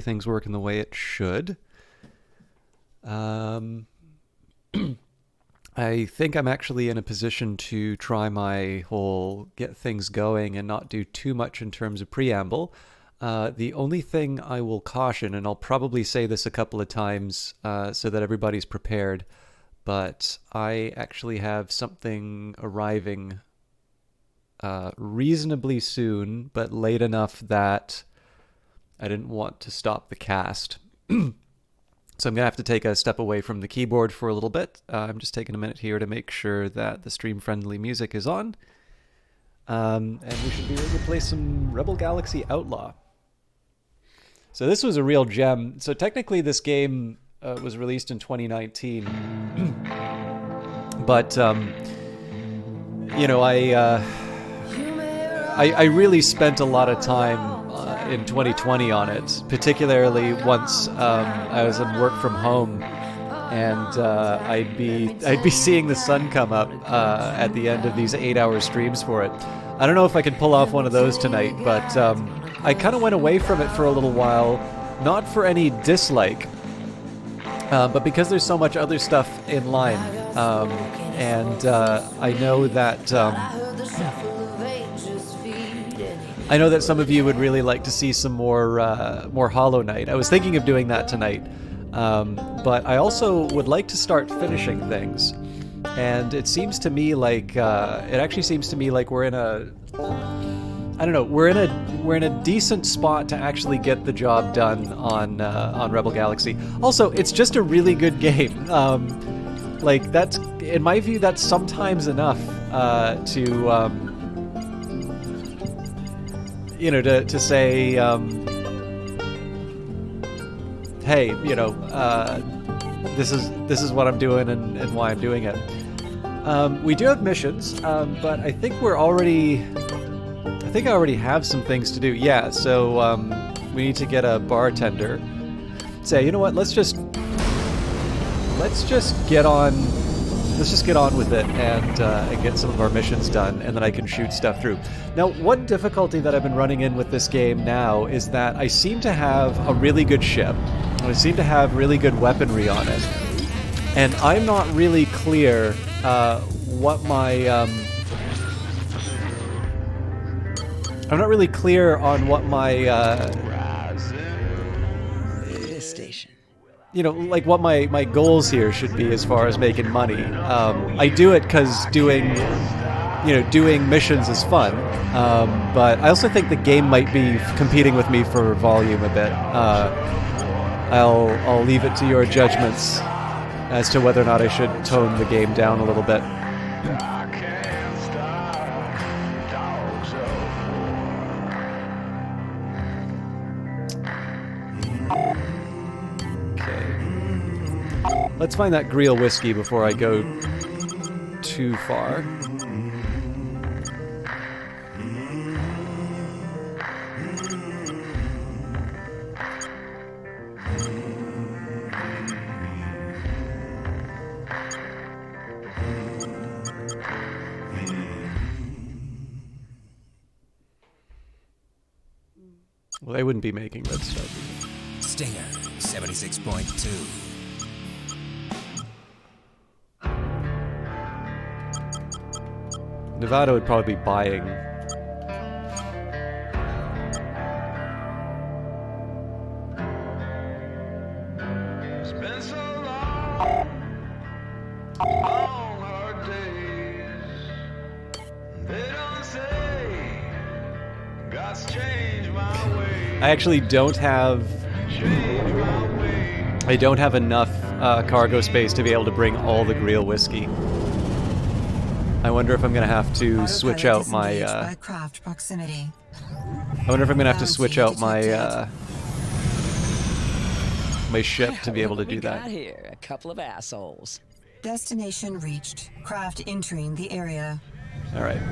Things working the way it should. I think I'm actually in a position to try my whole get things going and not do too much in terms of preamble. The only thing I will caution, and I'll probably say this a couple of times so that everybody's prepared, but I actually have something arriving reasonably soon, but late enough that I didn't want to stop the cast. So I'm going to have to take a step away from the keyboard for a little bit. I'm just taking a minute here to make sure that the stream-friendly music is on. And we should be ready to play some Rebel Galaxy Outlaw. So this was a real gem. So technically this game was released in 2019. But, you know, I really spent a lot of time in 2020 on it, particularly once I was on work from home, and I'd be seeing the sun come up at the end of these 8-hour streams for it. I don't know if I can pull off one of those tonight, but I kind of went away from it for a little while, not for any dislike, but because there's so much other stuff in line, and I know that some of you would really like to see some more Hollow Knight. I was thinking of doing that tonight, but I also would like to start finishing things. And it seems to me like we're in a, I don't know, we're in a decent spot to actually get the job done on Rebel Galaxy. Also, it's just a really good game. Like that's, in my view, that's sometimes enough to. You know, to say, hey, you know, this is what I'm doing and why I'm doing it. We do have missions, but I think I already have some things to do. Yeah, so we need to get a bartender. Say, you know what? Let's just get on with it and get some of our missions done, and then I can shoot stuff through. Now, one difficulty that I've been running in with this game now is that I seem to have a really good ship, and I seem to have really good weaponry on it, and I'm not really clear what my I'm not really clear on what my station. You know, like what my goals here should be as far as making money. I do it because doing missions is fun, but I also think the game might be competing with me for volume a bit. I'll leave it to your judgments as to whether or not I should tone the game down a little bit. Let's find that Greel whiskey before I go too far. Well, they wouldn't be making that stuff. Stinger, 76.2. Nevada would probably be buying. It's been so long, long hard days. They don't say God's changed my ways. I actually don't have. I don't have enough cargo space to be able to bring all the Greel whiskey. I wonder if I'm going to have to switch out my. I wonder if I'm going to have to switch out my my ship to be able to do that. Got here, a couple of assholes. Destination reached. Craft entering the area. All right.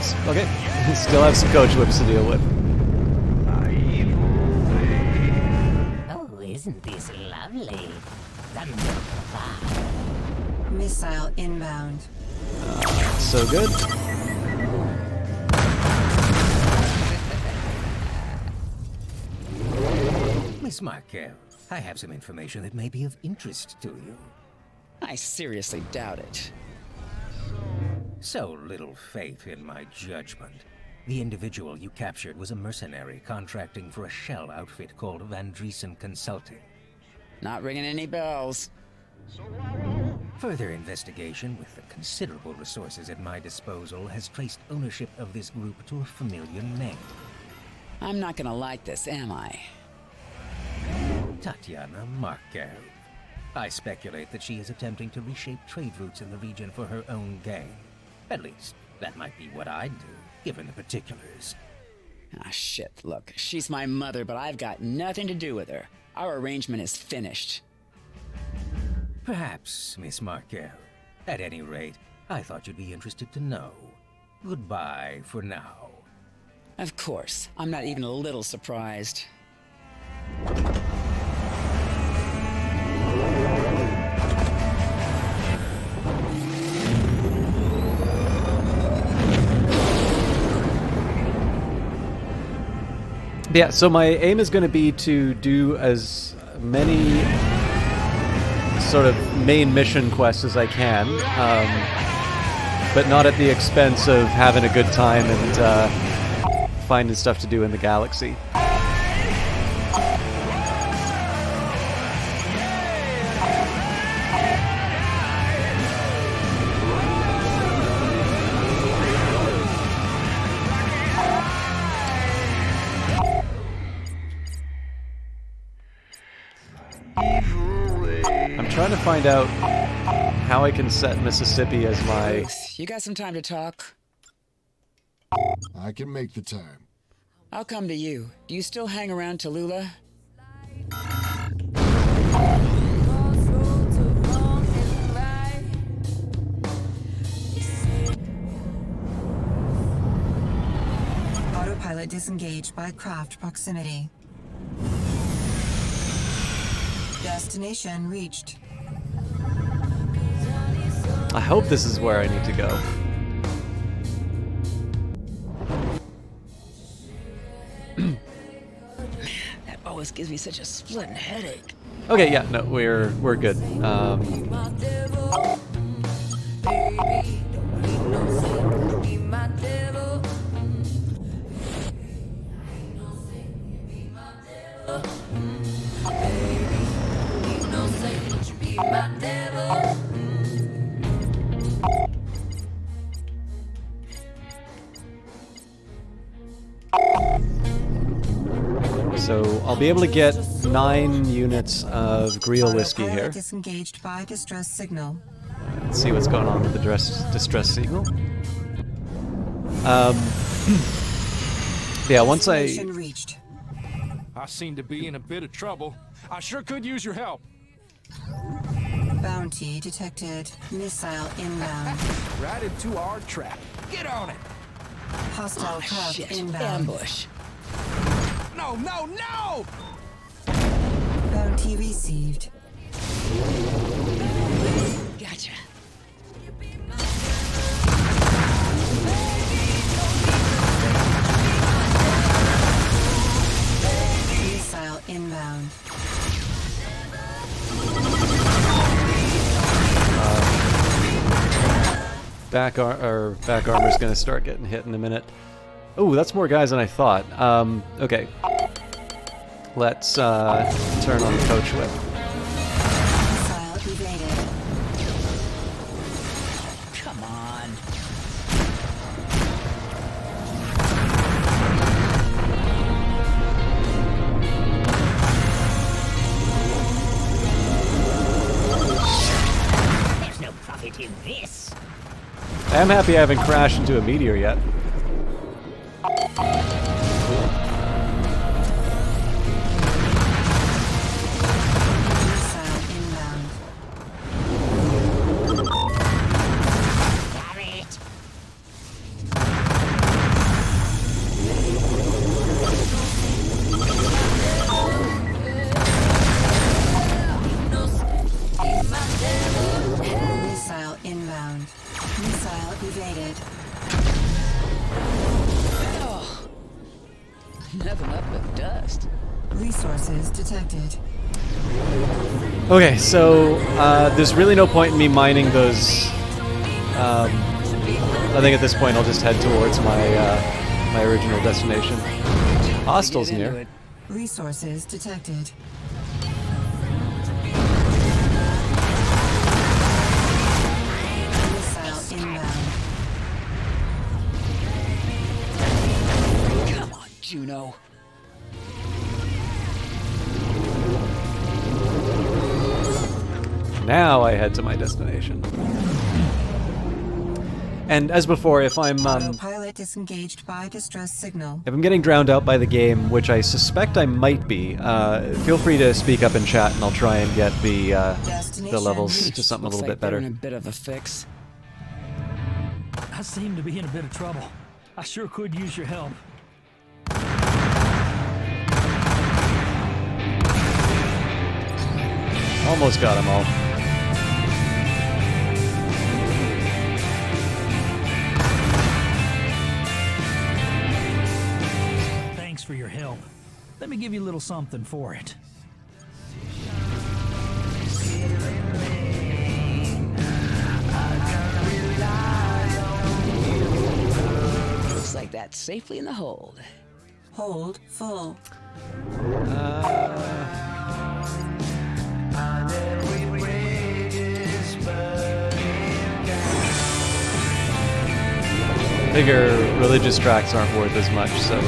missiles. Okay. Still have some coach whips to deal with. Oh, isn't this lovely? Thunder. Missile inbound. So good. Miss Markel, I have some information that may be of interest to you. I seriously doubt it. So little faith in my judgment. The individual you captured was a mercenary contracting for a shell outfit called Van Driesen Consulting. Not ringing any bells. Further investigation with the considerable resources at my disposal has traced ownership of this group to a familiar name. I'm not gonna like this, am I? Tatiana Markel. I speculate that she is attempting to reshape trade routes in the region for her own gain. At least, that might be what I'd do, given the particulars. Ah, shit, look, she's my mother, but I've got nothing to do with her. Our arrangement is finished. Perhaps, Miss Markel. At any rate, I thought you'd be interested to know. Goodbye for now. Of course, I'm not even a little surprised. Yeah, so my aim is going to be to do as many sort of main mission quests as I can, but not at the expense of having a good time and finding stuff to do in the galaxy. I'm trying to find out how I can set Mississippi as my... You got some time to talk? I can make the time. I'll come to you. Do you still hang around Tallulah? Autopilot disengaged by craft proximity. Destination reached. I hope this is where I need to go. That always gives me such a splitting headache. Okay, yeah, no, we're good. So I'll be able to get 9 units of Greel whiskey Autopilot here. disengaged by distress signal. Let's see what's going on with the distress signal. Yeah, once I... Destination reached. I seem to be in a bit of trouble. I sure could use your help. Bounty detected. Missile inbound. Right into our trap. Get on it! Hostile craft Shit, inbound. ambush. No, no, no! Bounty received. Gotcha. Missile inbound. Back armor's gonna start getting hit in a minute. Oh, that's more guys than I thought. Okay. Let's turn on the coach whip. Missile evaded. Come on. There's no profit in this. I am happy I haven't crashed into a meteor yet. Missile inbound. Damn it. Nothing left but dust. Resources detected. Okay, so there's really no point in me mining those. I think at this point I'll just head towards my original destination. Hostels Get into near. it. Resources detected. Missile inbound. Come on, Juno. Now I head to my destination. And as before, if I'm Autopilot disengaged by distress signal. if I'm getting drowned out by the game, which I suspect I might be, feel free to speak up in chat, and I'll try and get the levels Destination to something a Looks little like bit they're better. in a bit of a fix. I seem to be in a bit of trouble. I sure could use your help. Almost got them all. Thanks for your help. Let me give you a little something for it. Looks like that's safely in the hold. Hold full. Figure religious tracks aren't worth as much, so.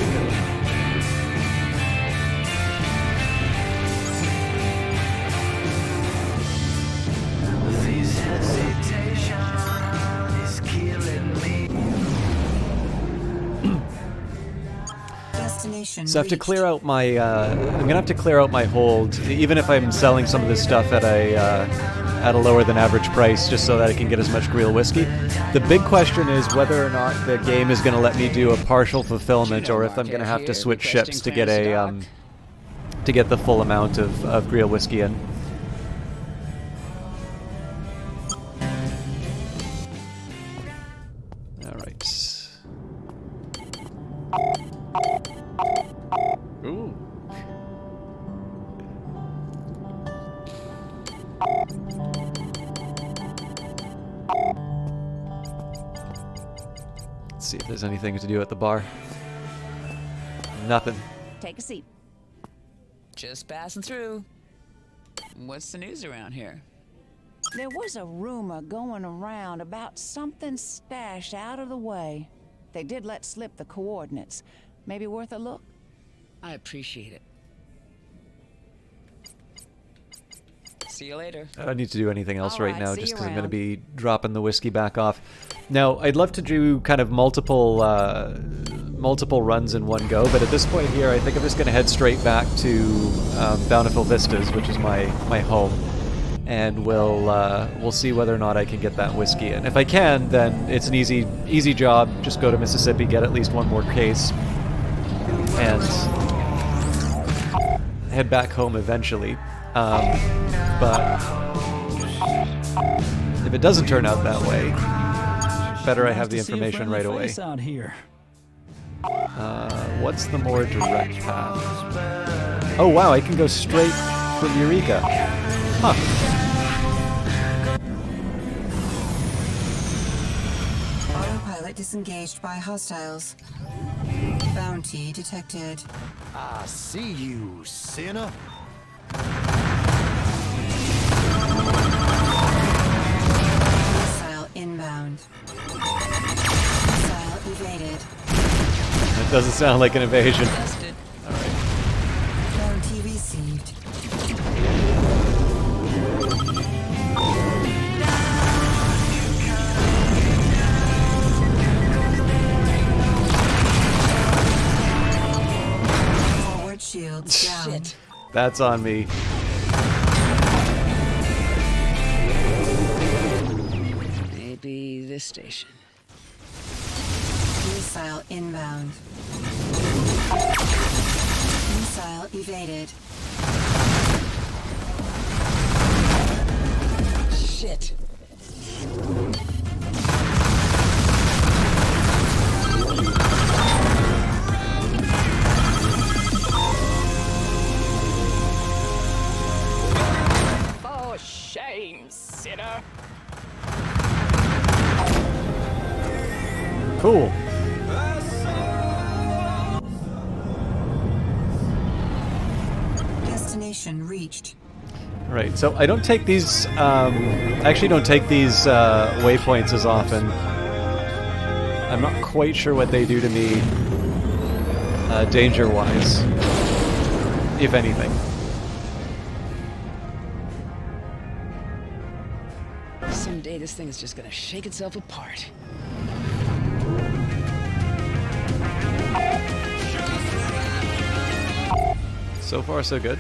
Destination So I have to reached. clear out my. I'm gonna have to clear out my hold, even if I'm selling some of this stuff at a lower than average price, just so that I can get as much real whiskey. The big question is whether or not the game is gonna let me do a partial fulfillment, or if I'm gonna have to switch ships to get a to get the full amount of real whiskey in. All right. Ooh. Let's see if there's anything to do at the bar. Nothing. Take a seat. Just passing through. What's the news around here? There was a rumor going around about something stashed out of the way. They did let slip the coordinates. Maybe worth a look? I appreciate it. See you later. I don't need to do anything else All right right, now, see just you because I'm going to around. be dropping the whiskey back off. Now, I'd love to do kind of multiple runs in one go, but at this point here, I think I'm just going to head straight back to Bountiful Vistas, which is my home, and we'll see whether or not I can get that whiskey in. If I can, then it's an easy job. Just go to Mississippi, get at least one more case, and head back home eventually. But if it doesn't turn out that way, better I have the Nice to see a information friendly right away. face out here. What's the more direct path? Oh wow, I can go straight from Eureka. Huh. Autopilot disengaged by hostiles. Bounty detected. I see you, sinner. Missile inbound. Missile evaded. That doesn't sound like an evasion. Busted. Bounty received. Forward shields down. Shit. That's on me. Maybe this station. Missile inbound. Missile evaded. Shit. Destination reached. Right, so I don't take these, actually don't take these waypoints as often. I'm not quite sure what they do to me danger-wise, if anything. Someday this thing is just gonna shake itself apart. So far, so good.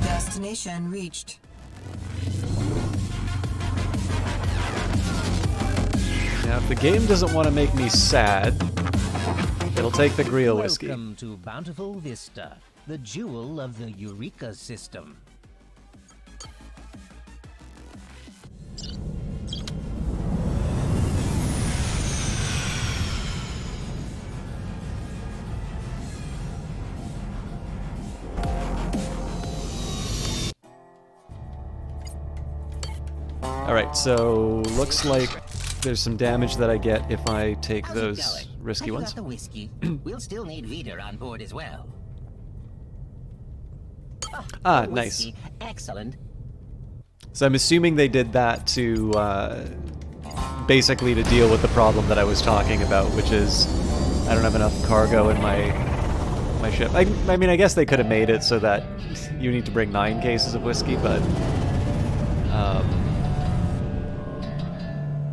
Destination reached. Now, if the game doesn't want to make me sad, it'll take the Grill whiskey. Welcome to Bountiful Vista, the jewel of the Eureka system. Alright, so looks like there's some damage that I get if I take those risky Have you ones. got the whiskey? We'll still need Vita on board as well. Ah, the nice. whiskey. Excellent. So I'm assuming they did that to, basically to deal with the problem that I was talking about, which is I don't have enough cargo in my ship. I mean, I guess they could have made it so that you need to bring 9 cases of whiskey, but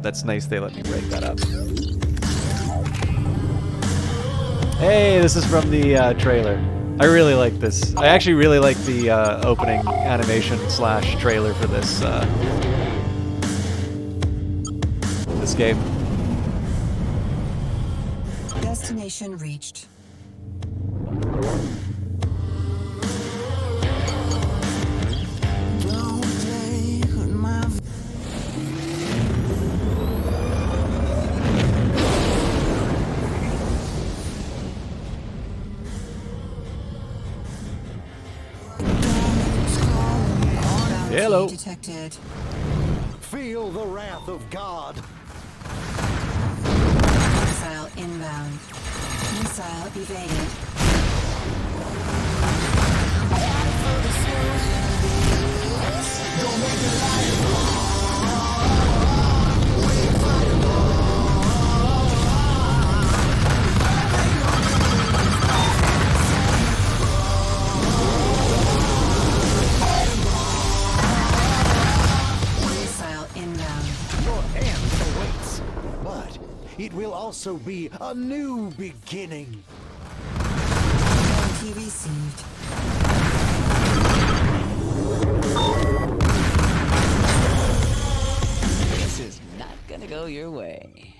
that's nice they let me break that up. Hey, this is from the trailer. I really like this. I actually really like the opening animation / trailer for this this game. Destination reached. Hello. Detected. Feel the wrath of God. Missile inbound. Missile evaded. Missile inbound. Your end awaits, but it will also be a new beginning. Guarantee received. This is not gonna go your way.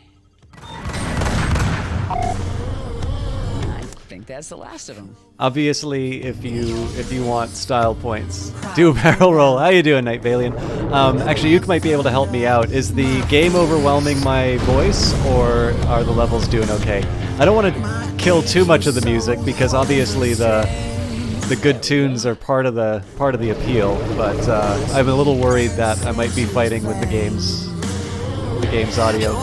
I think that's the last of them. Obviously, if you want style points, do a barrel roll. How you doing, Night Valiant? Actually, you might be able to help me out. Is the game overwhelming my voice, or are the levels doing okay? I don't want to kill too much of the music because obviously the good tunes are part of the appeal. But I'm a little worried that I might be fighting with the game's audio.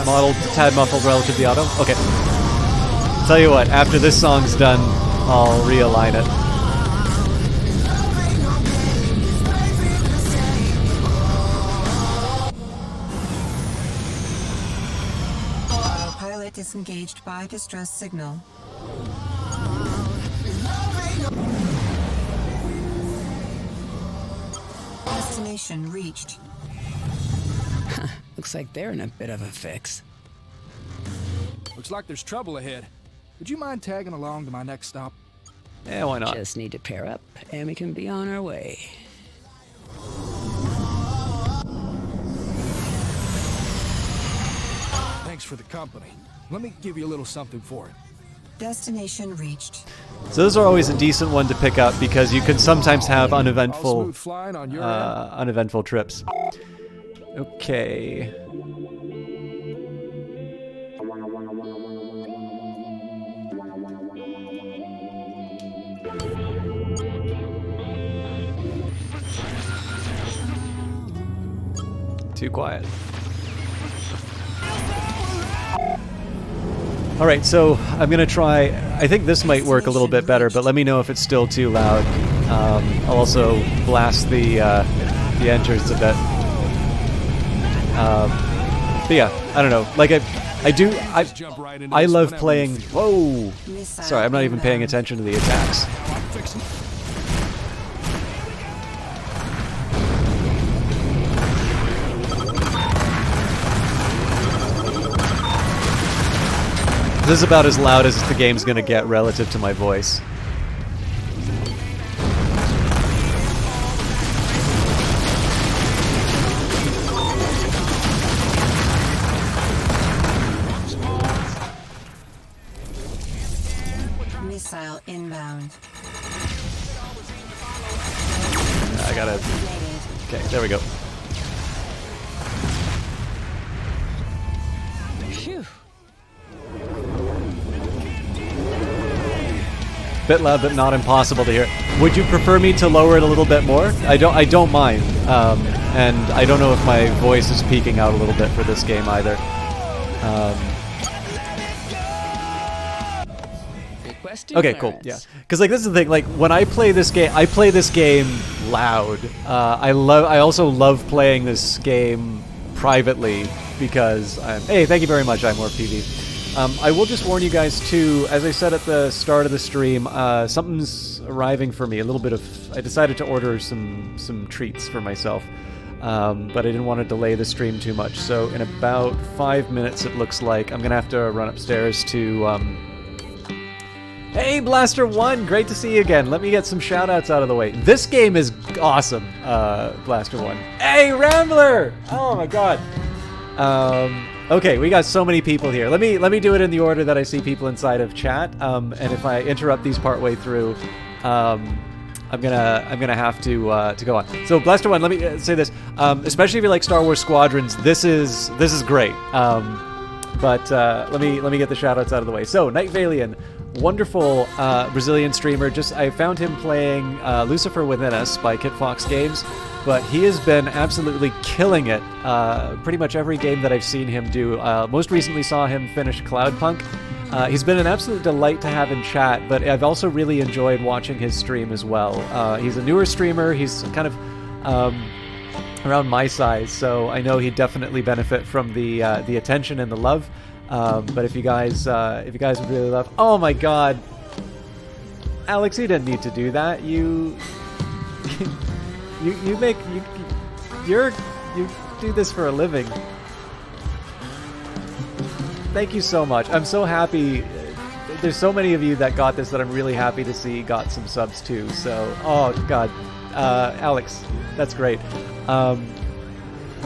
Model tad muffled relative to the auto? Okay. Tell you what, after this song's done, I'll realign it. Pilot disengaged by distress signal. Destination reached. Looks like they're in a bit of a fix. Looks like there's trouble ahead. Would you mind tagging along to my next stop? Yeah, why not? Just need to pair up, and we can be on our way. Thanks for the company. Let me give you a little something for it. Destination reached. So those are always a decent one to pick up because you can sometimes have All uneventful smooth flying on your end? uneventful trips. Okay. Too quiet. All right, so I'm gonna try. I think this might work a little bit better, but let me know if it's still too loud. I'll also blast the enters a bit. But yeah, I don't know. Like I love playing. Whoa! Sorry, I'm not even paying attention to the attacks. This is about as loud as the game's gonna get relative to my voice. Missile inbound. I gotta... Okay, there we go. Phew. Bit loud, but not impossible to hear. Would you prefer me to lower it a little bit more? I don't mind. And I don't know if my voice is peaking out a little bit for this game either. Okay, cool. Yeah, because like this is the thing. Like when I play this game loud. I also love playing this game privately because I'm. Hey, thank you very much. I'm more PV. I will just warn you guys too. As I said at the start of the stream, something's arriving for me. I decided to order some treats for myself, but I didn't want to delay the stream too much. So in about 5 minutes, it looks like I'm gonna have to run upstairs to. Hey, Blaster1! Great to see you again. Let me get some shoutouts out of the way. This game is awesome, Blaster1. Hey, Rambler! Oh my god. Okay, we got so many people here. Let me do it in the order that I see people inside of chat. And if I interrupt these partway through, I'm gonna have to go on. So Blaster1, let me say this. Especially if you like Star Wars Squadrons, this is great. But let me get the shoutouts out of the way. So Night Valian, wonderful Brazilian streamer. I found him playing Lucifer Within Us by Kit Fox Games, but he has been absolutely killing it. Pretty much every game that I've seen him do. Most recently saw him finish Cloudpunk. He's been an absolute delight to have in chat, but I've also really enjoyed watching his stream as well. He's a newer streamer. He's kind of around my size, so I know he'd definitely benefit from the attention and the love. But if you guys would really love, oh my god, Alex, you didn't need to do that. You do this for a living. Thank you so much. I'm so happy. There's so many of you that got this that I'm really happy to see got some subs too. So, oh god, Alex, that's great. Now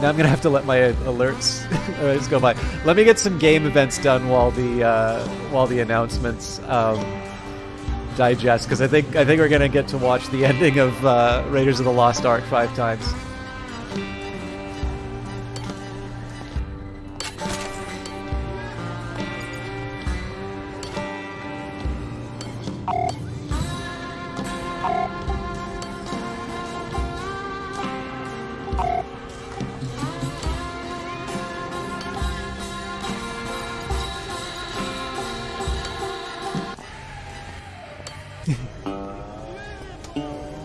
I'm gonna have to let my alerts go by. Let me get some game events done while the announcements digest, because I think we're gonna get to watch the ending of Raiders of the Lost Ark 5 times.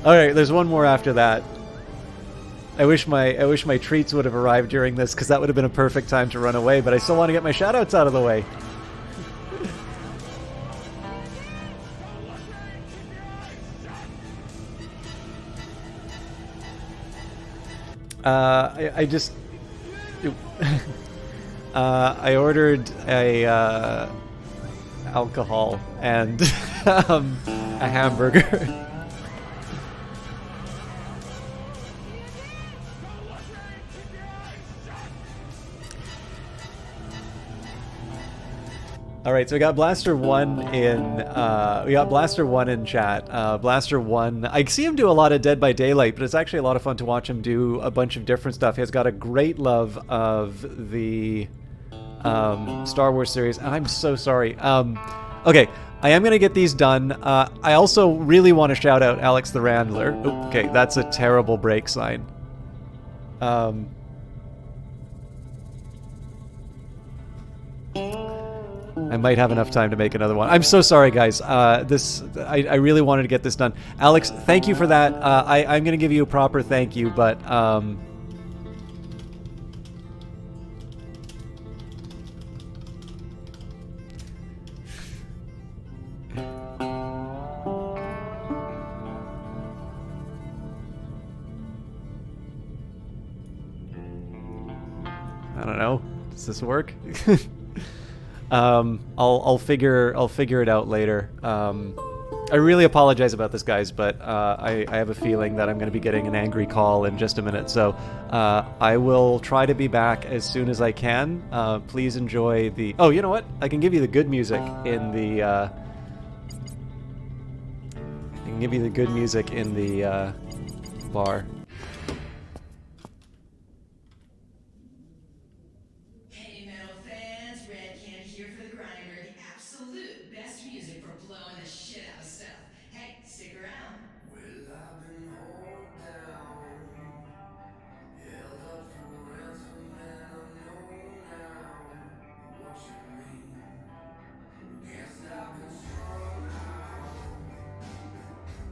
Alright, there's one more after that. I wish my treats would have arrived during this, because that would have been a perfect time to run away, but I still want to get my shoutouts out of the way. I ordered a alcohol and a hamburger. All right, so we got Blaster1 in chat. Blaster1, I see him do a lot of Dead by Daylight, but it's actually a lot of fun to watch him do a bunch of different stuff. He has got a great love of the Star Wars series. I'm so sorry. Okay, I am going to get these done. I also really want to shout out Alex the Randler. Oh, okay, that's a terrible break sign. I might have enough time to make another one. I'm so sorry, guys. I really wanted to get this done. Alex, thank you for that. I'm going to give you a proper thank you, but I don't know. Does this work? I'll figure it out later. I really apologize about this, guys, but I have a feeling that I'm going to be getting an angry call in just a minute. So I will try to be back as soon as I can. Please enjoy the... Oh, you know what? I can give you the good music in the... I can give you the good music in the bar. Hey, metal fans, Red Can here for the Grinder, the absolute best music for blowing the shit out of stuff. Hey, stick around. Well, I've been held down, held up for ransom, and I know now what you mean. Guess I've been strung out,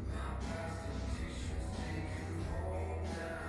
my past addictions taking hold now.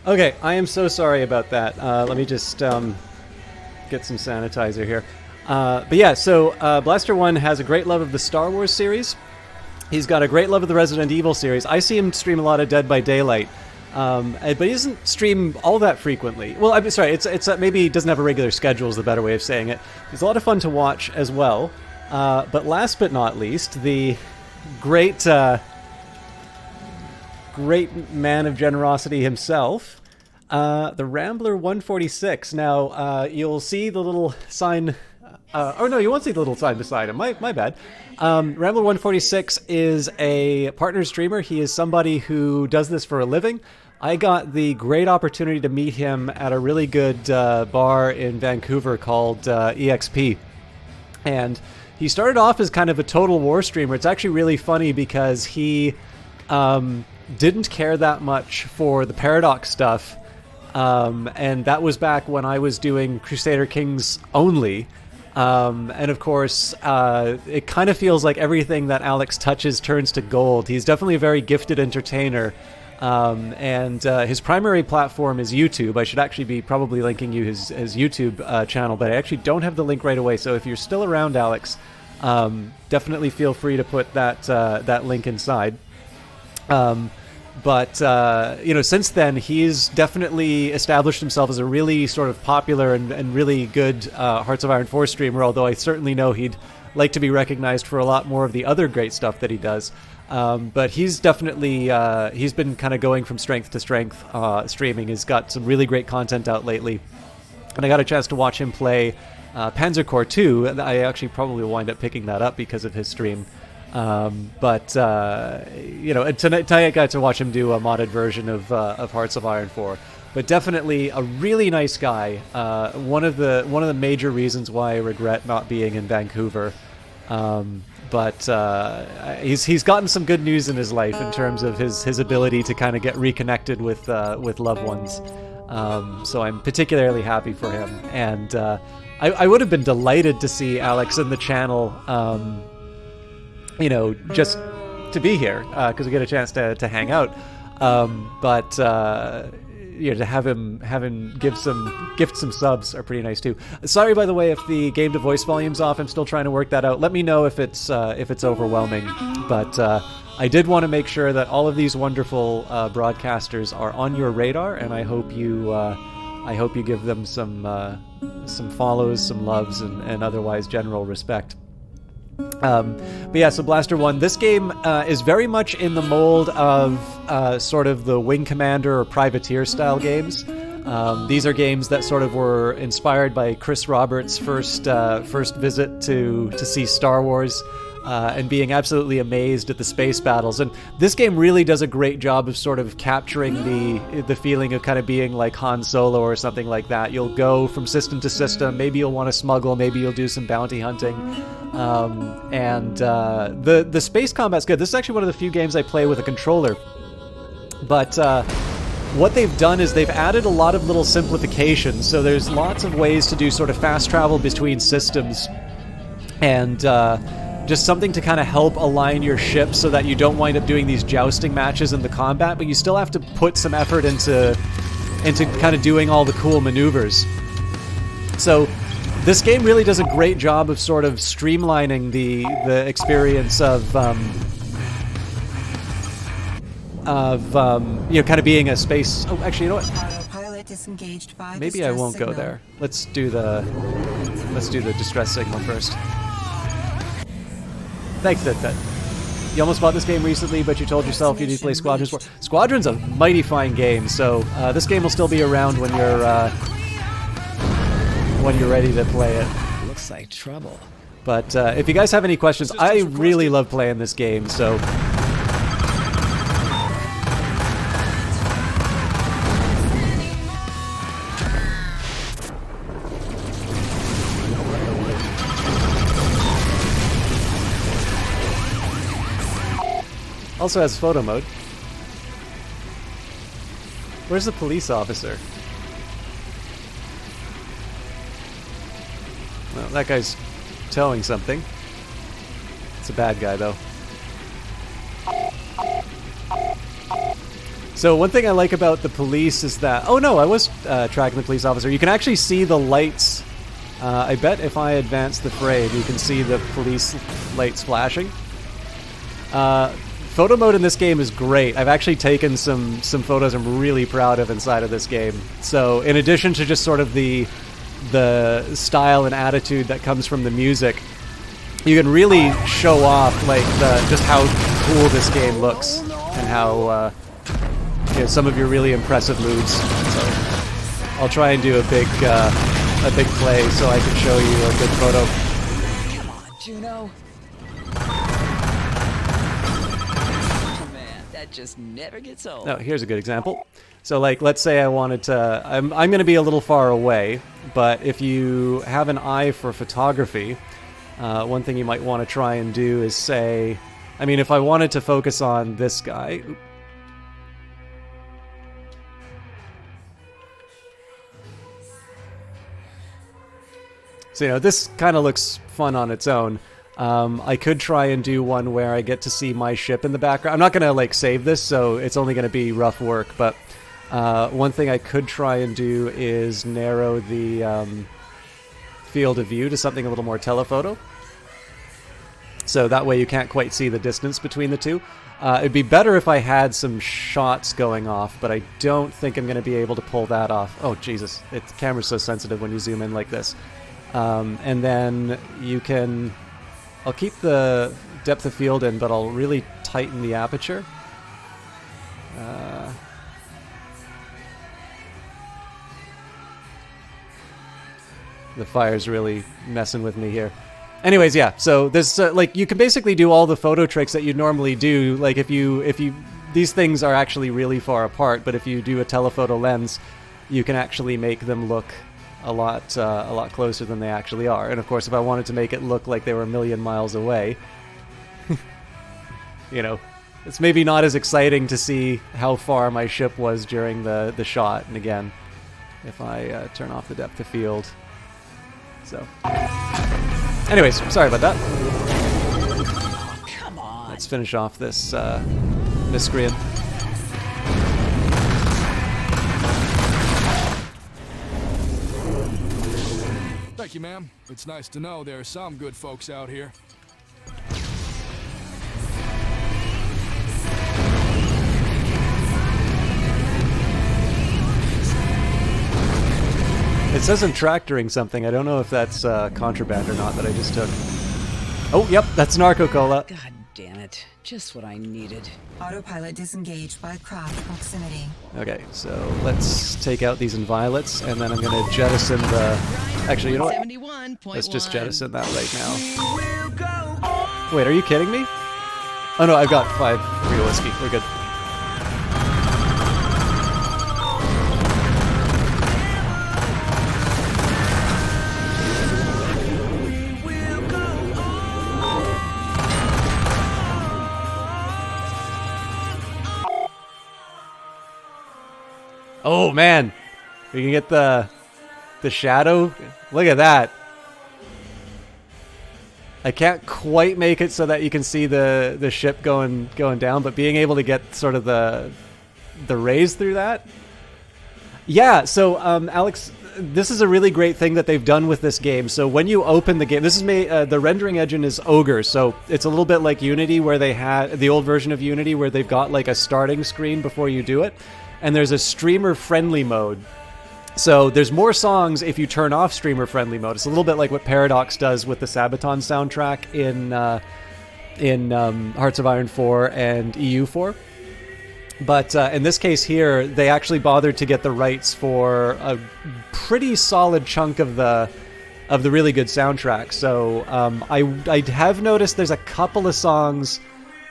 Okay, I am so sorry about that. Let me just get some sanitizer here. But yeah, so Blaster One has a great love of the Star Wars series. He's got a great love of the Resident Evil series. I see him stream a lot of Dead by Daylight, but he doesn't stream all that frequently. Well, I'm sorry, it's maybe he doesn't have a regular schedule is the better way of saying it. He's a lot of fun to watch as well. But last but not least, the great man of generosity himself, the Rambler 146. Now, you'll see the little sign... oh, no, you won't see the little sign beside him. My bad. Rambler 146 is a partner streamer. He is somebody who does this for a living. I got the great opportunity to meet him at a really good bar in Vancouver called EXP. And he started off as kind of a Total War streamer. It's actually really funny because he... didn't care that much for the Paradox stuff, and that was back when I was doing Crusader Kings only, and of course it kind of feels like everything that Alex touches turns to gold. He's definitely a very gifted entertainer, and his primary platform is YouTube. I should actually be probably linking you his YouTube channel, but I actually don't have the link right away, so if you're still around, Alex, definitely feel free to put that link inside. But since then, he's definitely established himself as a really sort of popular and really good Hearts of Iron 4 streamer, although I certainly know he'd like to be recognized for a lot more of the other great stuff that he does. But he's definitely he's been kind of going from strength to strength streaming. He's got some really great content out lately, and I got a chance to watch him play Panzer Corps 2. I actually probably will wind up picking that up because of his stream. But tonight I got to watch him do a modded version of Hearts of Iron 4. But definitely a really nice guy. One of the major reasons why I regret not being in Vancouver. But he's gotten some good news in his life in terms of his ability to kind of get reconnected with loved ones. So I'm particularly happy for him. And I would have been delighted to see Alex in the channel. Just to be here because we get a chance to hang out. To have him gift some subs are pretty nice too. Sorry, by the way, if the game to voice volume's off. I'm still trying to work that out. Let me know if it's overwhelming. But I did want to make sure that all of these wonderful broadcasters are on your radar, and I hope you give them some follows, some loves, and otherwise general respect. But yeah, so Blaster 1, this game is very much in the mold of sort of the Wing Commander or Privateer style games. These are games that sort of were inspired by Chris Roberts' first visit to see Star Wars, and being absolutely amazed at the space battles. And this game really does a great job of sort of capturing the feeling of kind of being like Han Solo or something like that. You'll go from system to system. Maybe you'll want to smuggle. Maybe you'll do some bounty hunting. The space combat's good. This is actually one of the few games I play with a controller. But what they've done is they've added a lot of little simplifications. So there's lots of ways to do sort of fast travel between systems, and just something to kind of help align your ship so that you don't wind up doing these jousting matches in the combat, but you still have to put some effort into kind of doing all the cool maneuvers. So this game really does a great job of sort of streamlining the experience of kind of being a space. Oh, actually, you know what? Pilot disengaged by Maybe I won't go there. Let's do the distress signal first. Thanks, Ted. You almost bought this game recently, but you told yourself you need to play Squadrons 4. Squadron's a mighty fine game, so this game will still be around when you're ready to play it. Looks like trouble. But if you guys have any questions, I really love playing this game, so... Also has photo mode. Where's the police officer? Well, that guy's towing something. It's a bad guy, though. So one thing I like about the police is that... Oh no, I was tracking the police officer. You can actually see the lights. I bet if I advance the frame, you can see the police lights flashing. Photo mode in this game is great. I've actually taken some photos I'm really proud of inside of this game. So in addition to just sort of the style and attitude that comes from the music, you can really show off like just how cool this game looks and how some of your really impressive moves. So I'll try and do a big play so I can show you a good photo. Come on, Juno. Just never gets old. Oh, here's a good example. So like, let's say I wanted to, I'm going to be a little far away, but if you have an eye for photography, one thing you might want to try and do is say, I mean, if I wanted to focus on this guy, so this kind of looks fun on its own. I could try and do one where I get to see my ship in the background. I'm not going to like save this, so it's only going to be rough work, but one thing I could try and do is narrow the field of view to something a little more telephoto. So that way you can't quite see the distance between the two. It'd be better if I had some shots going off, but I don't think I'm going to be able to pull that off. Oh, Jesus. The camera's so sensitive when you zoom in like this. And then you can... I'll keep the depth of field in, but I'll really heighten the aperture. The fire's really messing with me here. Anyways, yeah, so there's like you can basically do all the photo tricks that you normally do. Like if you these things are actually really far apart, but if you do a telephoto lens, you can actually make them look a lot closer than they actually are. And of course, if I wanted to make it look like they were a million miles away, you know, it's maybe not as exciting to see how far my ship was during the shot. And again, if I turn off the depth of field. So, anyways, sorry about that. Come on. Let's finish off this miscreant. Thank you, ma'am. It's nice to know there are some good folks out here. It says I'm tractoring something. I don't know if that's contraband or not that I just took. Oh, yep, that's Narco Cola. God damn it. Just what I needed. Autopilot disengaged by craft proximity. Okay, so let's take out these inviolates, and then I'm going to jettison the... Actually, you know what? Let's just jettison that right now. Wait, are you kidding me? Oh no, I've got 5 real whiskey. We're good. Oh man, we can get the shadow. Look at that. I can't quite make it so that you can see the ship going down, but being able to get sort of the rays through that. Yeah. So Alex, this is a really great thing that they've done with this game. So when you open the game, this is made. The rendering engine is Ogre, so it's a little bit like Unity, where they had the old version of Unity, where they've got like a starting screen before you do it. And there's a streamer-friendly mode. So there's more songs if you turn off streamer-friendly mode. It's a little bit like what Paradox does with the Sabaton soundtrack in Hearts of Iron 4 and EU4. But in this case here, they actually bothered to get the rights for a pretty solid chunk of the really good soundtrack. So I have noticed there's a couple of songs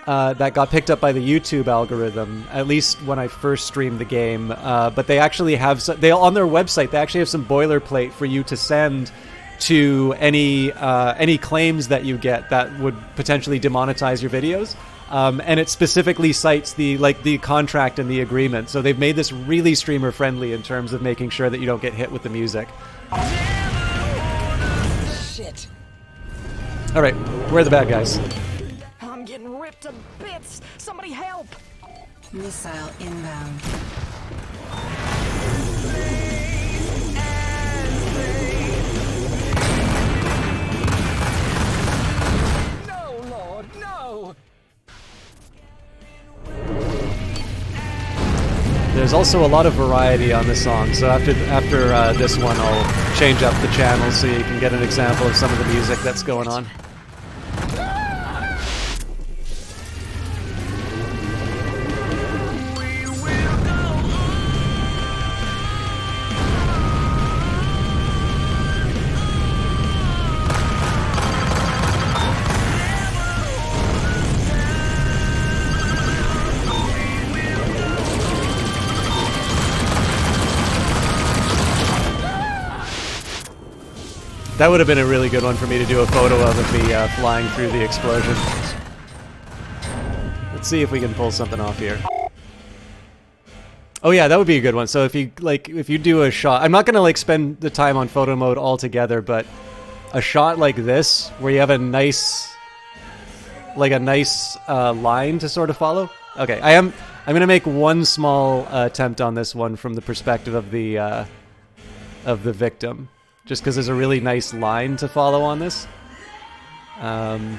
that got picked up by the YouTube algorithm, at least when I first streamed the game. But they actually have on their website they actually have some boilerplate for you to send to any claims that you get that would potentially demonetize your videos. And it specifically cites the contract and the agreement. So they've made this really streamer friendly in terms of making sure that you don't get hit with the music. Shit. All right, where are the bad guys? I'm getting ripped to bits. Somebody help! Missile inbound. No, Lord, no! There's also a lot of variety on this song, so after this one I'll change up the channel so you can get an example of some of the music that's going on. That would have been a really good one for me to do a photo of me flying through the explosion. Let's see if we can pull something off here. Oh yeah, that would be a good one. So if you do a shot, I'm not gonna spend the time on photo mode altogether, but a shot like this where you have a nice line to sort of follow. Okay, I'm gonna make one small attempt on this one from the perspective of the victim. Just because there's a really nice line to follow on this. I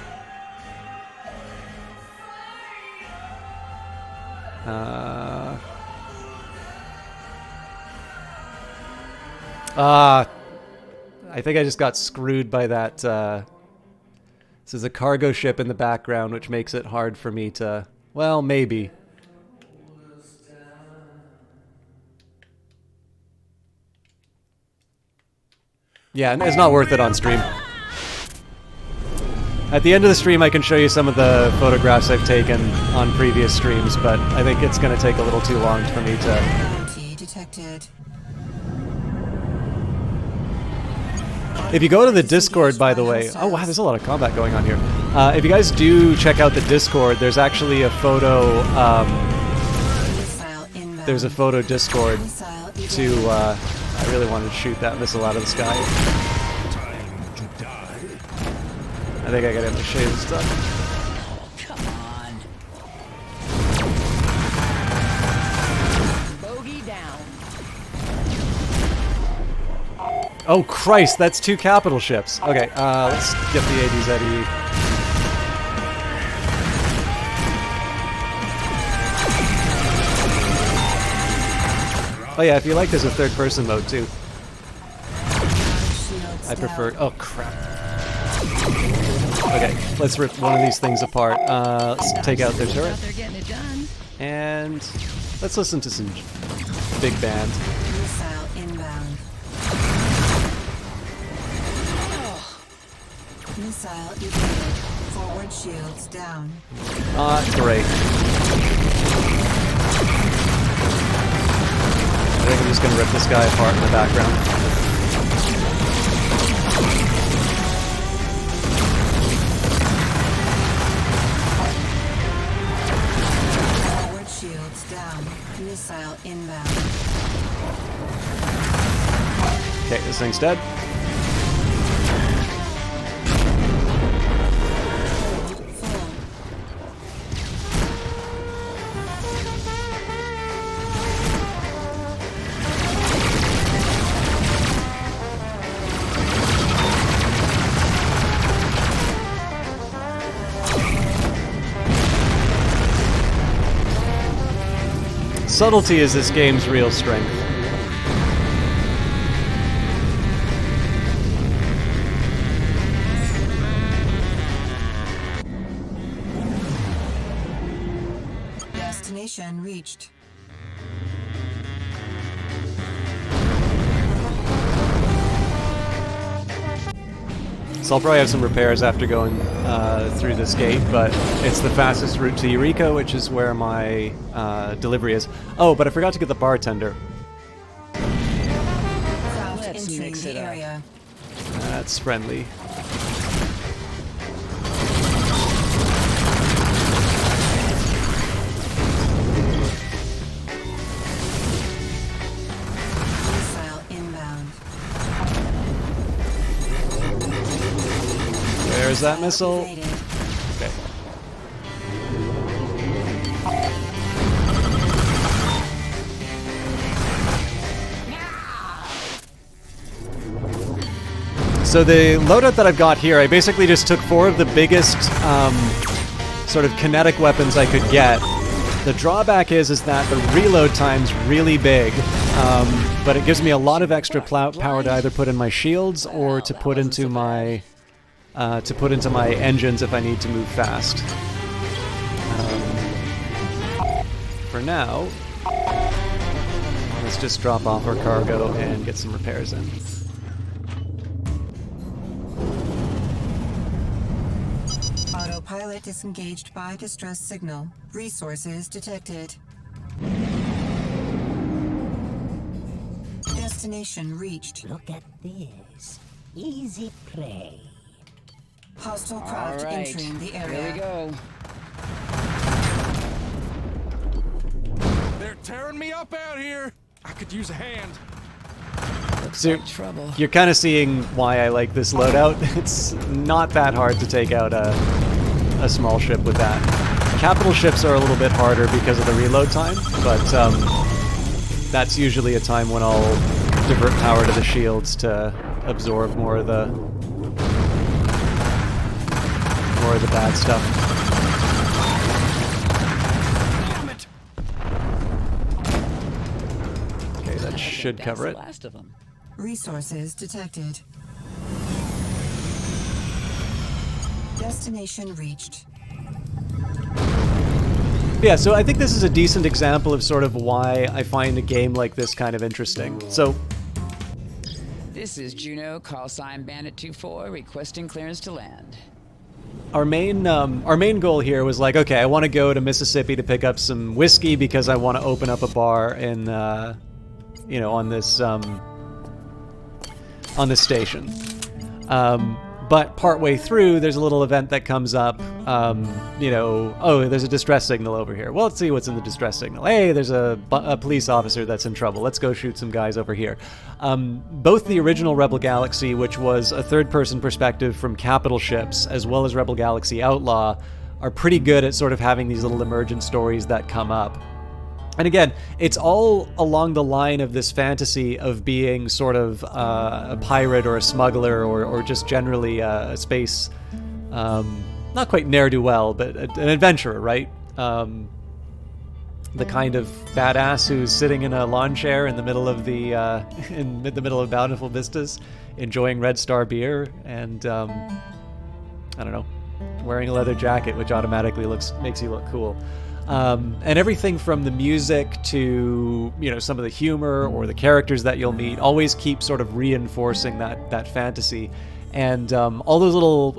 think I just got screwed by that. This is a cargo ship in the background, which makes it hard for me to Well, maybe. Yeah, it's not worth it on stream. At the end of the stream, I can show you some of the photographs I've taken on previous streams, but I think it's going to take a little too long for me to... Detected. If you go to the Discord, by the way... Oh, wow, there's a lot of combat going on here. If you guys do check out the Discord, there's actually a photo... there's a photo Discord to... I really wanted to shoot that missile out of the sky. I think I got him to shade and stuff. Come on. Bogey down. Oh Christ, that's 2 capital ships. Okay, let's get the ADs out of you. Oh yeah, if you like, there's a third-person mode too. I prefer... Oh crap. Okay, let's rip one of these things apart. Let's take out their turret. And let's listen to some big band. Missile inbound. Missile evaded. Forward shields down. Great. I think I'm just gonna rip this guy apart in the background. Forward shields down. Missile inbound. Okay, this thing's dead. Subtlety is this game's real strength. Destination reached. So I'll probably have some repairs after going through this gate, but it's the fastest route to Eureka, which is where my delivery is. Oh, but I forgot to get the bartender. Let's mix it up. That's friendly. Missile inbound. There's that missile. Okay. So the loadout that I've got here, I basically just took 4 of the biggest sort of kinetic weapons I could get. The drawback is that the reload time's really big, but it gives me a lot of extra power to either put in my shields or to put into my engines if I need to move fast. For now, let's just drop off our cargo and get some repairs in. Autopilot disengaged by distress signal. Resources detected. Destination reached. Look at this. Easy prey. Hostile craft entering the area. Here we go. They're tearing me up out here. I could use a hand. So you're kind of seeing why I like this loadout. It's not that hard to take out a small ship with that. Capital ships are a little bit harder because of the reload time, but that's usually a time when I'll divert power to the shields to absorb more of the bad stuff. Damn it. Okay, that should cover it. Last of them. Resources detected. Destination reached. Yeah, so I think this is a decent example of sort of why I find a game like this kind of interesting. So, This is Juno, call sign Bandit 24, requesting clearance to land. our main goal here was like, okay, I want to go to Mississippi to pick up some whiskey because I want to open up a bar in, you know, on this station. But partway through, there's a little event that comes up. You know, oh, there's a distress signal over here. Well, let's see what's in the distress signal. Hey, there's a police officer that's in trouble. Let's go shoot some guys over here. Both the original Rebel Galaxy, which was a third-person perspective from capital ships, as well as Rebel Galaxy Outlaw, are pretty good at sort of having these little emergent stories that come up. And again, it's all along the line of this fantasy of being sort of a pirate or a smuggler or just generally a space, not quite ne'er-do-well, but an adventurer, right? The kind of badass who's sitting in a lawn chair in the middle of the in the middle of Bountiful Vistas, enjoying Red Star beer and I don't know, wearing a leather jacket, which automatically makes you look cool. And everything from the music to, you know, some of the humor or the characters that you'll meet always keep sort of reinforcing that fantasy. And all those little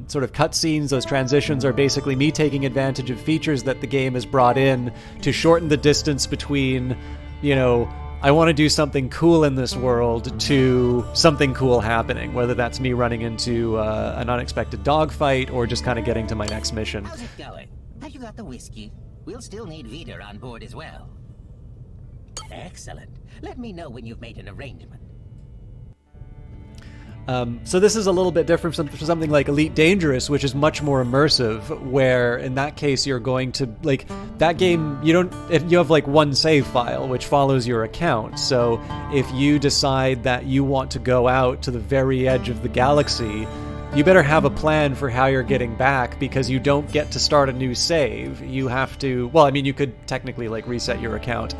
sort of cutscenes, those transitions are basically me taking advantage of features that the game has brought in to shorten the distance between, you know, I want to do something cool in this world to something cool happening, whether that's me running into an unexpected dogfight or just kind of getting to my next mission. How's it going? Have you got the whiskey? We'll still need Vita on board as well. Excellent. Let me know when you've made an arrangement. So this is a little bit different from something like Elite Dangerous, which is much more immersive, where in that case you're going to, like, that game, you have like one save file which follows your account. So if you decide that you want to go out to the very edge of the galaxy, you better have a plan for how you're getting back, because you don't get to start a new save. You have to, well, I mean, you could technically like reset your account.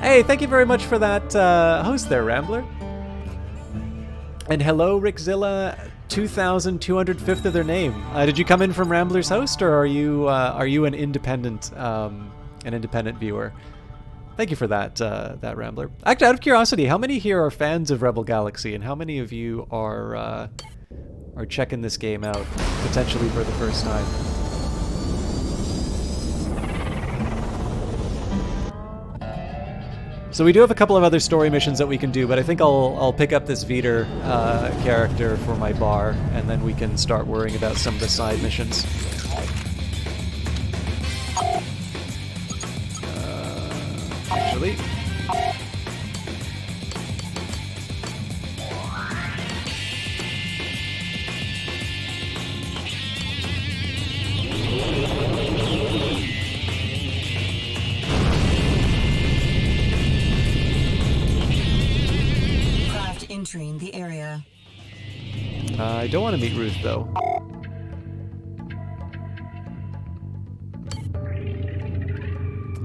Hey, thank you very much for that host there, Rambler. And hello, Rickzilla, 2,205th of their name. Did you come in from Rambler's host, or are you an independent viewer? Thank you for that, that Rambler. Actually, out of curiosity, how many here are fans of Rebel Galaxy, and how many of you are checking this game out potentially for the first time? So we do have a couple of other story missions that we can do, but I think I'll pick up this Veter character for my bar, and then we can start worrying about some of the side missions. Actually, entering the area. I don't want to meet Ruth, though.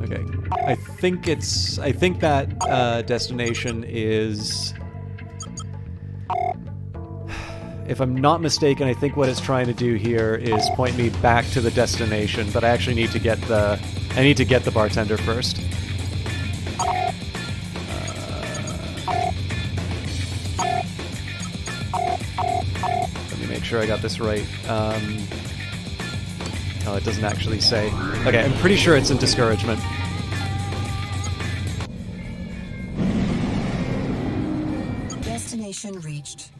Okay. I think that destination is... If I'm not mistaken, I think what it's trying to do here is point me back to the destination, but I actually need to get the bartender first. Make sure I got this right. Oh, it doesn't actually say. Okay, I'm pretty sure it's in Discouragement. Destination reached.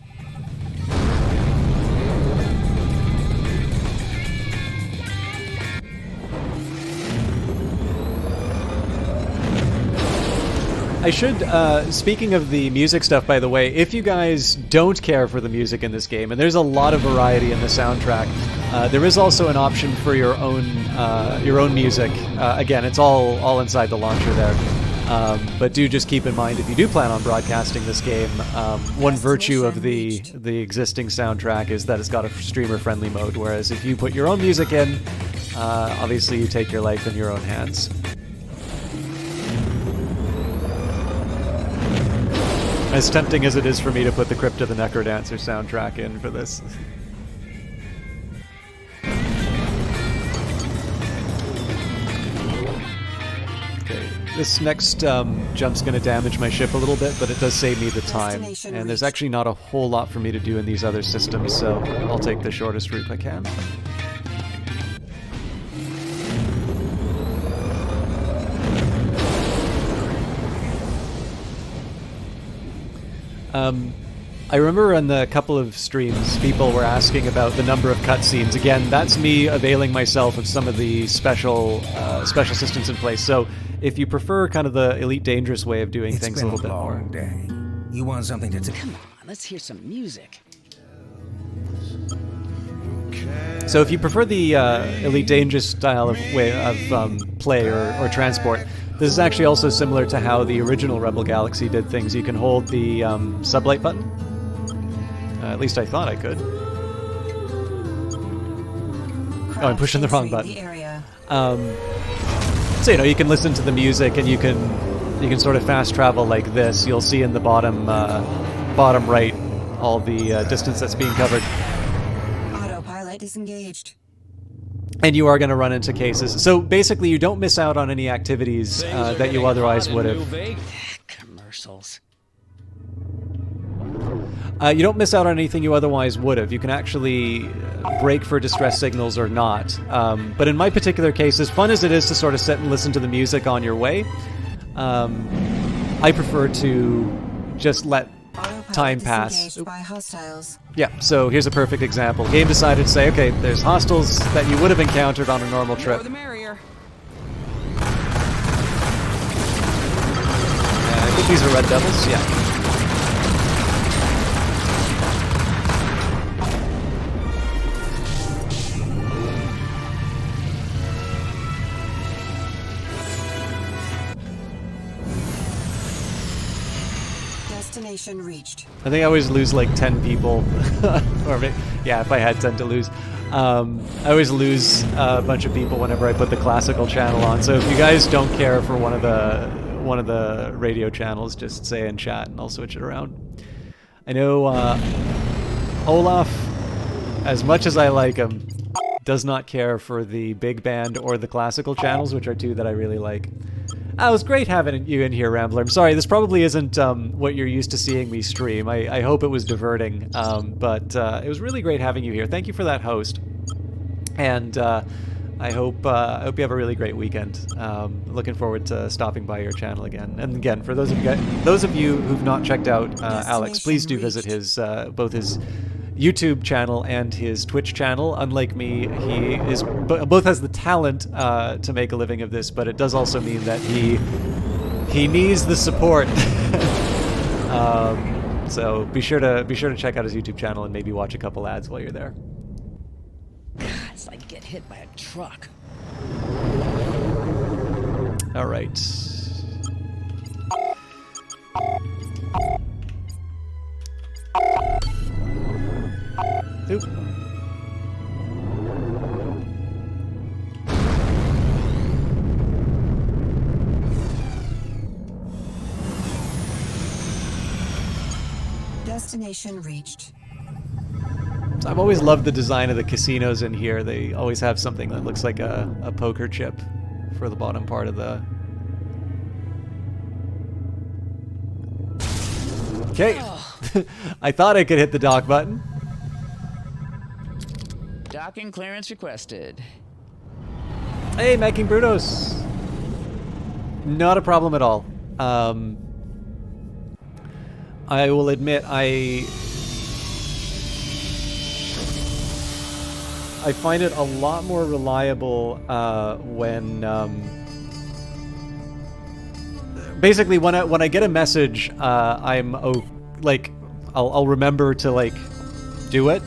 I should, speaking of the music stuff, by the way, if you guys don't care for the music in this game, and there's a lot of variety in the soundtrack, there is also an option for your own music. Again, it's all inside the launcher there. But do just keep in mind, if you do plan on broadcasting this game, one virtue of the existing soundtrack is that it's got a streamer-friendly mode, whereas if you put your own music in, obviously you take your life in your own hands. As tempting as it is for me to put the Crypt of the Necrodancer soundtrack in for this. This next jump's going to damage my ship a little bit, but it does save me the time. And there's actually not a whole lot for me to do in these other systems, so I'll take the shortest route I can. I remember in the couple of streams, people were asking about the number of cutscenes. Again, that's me availing myself of some of the special systems in place. So if you prefer kind of the Elite Dangerous way of doing things a little bit more. Day. You want something to Come on, let's hear some music. So if you prefer the Elite Dangerous style of play or transport, this is actually also similar to how the original Rebel Galaxy did things. You can hold the sublight button. At least I thought I could. Oh, I'm pushing the wrong button. So you can listen to the music, and you can sort of fast travel like this. You'll see in the bottom right all the distance that's being covered. Autopilot disengaged. And you are going to run into cases. So basically, you don't miss out on any activities that you otherwise would have. Commercials. You don't miss out on anything you otherwise would have. You can actually brake for distress signals or not. But in my particular case, as fun as it is to sort of sit and listen to the music on your way, I prefer to just let time pass. By hostiles. Yeah, so here's a perfect example. Game decided to say, okay, there's hostiles that you would have encountered on a normal trip. The merrier. I think these are Red Devils, yeah. Destination reached. I think I always lose like 10 people. Or maybe, yeah, if I had 10 to lose. I always lose a bunch of people whenever I put the classical channel on. So if you guys don't care for one of the radio channels, just say in chat and I'll switch it around. I know Olaf, as much as I like him, does not care for the big band or the classical channels, which are two that I really like. It was great having you in here, Rambler. I'm sorry, this probably isn't what you're used to seeing me stream. I hope it was diverting, but it was really great having you here. Thank you for that host. And I hope you have a really great weekend. Looking forward to stopping by your channel again. And again, for those of you who've not checked out Alex, please do visit his both his YouTube channel and his Twitch channel. Unlike me, he is both has the talent to make a living of this, but it does also mean that he needs the support. So be sure to check out his YouTube channel and maybe watch a couple ads while you're there. God, it's like get hit by a truck. All right. Oop. Destination reached. So I've always loved the design of the casinos in here. They always have something that looks like a poker chip for the bottom part of the... Okay. I thought I could hit the dock button. Docking clearance requested. Hey, Macking Brutos. Not a problem at all. I will admit I find it a lot more reliable when basically when I get a message, I'll remember to do it.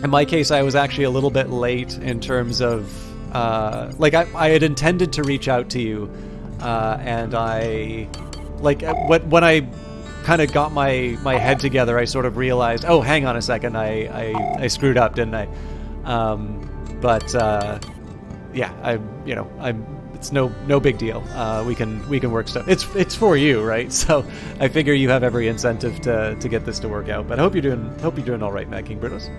In my case, I was actually a little bit late in terms of I had intended to reach out to you, and when I kind of got my head together, I sort of realized, oh, hang on a second, I screwed up, didn't I? Yeah, it's no big deal. We can work stuff. It's for you, right? So I figure you have every incentive to get this to work out. But I hope you're doing all right, Mad King Brutus.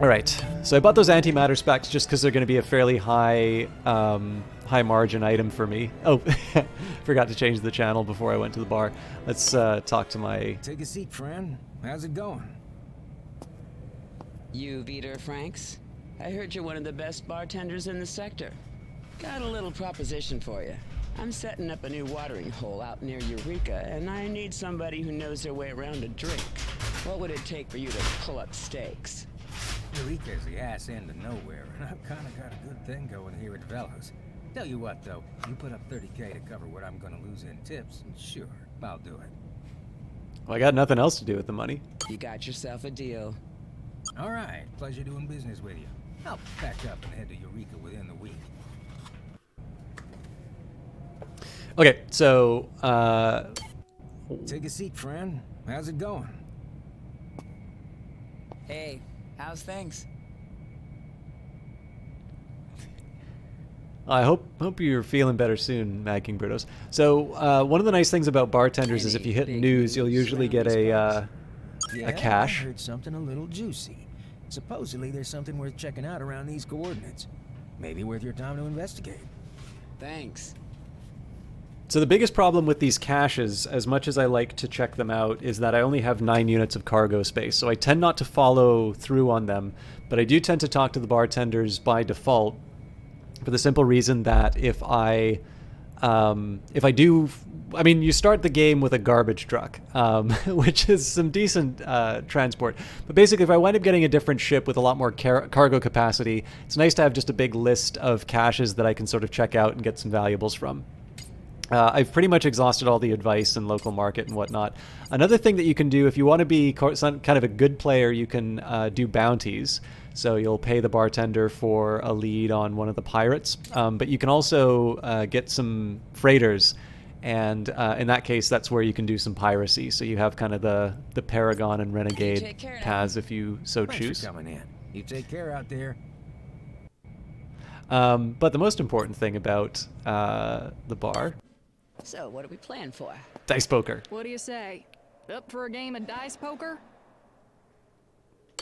All right, so I bought those antimatter specs just because they're going to be a fairly high high margin item for me. Oh, forgot to change the channel before I went to the bar. Let's talk to my... Take a seat, friend. How's it going? You Vito Franks? I heard you're one of the best bartenders in the sector. Got a little proposition for you. I'm setting up a new watering hole out near Eureka, and I need somebody who knows their way around a drink. What would it take for you to pull up stakes? Eureka's the ass end of nowhere, and I've kind of got a good thing going here at Velos. Tell you what, though, you put up 30K to cover what I'm gonna lose in tips, and sure, I'll do it. Well, I got nothing else to do with the money. You got yourself a deal. All right, pleasure doing business with you. I'll pack up and head to Eureka within the week. Okay, so... Take a seat, friend. How's it going? Hey, how's things? I hope you're feeling better soon, Mad King Brutos. So one of the nice things about bartenders is if you hit news, you'll usually get a cache. I heard something a little juicy. Supposedly there's something worth checking out around these coordinates. Maybe worth your time to investigate. Thanks. So the biggest problem with these caches, as much as I like to check them out, is that I only have 9 units of cargo space. So I tend not to follow through on them, but I do tend to talk to the bartenders by default, for the simple reason that if I do, I mean, you start the game with a garbage truck, which is some decent transport. But basically, if I wind up getting a different ship with a lot more cargo capacity, it's nice to have just a big list of caches that I can sort of check out and get some valuables from. I've pretty much exhausted all the advice and local market and whatnot. Another thing that you can do if you want to be kind of a good player, you can do bounties. So you'll pay the bartender for a lead on one of the pirates, but you can also get some freighters, and in that case, that's where you can do some piracy. So you have kind of the Paragon and Renegade paths if you so Thanks choose. for coming in. You take care out there. But the most important thing about the bar... So, what are we playing for? Dice poker. What do you say? Up for a game of dice poker?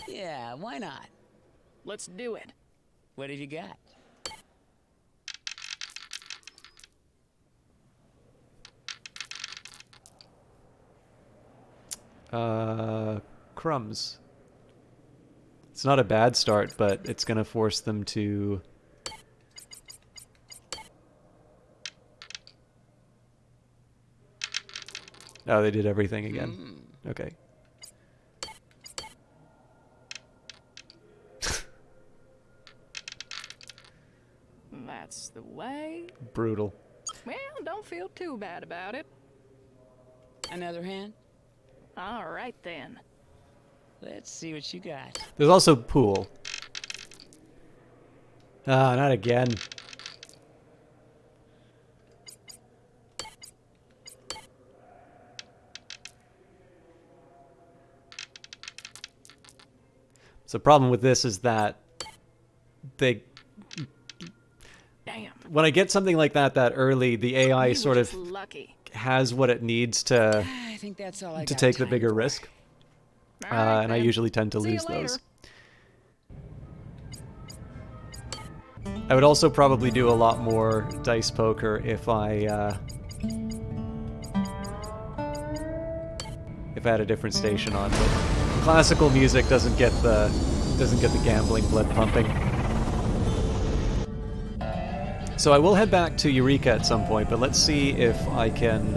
Yeah, why not? Let's do it. What have you got? Crumbs. It's not a bad start, but it's going to force them to... Oh, they did everything again. Okay. That's the way. Brutal. Well, don't feel too bad about it. Another hand? All right, then. Let's see what you got. There's also pool. Ah, not again. So the problem with this is that they... Damn. When I get something like that early, the AI sort of lucky. has what it needs to I think that's all I to got take the time bigger for. risk. All right, and I then. usually tend to See you lose those. later. I would also probably do a lot more dice poker if I had a different station on. But classical music doesn't get the gambling blood pumping. So I will head back to Eureka at some point, but let's see if I can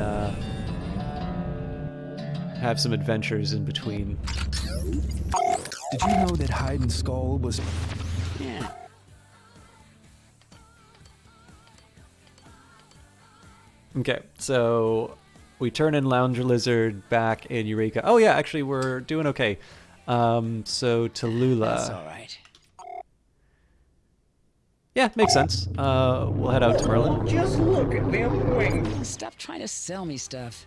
have some adventures in between. Did you know that Hide and Skull was... Yeah. Okay, so we turn in Lounger Lizard back in Eureka. Oh yeah, actually we're doing okay. So Tallulah. That's all right. Yeah, makes sense. We'll head out to Merlin. Just look at them wings. Stop trying to sell me stuff.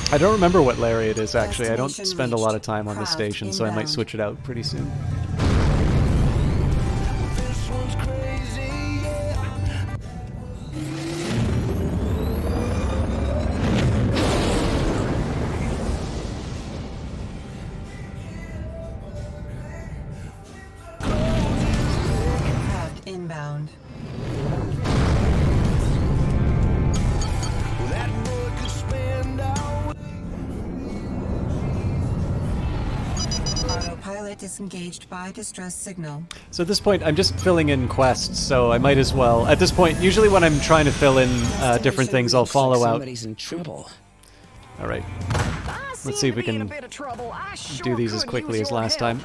I don't remember what Lariat is actually. I don't spend a lot of time on this station, so I might switch it out pretty soon. Pilot disengaged by distress signal. So at this point, I'm just filling in quests, so I might as well. At this point, usually when I'm trying to fill in different things, I'll follow out. Somebody's in trouble. All right. Let's see if we can do these as quickly as last time.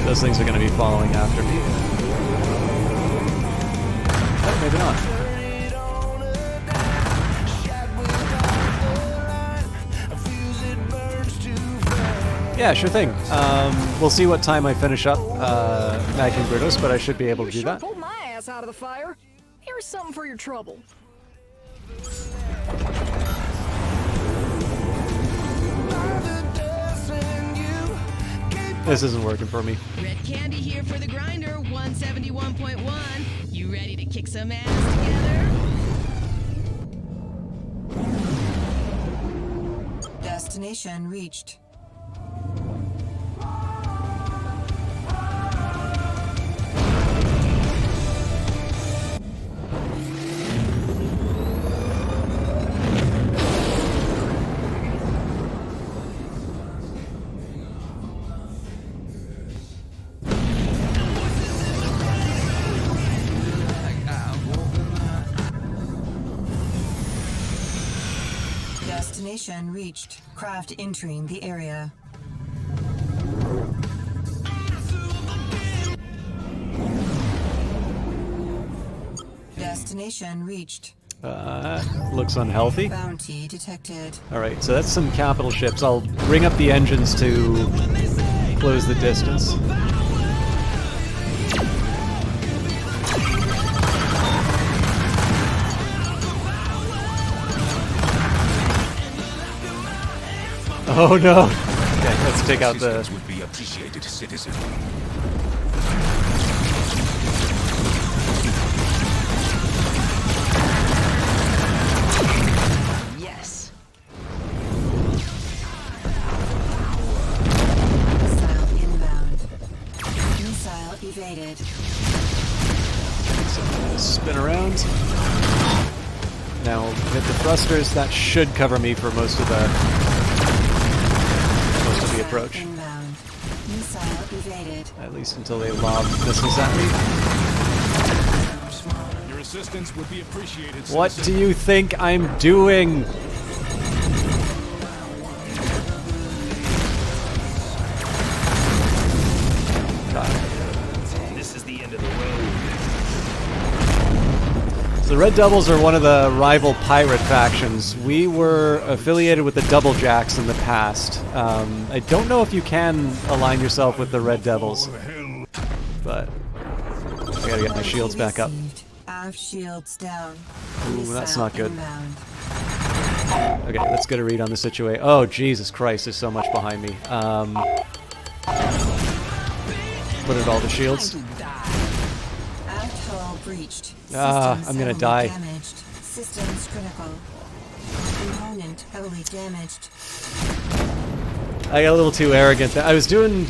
Those things are going to be following after me. Oh, maybe not. Yeah, sure thing. We'll see what time I finish up Magnum Brutus, but I should be able to do that. Pulled my ass out of the fire. Here's something for your trouble. This isn't working for me. Red Candy here for the grinder, 171.1. You ready to kick some ass together? Destination reached. Destination reached. Craft entering the area. Destination reached. Looks unhealthy. Bounty detected. Alright, so that's some capital ships. I'll bring up the engines to close the distance. Oh no! Okay, let's take out the... would be appreciated, citizen. Yes. Missile inbound. Missile evaded. Spin around. Now we'll hit the thrusters. That should cover me for most of the approach. Inbound. Missile evaded. At least until they lob missiles at me. Your assistance would be appreciated. What citizen. do you think I'm doing? This is the end of the road. So the Red Devils are one of the rival pirate factions. We were affiliated with the Double Jacks in the past. I don't know if you can align yourself with the Red Devils, but I gotta get my shields back up. Aft shields down. Ooh, that's not good. Inbound. Okay, let's get a read on the situation. Oh, Jesus Christ, there's so much behind me. What are all the shields? Aft hull breached. I'm gonna die. Damaged. Systems critical. Component heavily damaged. I got a little too arrogant. I was doing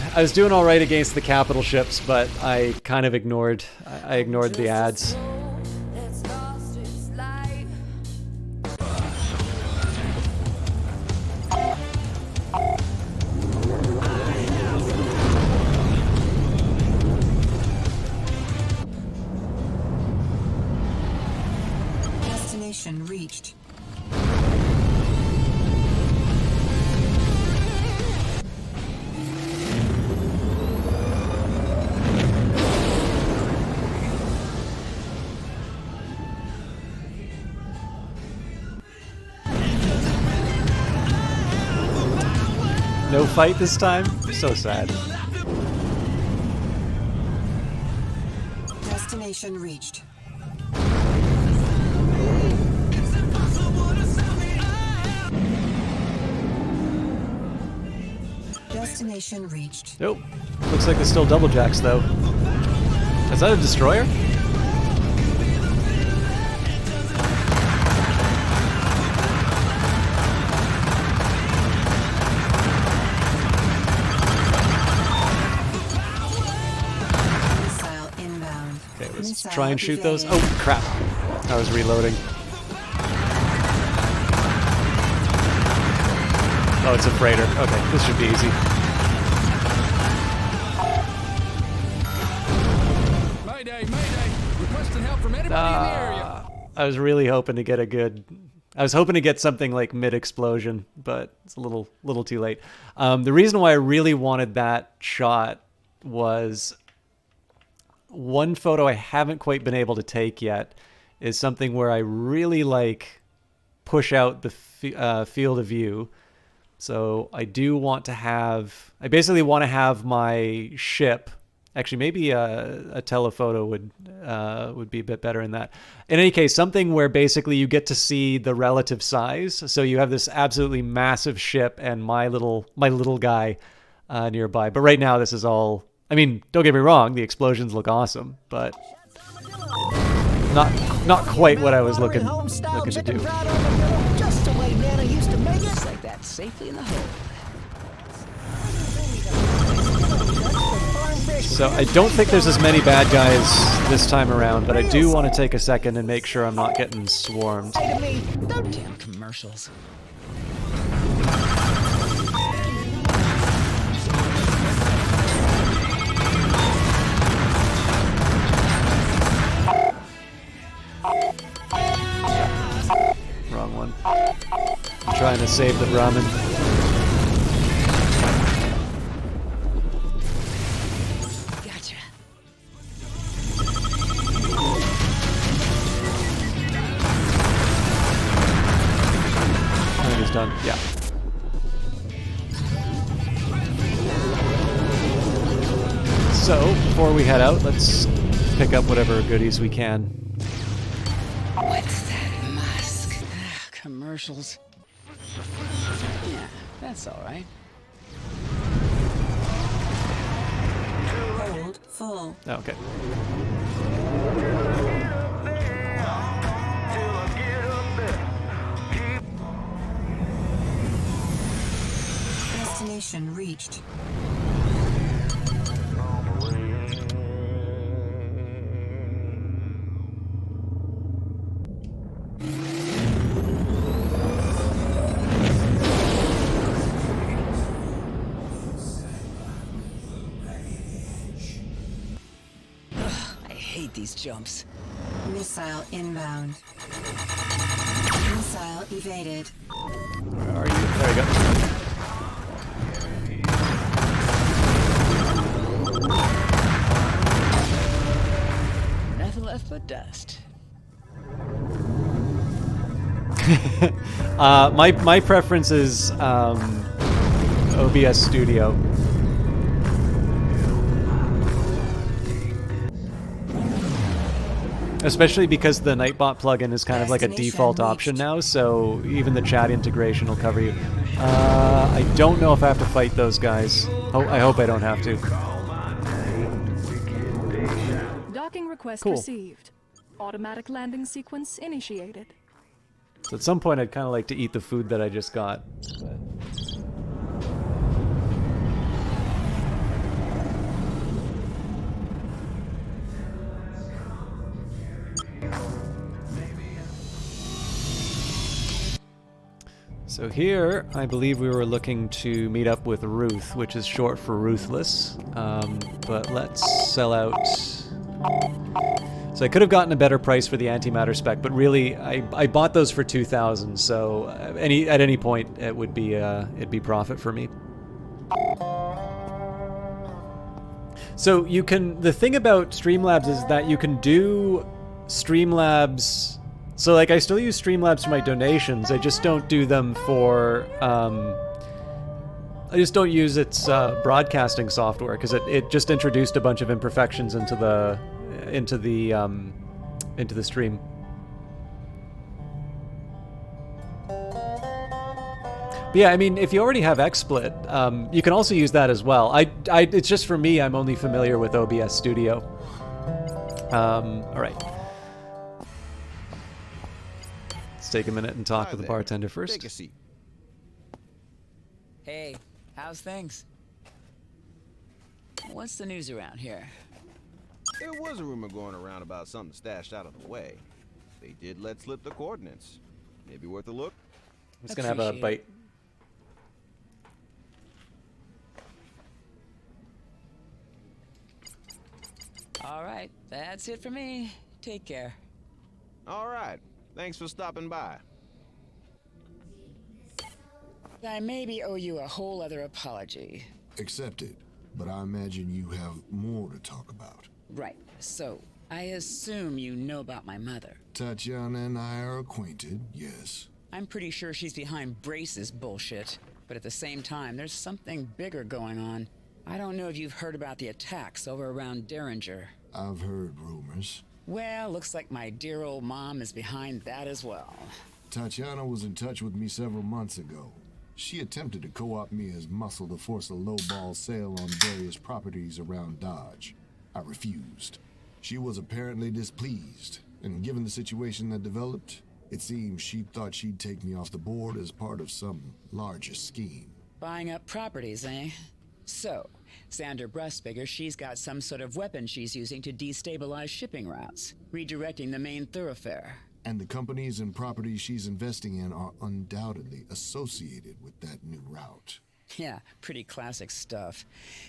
all right against the capital ships, but I kind of ignored the ads. Destination reached. No fight this time? So sad. Destination reached. Destination reached. Nope. Looks like there's still Double Jacks, though. Is that a destroyer? Missile inbound. Okay, let's Missile try and shoot those. evaded. Oh, crap. I was reloading. Oh, it's a freighter. Okay, this should be easy. Mayday, mayday! Requesting help from anybody in the area. I was really hoping to get a good... I was hoping to get something like mid-explosion, but it's a little too late. The reason why I really wanted that shot was one photo I haven't quite been able to take yet is something where I really like push out the field of view. So I do want to have... I basically want to have my ship... Actually, maybe a telephoto would be a bit better in that. In any case, something where basically you get to see the relative size. So you have this absolutely massive ship and my little guy nearby. But right now, this is all... I mean, don't get me wrong, the explosions look awesome, but not quite what I was looking to do. Just the way Nana used to make it. Like that safely in the hole. So I don't think there's as many bad guys this time around, but I do want to take a second and make sure I'm not getting swarmed. Damn commercials. Wrong one. I'm trying to save the Brahmin. Done. Yeah. So, before we head out, let's pick up whatever goodies we can. What's that musk? Commercials. Yeah, that's all right. Hold full. Okay. Destination reached. I hate these jumps. Missile inbound. Missile evaded. Where are you? There you go. Nothing left but dust. My preference is OBS Studio. Especially because the Nightbot plugin is kind of like a default option now, so even the chat integration will cover you. I don't know if I have to fight those guys. I hope I don't have to. Docking request Cool. received. Automatic landing sequence initiated. So at some point I'd kind of like to eat the food that I just got. But... So here, I believe we were looking to meet up with Ruth, which is short for Ruthless. But let's sell out. So I could have gotten a better price for the antimatter spec, but really, I bought those for 2,000. So at any point, it would be it'd be profit for me. So you can. The thing about Streamlabs is that you can do Streamlabs. So, like, I still use Streamlabs for my donations. I just don't do them for, I just don't use its broadcasting software because it just introduced a bunch of imperfections into the stream. But yeah, I mean, if you already have XSplit, you can also use that as well. It's just for me. I'm only familiar with OBS Studio. All right. Let's take a minute and talk to the bartender first. Take a seat. Hey, how's things? What's the news around here? There was a rumor going around about something stashed out of the way. They did let slip the coordinates. Maybe worth a look? I'm just gonna have a bite. All right, that's it for me. Take care. All right. Thanks for stopping by. I maybe owe you a whole other apology. Accepted. But I imagine you have more to talk about. Right, so I assume you know about my mother. Tatiana and I are acquainted, yes. I'm pretty sure she's behind Brace's bullshit. But at the same time, there's something bigger going on. I don't know if you've heard about the attacks over around Derringer. I've heard rumors. Well, looks like my dear old mom is behind that as well. Tatiana was in touch with me several months ago. She attempted to co-opt me as muscle to force a lowball sale on various properties around Dodge. I refused. She was apparently displeased, and given the situation that developed, it seems she thought she'd take me off the board as part of some larger scheme. Buying up properties, eh? So, Sandra Brust figures she's got some sort of weapon she's using to destabilize shipping routes, redirecting the main thoroughfare. And the companies and properties she's investing in are undoubtedly associated with that new route. Yeah, pretty classic stuff.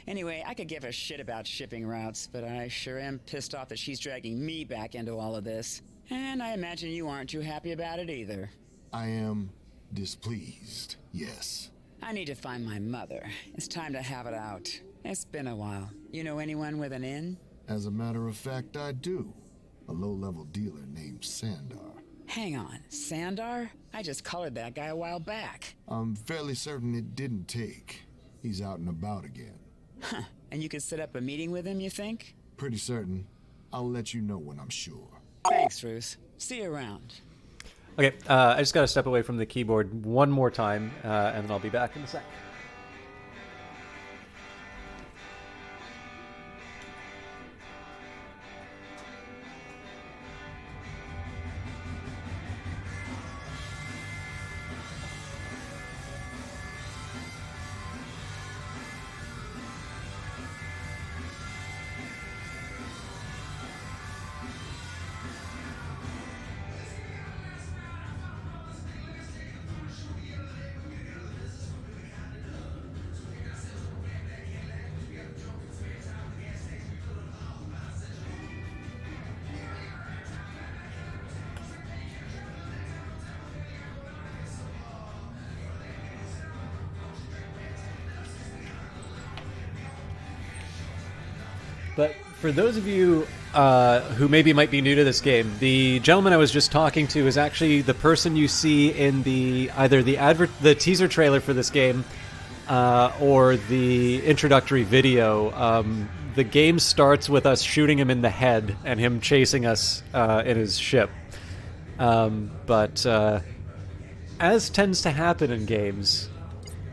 Anyway, I could give a shit about shipping routes, but I sure am pissed off that she's dragging me back into all of this. And I imagine you aren't too happy about it either. I am displeased, yes. I need to find my mother. It's time to have it out. It's been a while. You know anyone with an in? As a matter of fact, I do. A low-level dealer named Sandar. Hang on, Sandar? I just collared that guy a while back. I'm fairly certain it didn't take. He's out and about again. Huh. And you could set up a meeting with him, you think? Pretty certain. I'll let you know when I'm sure. Thanks, Ruth. See you around. Okay, I just got to step away from the keyboard one more time, and then I'll be back in a sec. But for those of you who maybe might be new to this game, the gentleman I was just talking to is actually the person you see in either the teaser trailer for this game or the introductory video. The game starts with us shooting him in the head and him chasing us in his ship. But as tends to happen in games,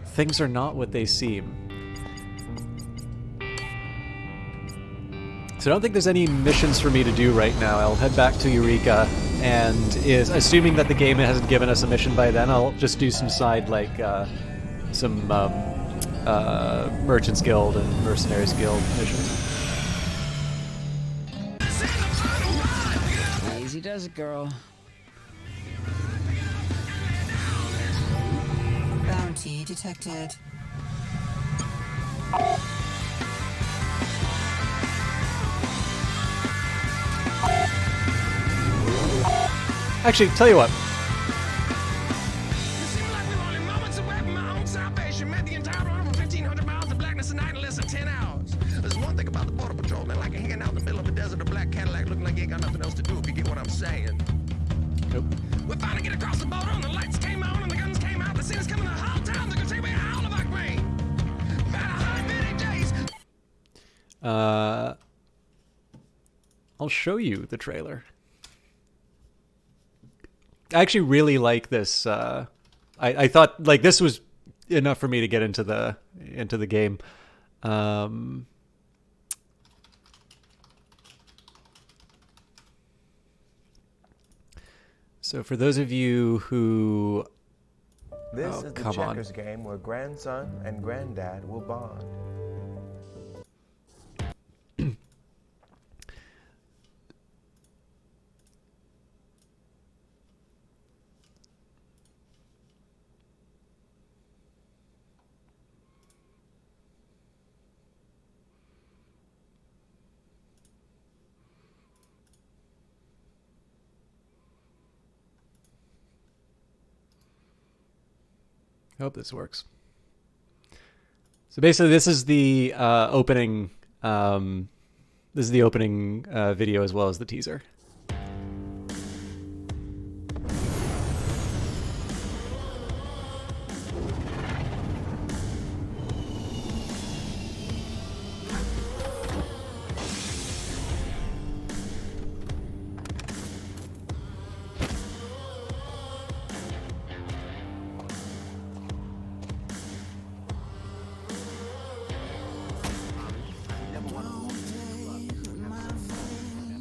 things are not what they seem. So I don't think there's any missions for me to do right now. I'll head back to Eureka, and assuming that the game hasn't given us a mission by then, I'll just do some side, like, some Merchants Guild and Mercenaries Guild missions. Easy does it, girl. Bounty detected. Actually, tell you what. There's one thing about the border patrolman, like hanging out in the middle of a desert, a black Cadillac, looking like you ain't got nothing else to do, if you get what I'm saying. Nope. We finally get across the border, and the lights came on, and the guns came out, the scenes coming the whole time, they're gonna take me all of our grain. About 150 days. I'll show you the trailer. I actually really like this. I thought like this was enough for me to get into the game. So for those of you who This is the checkers game where grandson and granddad will bond. I hope this works. So basically, this is the opening. This is the opening video as well as the teaser.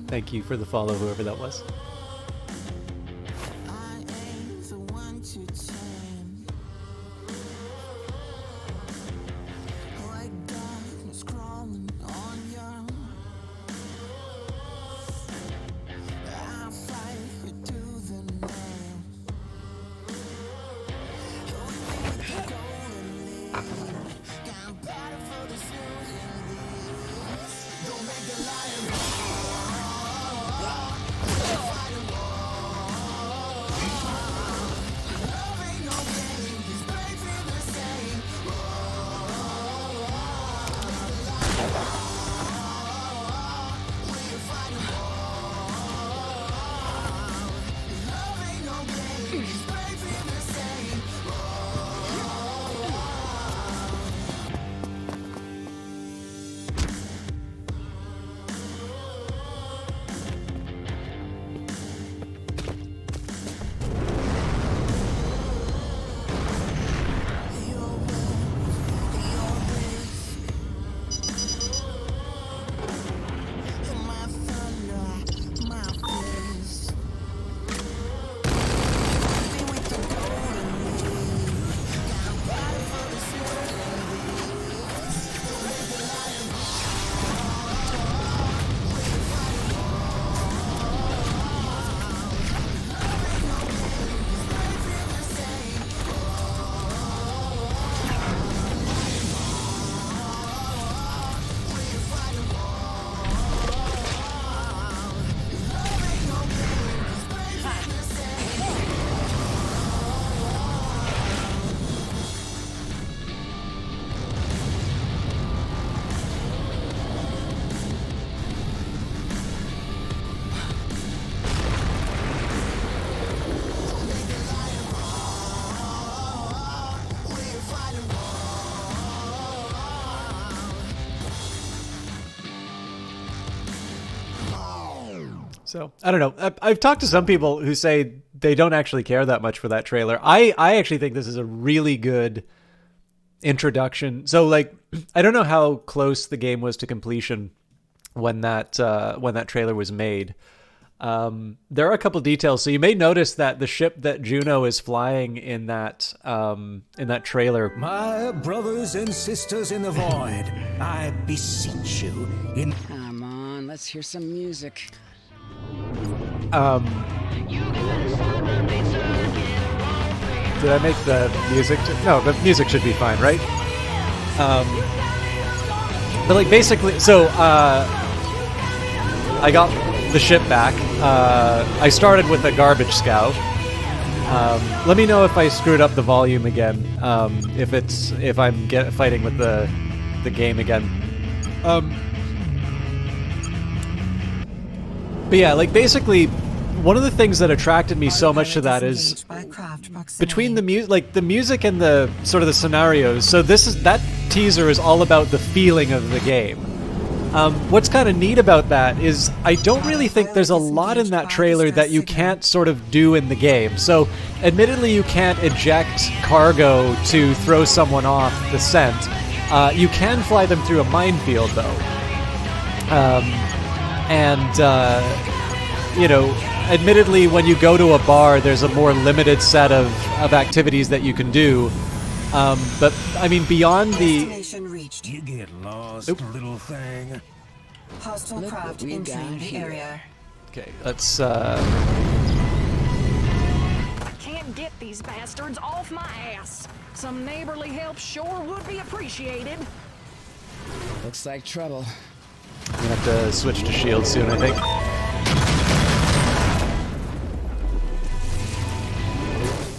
Thank you for the follow, whoever that was. So, I don't know. I've talked to some people who say they don't actually care that much for that trailer. I actually think this is a really good introduction. So, like, I don't know how close the game was to completion when that trailer was made. There are a couple details. So you may notice that the ship that Juno is flying in that trailer. My brothers and sisters in the void, I beseech you in... Come on, let's hear some music. Did I make the music? No, the music should be fine, right? But like basically, so I got the ship back. I started with a garbage scow. Let me know if I screwed up the volume again. If I'm fighting with the game again. But yeah, like basically, one of the things that attracted me so much to that is between the music and the sort of the scenarios. So that teaser is all about the feeling of the game. What's kind of neat about that is I don't really think there's a lot in that trailer that you can't sort of do in the game. So admittedly, you can't eject cargo to throw someone off the scent. You can fly them through a minefield though. You know, admittedly, when you go to a bar, there's a more limited set of activities that you can do. But I mean, beyond the... Destination reached. You get lost, little thing. Hostile craft entering the area. Okay, let's... Can't get these bastards off my ass. Some neighborly help sure would be appreciated. Looks like trouble. I'm gonna have to switch to shield soon, I think.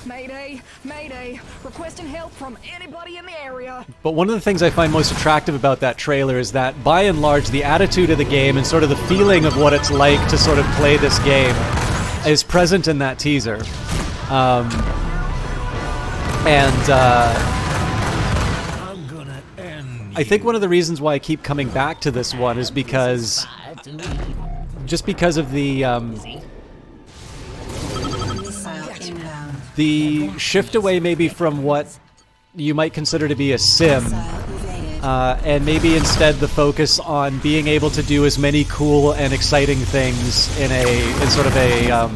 Mayday, Mayday. Requesting help from anybody in the area. But one of the things I find most attractive about that trailer is that, by and large, the attitude of the game and sort of the feeling of what it's like to sort of play this game is present in that teaser. I think one of the reasons why I keep coming back to this one is because, just because of the shift away maybe from what you might consider to be a sim, and maybe instead the focus on being able to do as many cool and exciting things in sort of a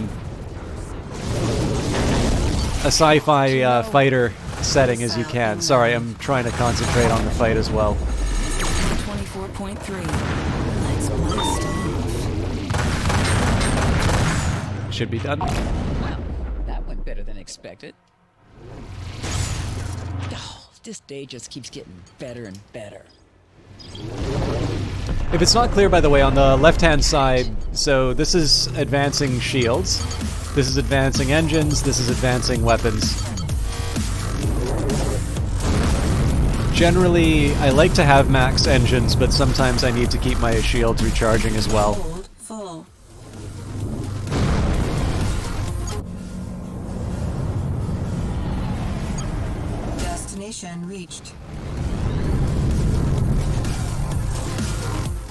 sci-fi fighter setting as you can. Sorry, I'm trying to concentrate on the fight as well. 24.3. Let's blast off. Should be done. Well, that went better than expected. Oh, this day just keeps getting better and better. If it's not clear, by the way, on the left-hand side, so this is advancing shields, this is advancing engines, this is advancing weapons. Generally, I like to have max engines, but sometimes I need to keep my shields recharging as well. Full. Destination reached.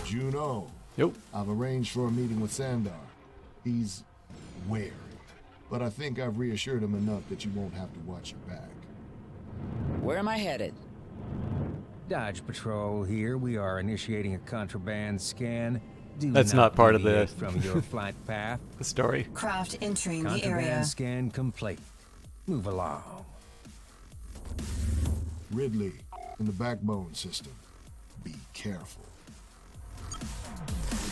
Juno. Yep. I've arranged for a meeting with Sandar. He's wary, but I think I've reassured him enough that you won't have to watch your back. Where am I headed? Dodge Patrol here. We are initiating a contraband scan. That's not part of the from your flight path. The story. Craft entering the area. Contraband scan complete. Move along. Ridley, in the backbone system. Be careful.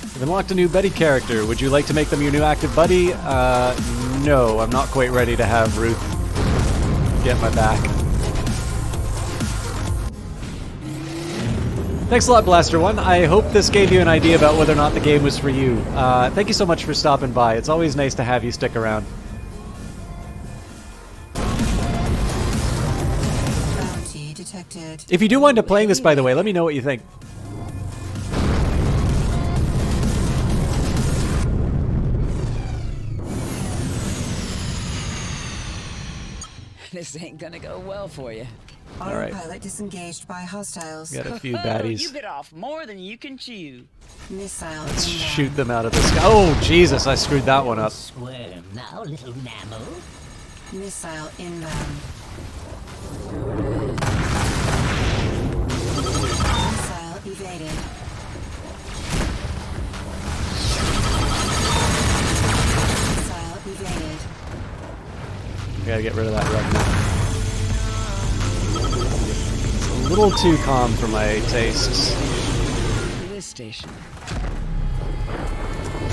You've unlocked a new buddy character. Would you like to make them your new active buddy? No, I'm not quite ready to have Ruth get my back. Thanks a lot, Blaster One. I hope this gave you an idea about whether or not the game was for you. Thank you so much for stopping by. It's always nice to have you stick around. Bounty detected. If you do wind up playing this, by the way, let me know what you think. This ain't gonna go well for you. Autopilot disengaged by hostiles. Got a few baddies. You bit off more than you can chew. Missile Let's inbound. shoot them out of the sky. Oh, Jesus, I screwed that one up. Squirm now, little mammal. Missile inbound. Missile evaded. Missile evaded. Gotta get rid of that revenue. It's a little too calm for my tastes. This station.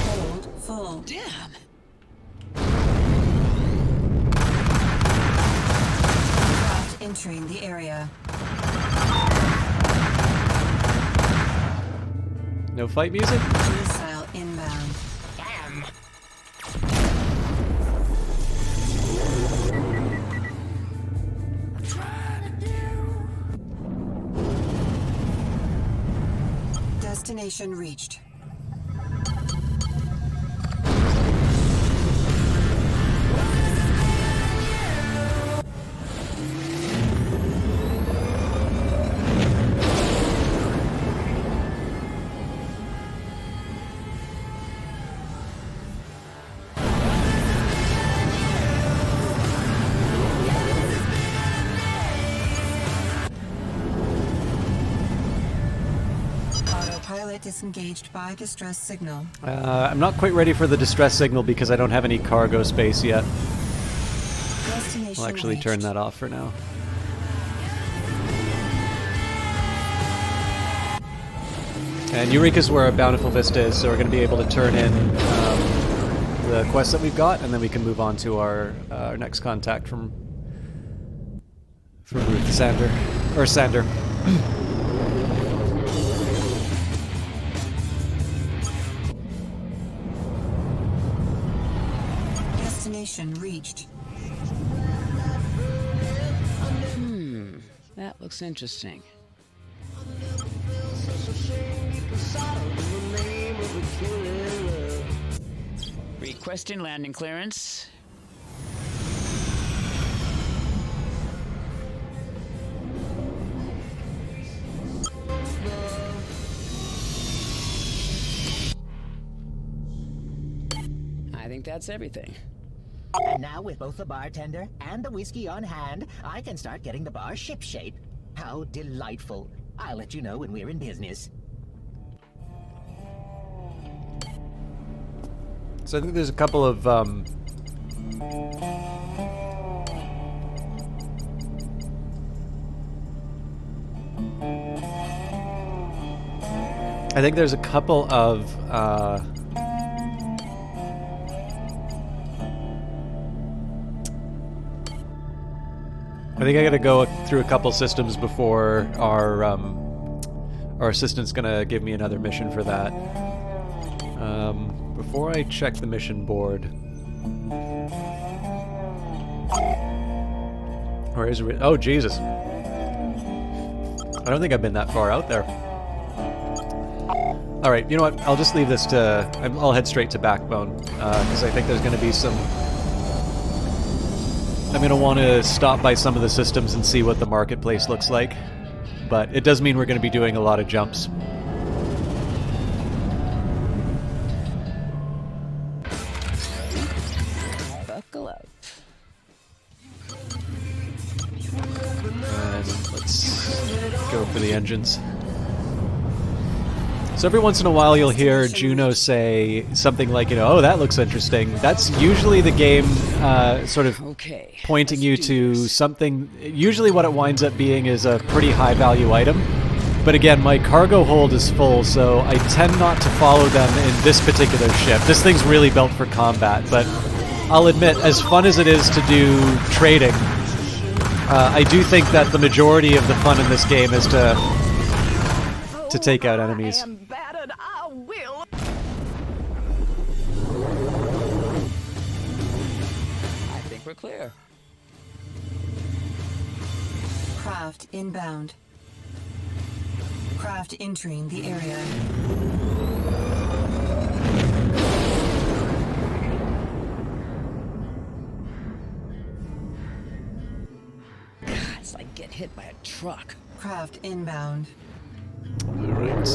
Hold full. Damn. Craft entering the area. No fight music? Missile inbound. Damn. Destination reached. Autopilot disengaged by distress signal. I'm not quite ready for the distress signal because I don't have any cargo space yet. Destination I'll actually reached. turn that off for now. And Eureka's where our Bountiful Vista is, so we're going to be able to turn in the quests that we've got, and then we can move on to our next contact from Ruth Sander. Or Sander. Destination reached. That looks interesting. Requesting landing clearance. I think that's everything. And now with both the bartender and the whiskey on hand, I can start getting the bar shipshape. How delightful. I'll let you know when we're in business. So I think there's a couple of I think I gotta go through a couple systems before our assistant's gonna give me another mission for that. Before I check the mission board, or is it? Oh Jesus! I don't think I've been that far out there. All right, you know what? I'll just leave this to. I'll head straight to Backbone because I think there's going to be some. I'm going to want to stop by some of the systems and see what the marketplace looks like, but it does mean we're going to be doing a lot of jumps. Buckle up. And let's go for the engines. So every once in a while you'll hear Juno say something like, oh, that looks interesting. That's usually the game sort of pointing you to something. Usually what it winds up being is a pretty high value item. But again, my cargo hold is full, so I tend not to follow them in this particular ship. This thing's really built for combat, but I'll admit, as fun as it is to do trading, I do think that the majority of the fun in this game is to take out enemies. I think we're clear. Craft inbound. Craft entering the area. God, it's like getting hit by a truck. Craft inbound. Alright.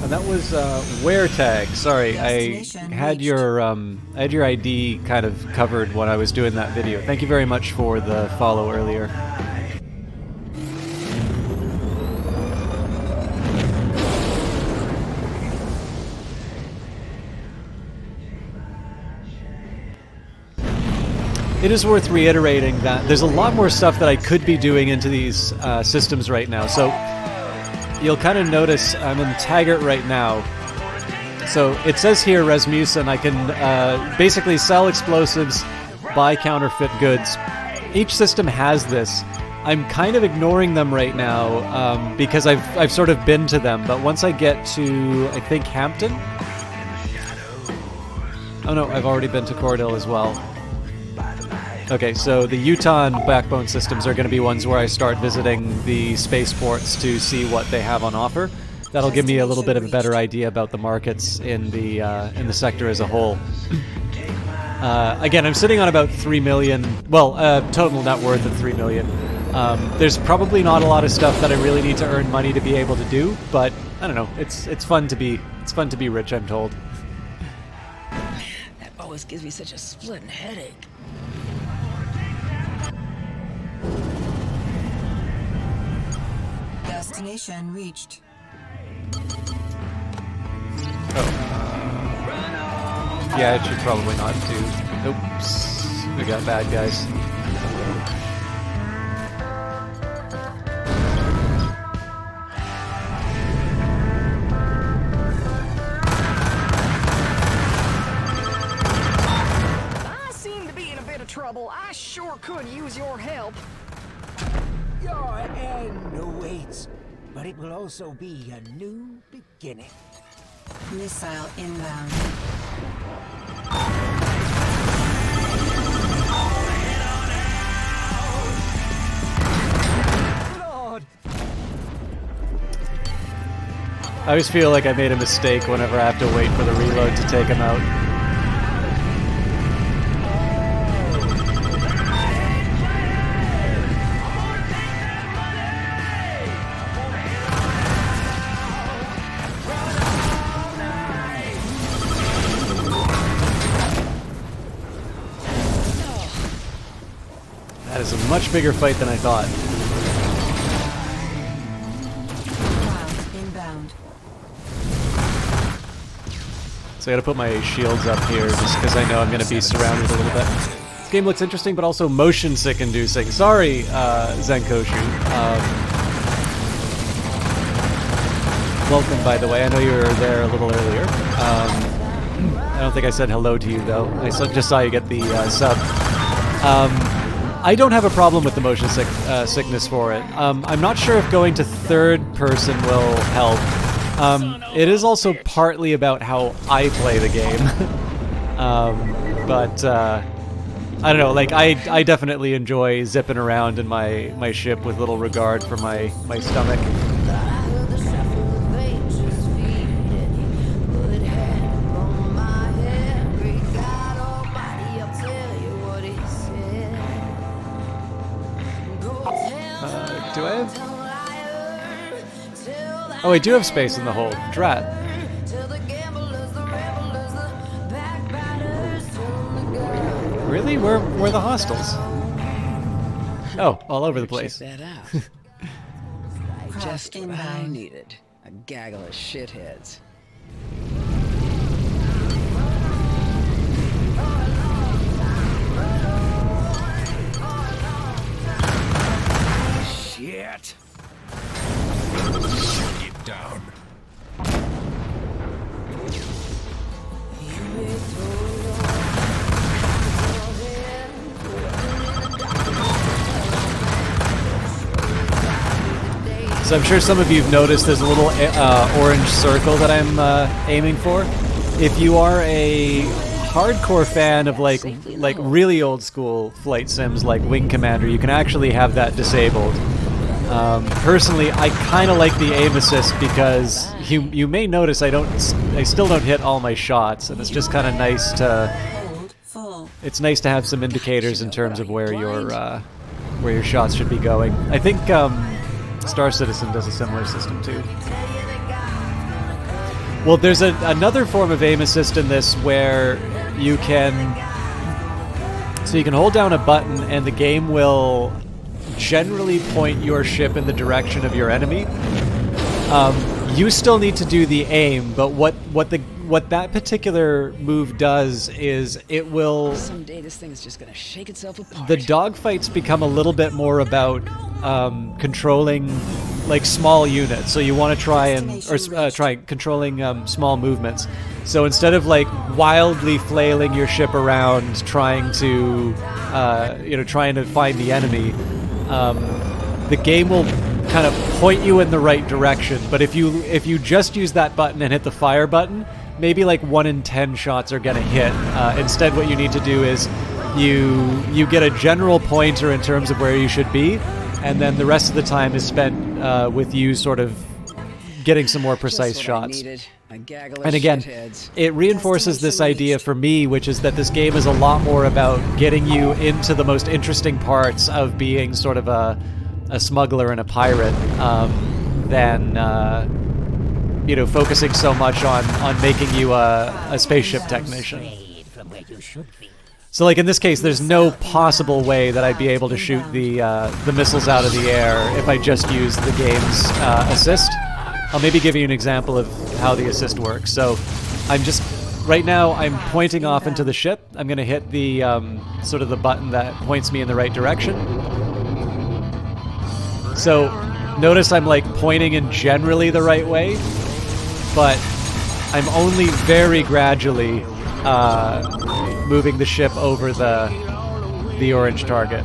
And that was wear tag. Sorry, I had your ID kind of covered when I was doing that video. Thank you very much for the follow earlier. It is worth reiterating that there's a lot more stuff that I could be doing into these systems right now. So you'll kind of notice I'm in Taggart right now. So it says here, Rasmussen, I can basically sell explosives, buy counterfeit goods. Each system has this. I'm kind of ignoring them right now because I've sort of been to them. But once I get to, I think, Hampton? Oh no, I've already been to Cordell as well. Okay, so the Utah and Backbone systems are going to be ones where I start visiting the spaceports to see what they have on offer. That'll give me a little bit of a better idea about the markets in the sector as a whole. Again, I'm sitting on about 3 million. Well, total net worth of 3 million. There's probably not a lot of stuff that I really need to earn money to be able to do, but I don't know. It's fun to be rich, I'm told. That always gives me such a splitting headache. Destination reached. Oh. Yeah, it should probably not do. Oops. We got bad guys. I seem to be in a bit of trouble. I sure could use your help. Your end awaits, but it will also be a new beginning. Missile inbound. I always feel like I made a mistake whenever I have to wait for the reload to take him out. That is a much bigger fight than I thought. Inbound. So I gotta put my shields up here just because I know I'm gonna be surrounded a little bit. This game looks interesting, but also motion sick inducing. Sorry, Zenkoshu. Welcome, by the way. I know you were there a little earlier. I don't think I said hello to you, though. I just saw you get the sub. I don't have a problem with the motion sickness for it. I'm not sure if going to third person will help. It is also partly about how I play the game. But I don't know, like I definitely enjoy zipping around in my ship with little regard for my stomach. Do I have... Oh, I do have space in the hold. Drat. Really? Where are the hostiles? Oh, all over the place. Check that out. Just what I needed. A gaggle of shitheads. Shit! Shut it down. So I'm sure some of you have noticed there's a little orange circle that I'm aiming for. If you are a hardcore fan of like really old school flight sims like Wing Commander, you can actually have that disabled. Personally, I kind of like the aim assist because you may notice I still don't hit all my shots, and it's just kind of nice to have some indicators in terms of where your shots should be going. I think Star Citizen does a similar system too. Well, there's another form of aim assist in this where you can hold down a button and the game will generally point your ship in the direction of your enemy. You still need to do the aim, but what that particular move does is it will... Someday this thing is just gonna shake itself apart. The dogfights become a little bit more about controlling like small units. So you want to try controlling small movements. So instead of like wildly flailing your ship around trying to find the enemy, the game will kind of point you in the right direction. But if you just use that button and hit the fire button, maybe like 1 in 10 shots are gonna hit. Instead, what you need to do is you get a general pointer in terms of where you should be, and then the rest of the time is spent with you sort of getting some more precise shots. And again, it reinforces this idea for me, which is that this game is a lot more about getting you into the most interesting parts of being sort of a smuggler and a pirate than focusing so much on making you a spaceship technician. So like in this case, there's no possible way that I'd be able to shoot the missiles out of the air if I just used the game's assist. I'll maybe give you an example of how the assist works. So right now I'm pointing off into the ship. I'm going to hit the sort of the button that points me in the right direction. So notice I'm like pointing in generally the right way, but I'm only very gradually moving the ship over the orange target.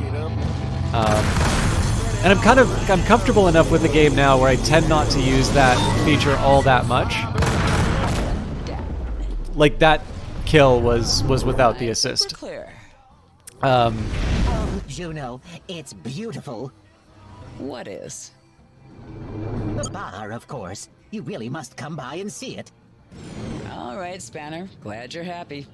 And I'm comfortable enough with the game now where I tend not to use that feature all that much. Like that kill was without the assist. Oh, Juno, it's beautiful. What is? The bar, of course. You really must come by and see it. All right, Spanner. Glad you're happy.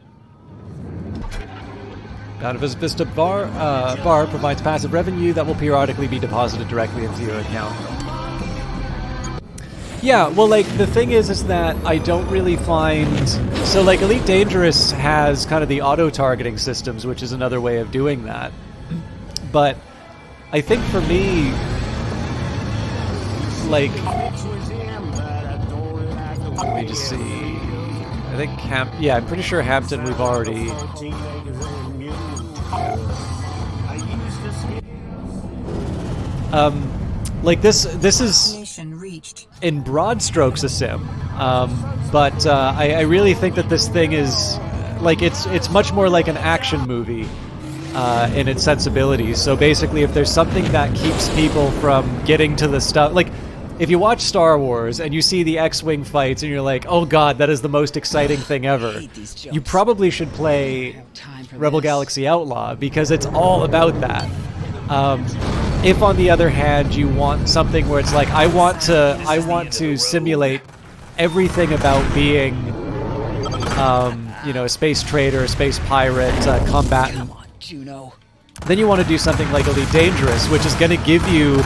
Bountiful Vista bar provides passive revenue that will periodically be deposited directly into your account. Yeah, well, like, the thing is that I don't really find... So, like, Elite Dangerous has kind of the auto-targeting systems, which is another way of doing that. But I think for me, like... Let me just see... I think I'm pretty sure Hampton we've already... Like this is in broad strokes a sim, but I really think that this thing is like it's much more like an action movie in its sensibilities. So basically, if there's something that keeps people from getting to the stuff, like if you watch Star Wars and you see the X-Wing fights and you're like, oh god, that is the most exciting thing ever, you probably should play Rebel Galaxy Outlaw because it's all about that. If on the other hand you want something where it's like I want to simulate everything about being you know, a space trader, a space pirate, combatant, then you want to do something like Elite Dangerous, which is going to give you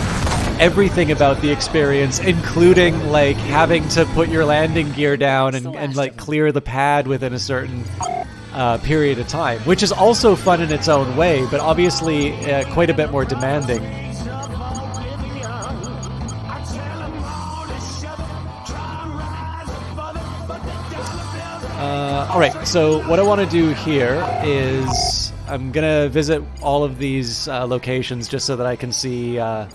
everything about the experience, including like having to put your landing gear down and like clear the pad within a certain period of time, which is also fun in its own way, but obviously quite a bit more demanding. Alright, so what I want to do here is I'm going to visit all of these locations just so that I can see... I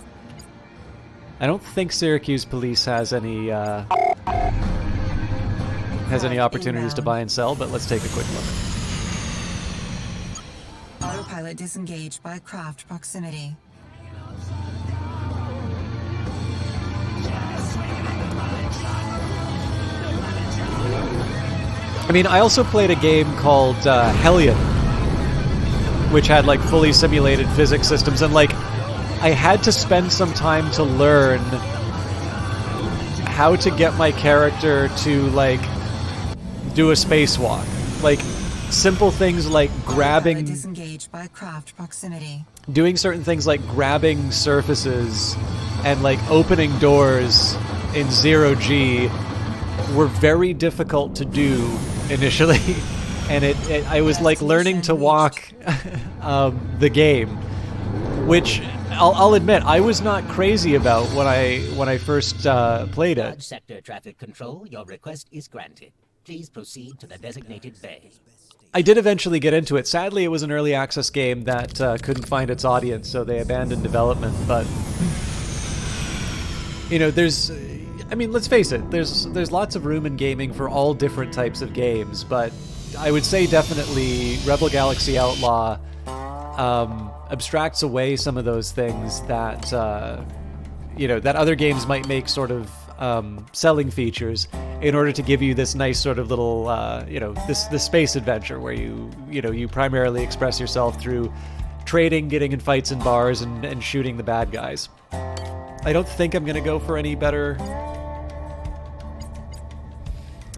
don't think Syracuse Police has any opportunities to buy and sell, but let's take a quick look. Autopilot disengaged by craft proximity. I mean, I also played a game called Hellion, which had like fully simulated physics systems, and like I had to spend some time to learn how to get my character to like do a spacewalk. Like simple things like grabbing, disengaged by craft proximity. Doing certain things like grabbing surfaces and like opening doors in 0G were very difficult to do initially, and I was like learning to walk the game, which I'll admit I was not crazy about when I first played it. Sector traffic control, your request is granted. Please proceed to the designated bay. I did eventually get into it. Sadly, it was an early access game that couldn't find its audience, so they abandoned development. But you know, I mean, let's face it, there's lots of room in gaming for all different types of games, but I would say definitely Rebel Galaxy Outlaw abstracts away some of those things that you know, that other games might make sort of selling features in order to give you this nice sort of little you know, this space adventure where you primarily express yourself through trading, getting in fights in bars, and shooting the bad guys. I don't think I'm gonna go for any better.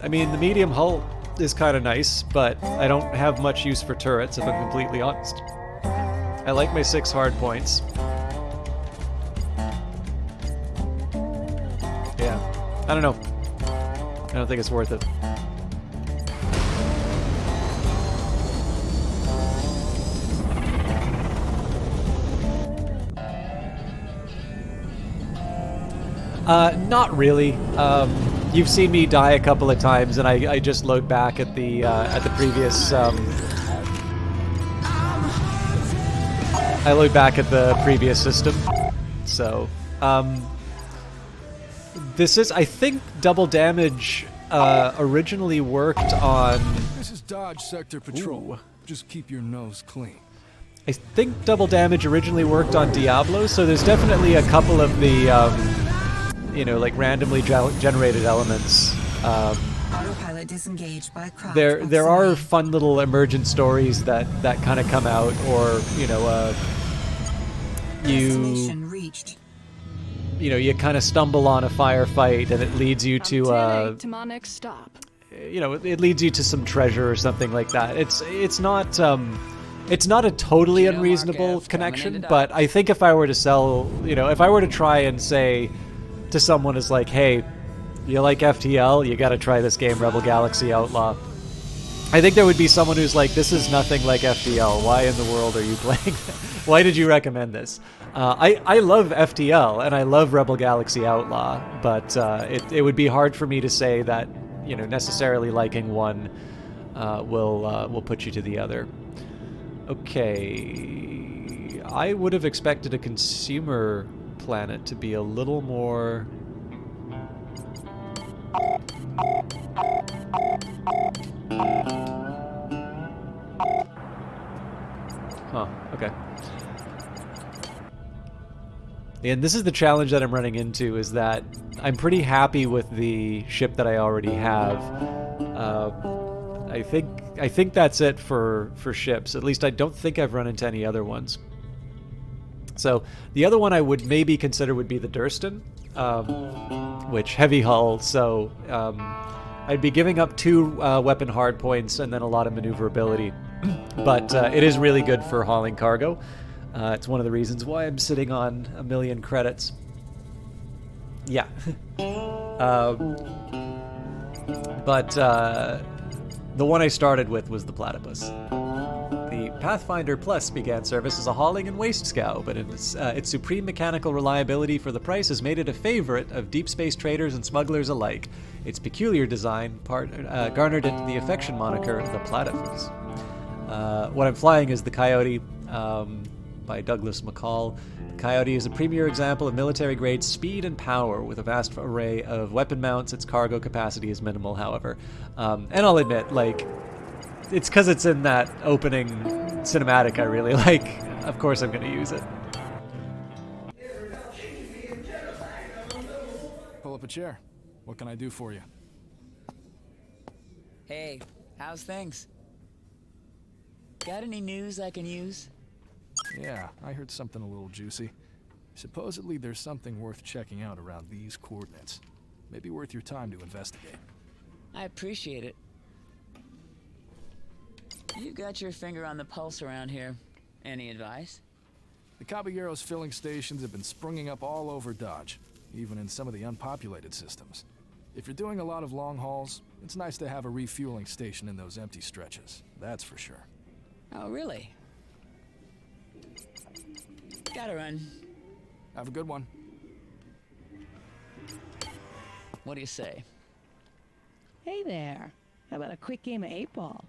I mean, the medium hull is kind of nice, but I don't have much use for turrets, if I'm completely honest. I like my 6 hard points. Yeah, I don't know. I don't think it's worth it. Not really. You've seen me die a couple of times, and I just load back at the previous. I load back at the previous system. So, this is, I think, Double Damage originally worked on. This is Dodge Sector Patrol. Ooh. Just keep your nose clean. I think Double Damage originally worked on Diablo, so there's definitely a couple of the. You know, like randomly generated elements. Autopilot disengaged by craft. There are fun little emergent stories that kind of come out, or you know, Destination reached. you know, you kind of stumble on a firefight and it leads you to 10-8 to my next stop. you know, it leads you to some treasure or something like that. It's not a totally unreasonable connection, but I think if I were to sell, you know, if I were to try and say to someone is like, hey, you like FTL, you got to try this game, Rebel Galaxy Outlaw. I think there would be someone who's like, this is nothing like FTL. Why in the world are you playing? Why did you recommend this? I love FTL and I love Rebel Galaxy Outlaw, but it would be hard for me to say that, you know, necessarily liking one will put you to the other. Okay, I would have expected a consumer planet to be a little more. Huh, okay. And this is the challenge that I'm running into, is that I'm pretty happy with the ship that I already have. I think that's it for ships. At least I don't think I've run into any other ones. So the other one I would maybe consider would be the Durston, which heavy hull, so I'd be giving up 2 weapon hard points and then a lot of maneuverability. But it is really good for hauling cargo. It's one of the reasons why I'm sitting on 1 million credits. Yeah. But the one I started with was the Platypus. The Pathfinder Plus began service as a hauling and waste scow, but its supreme mechanical reliability for the price has made it a favorite of deep space traders and smugglers alike. Its peculiar design garnered it the affection moniker, the Platypus. What I'm flying is the Coyote, by Douglas McCall. The Coyote is a premier example of military-grade speed and power with a vast array of weapon mounts. Its cargo capacity is minimal, however. And I'll admit, like, it's because it's in that opening cinematic I really like. Of course I'm going to use it. Pull up a chair. What can I do for you? Hey, how's things? Got any news I can use? Yeah, I heard something a little juicy. Supposedly there's something worth checking out around these coordinates. Maybe worth your time to investigate. I appreciate it. You got your finger on the pulse around here. Any advice? The Caballeros filling stations have been springing up all over Dodge, even in some of the unpopulated systems. If you're doing a lot of long hauls, it's nice to have a refueling station in those empty stretches, that's for sure. Oh, really? Gotta run. Have a good one. What do you say? Hey there. How about a quick game of 8-ball?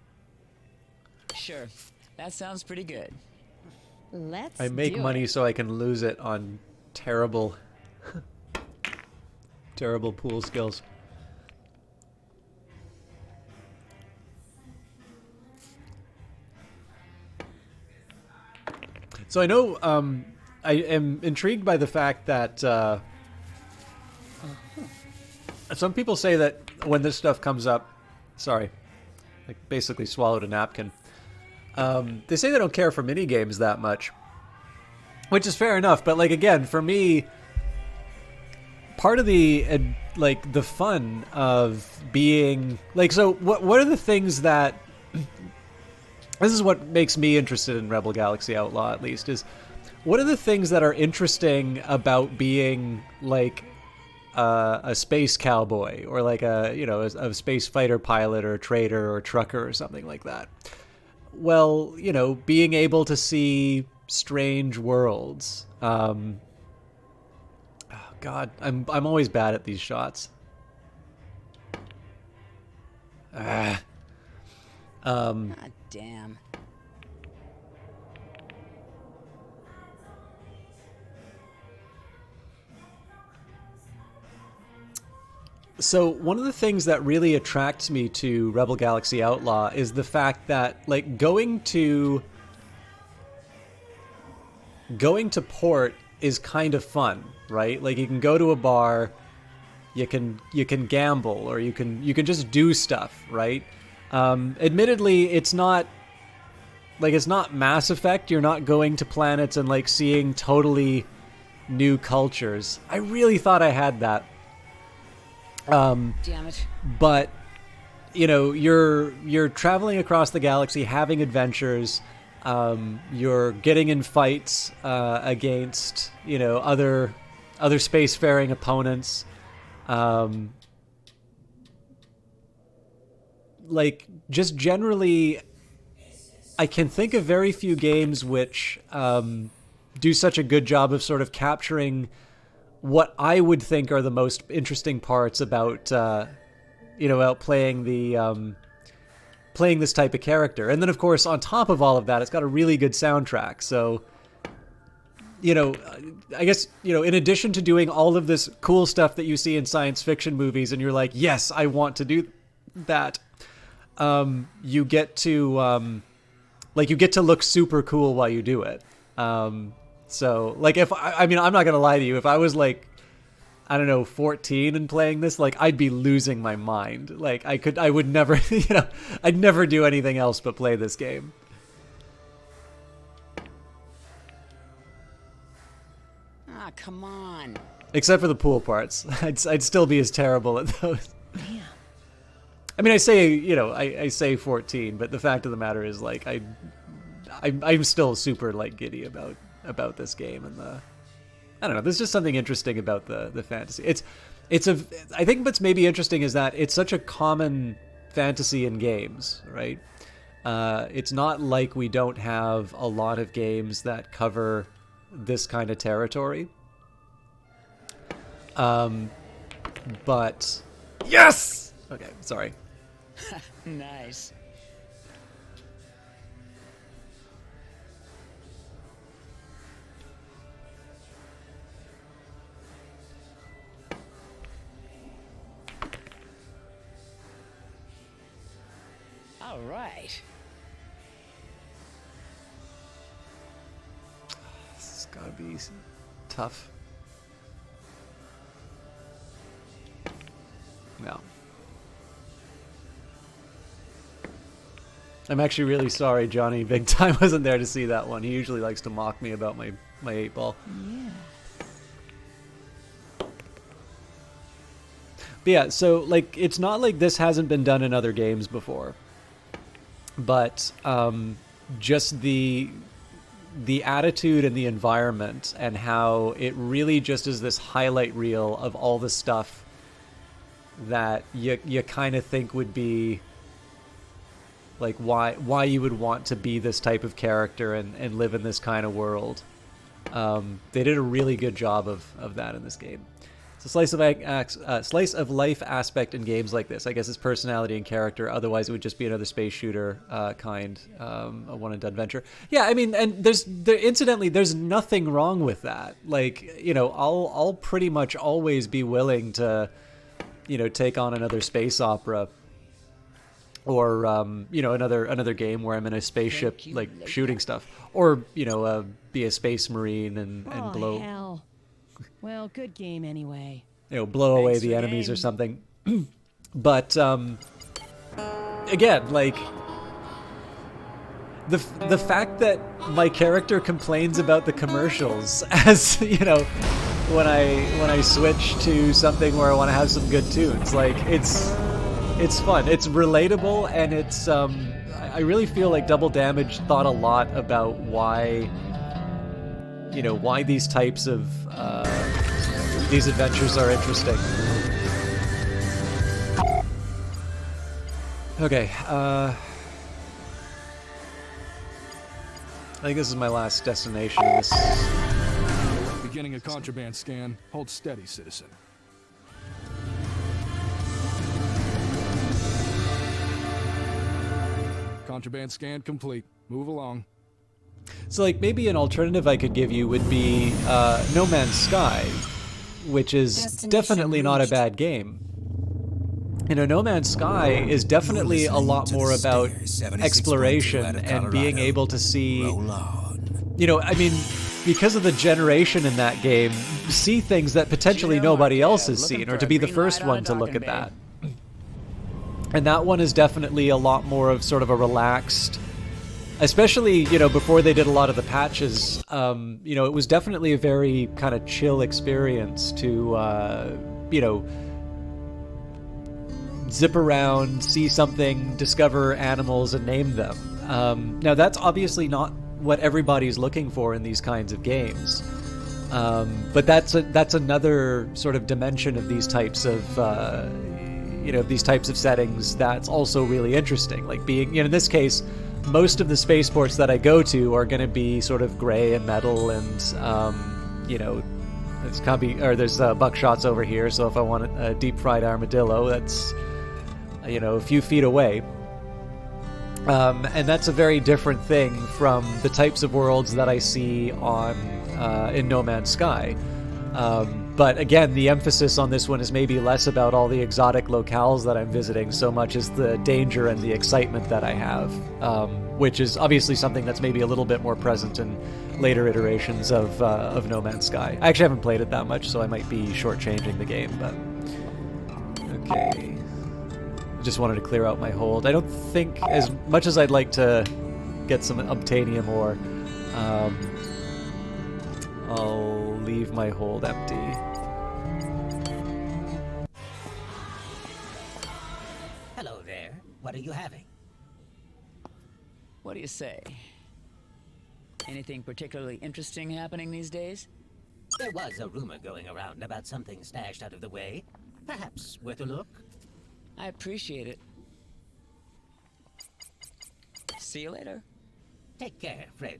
Sure. That sounds pretty good. Let's I make money so I can lose it on terrible terrible pool skills. So I know I am intrigued by the fact that some people say that when this stuff comes up, sorry, I basically swallowed a napkin. They say they don't care for mini games that much, which is fair enough. But like again, for me, part of the like the fun of being like, so what are the things that this is what makes me interested in Rebel Galaxy Outlaw, at least, is what are the things that are interesting about being like a space cowboy or like a space fighter pilot or a trader or trucker or something like that. Well, being able to see strange worlds. Oh God, I'm always bad at these shots. Damn. So one of the things that really attracts me to Rebel Galaxy Outlaw is the fact that, like, going to port is kind of fun, right? Like, you can go to a bar, you can gamble, or you can just do stuff, right? Admittedly, it's not Mass Effect. You're not going to planets and like seeing totally new cultures. I really thought I had that. Damn it. But you know, you're traveling across the galaxy, having adventures. You're getting in fights against, you know, other spacefaring opponents. Like, just generally, I can think of very few games which do such a good job of sort of capturing what I would think are the most interesting parts about, you know, about playing this type of character. And then, of course, on top of all of that, it's got a really good soundtrack. So, you know, I guess, you know, in addition to doing all of this cool stuff that you see in science fiction movies, and you're like, yes, I want to do that, you get to, you get to look super cool while you do it. So, like, I mean, I'm not going to lie to you. If I was, like, I don't know, 14 and playing this, like, I'd be losing my mind. Like, I would never, you know, I'd never do anything else but play this game. Ah, come on. Except for the pool parts. I'd still be as terrible at those. Damn. I mean, I say, you know, I say 14, but the fact of the matter is, like, I'm still super, like, giddy about this game, and I don't know, there's just something interesting about the fantasy. I think what's maybe interesting is that it's such a common fantasy in games, right? It's not like we don't have a lot of games that cover this kind of territory. But yes! Okay, sorry. Nice. All right. This has got to be tough. No. I'm actually really sorry Johnny Big Time wasn't there to see that one. He usually likes to mock me about my 8-ball. Yeah. But yeah, so, like, it's not like this hasn't been done in other games before. But just the attitude and the environment, and how it really just is this highlight reel of all the stuff that you kind of think would be, like, why you would want to be this type of character and live in this kind of world. They did a really good job of that in this game. It's a slice of life aspect in games like this. I guess it's personality and character. Otherwise, it would just be another space shooter kind, a one and done venture. Yeah, I mean, and incidentally, there's nothing wrong with that. Like, you know, I'll pretty much always be willing to, you know, take on another space opera, or you know, another game where I'm in a spaceship, like, shooting stuff, or, you know, be a space marine and blow. Hell. Well, good game anyway. You know, blow away the enemies or something. But again, like, the fact that my character complains about the commercials, as, you know, when I switch to something where I want to have some good tunes, like, it's fun, it's relatable, and it's I really feel like Double Damage thought a lot about why, you know, why these types of these adventures are interesting. Okay, I think this is my last destination in this. Beginning a contraband scan. Hold steady, citizen. Contraband scan complete. Move along. So, like, maybe an alternative I could give you would be No Man's Sky, which is definitely not a bad game. You know, No Man's Sky is definitely a lot more about exploration and being able to see, you know, I mean, because of the generation in that game, see things that potentially nobody else has seen, or to be the first one to look at that. And that one is definitely a lot more of sort of a relaxed, Especially, you know, before they did a lot of the patches, you know, it was definitely a very kind of chill experience to, you know, zip around, see something, discover animals, and name them. Now, that's obviously not what everybody's looking for in these kinds of games. But that's another sort of dimension of these types of, you know, these types of settings that's also really interesting. Like being, you know, in this case, most of the spaceports that I go to are going to be sort of gray and metal, and you know, there's buckshots over here. So if I want a deep fried armadillo, that's, you know, a few feet away. And that's a very different thing from the types of worlds that I see on in No Man's Sky. But again, the emphasis on this one is maybe less about all the exotic locales that I'm visiting, so much as the danger and the excitement that I have, which is obviously something that's maybe a little bit more present in later iterations of No Man's Sky. I actually haven't played it that much, so I might be shortchanging the game, but... Okay. I just wanted to clear out my hold. I don't think, as much as I'd like to get some obtainium ore, I'll leave my hold empty. Hello there. What are you having? What do you say? Anything particularly interesting happening these days? There was a rumor going around about something stashed out of the way. Perhaps worth a look? I appreciate it. See you later. Take care, friend.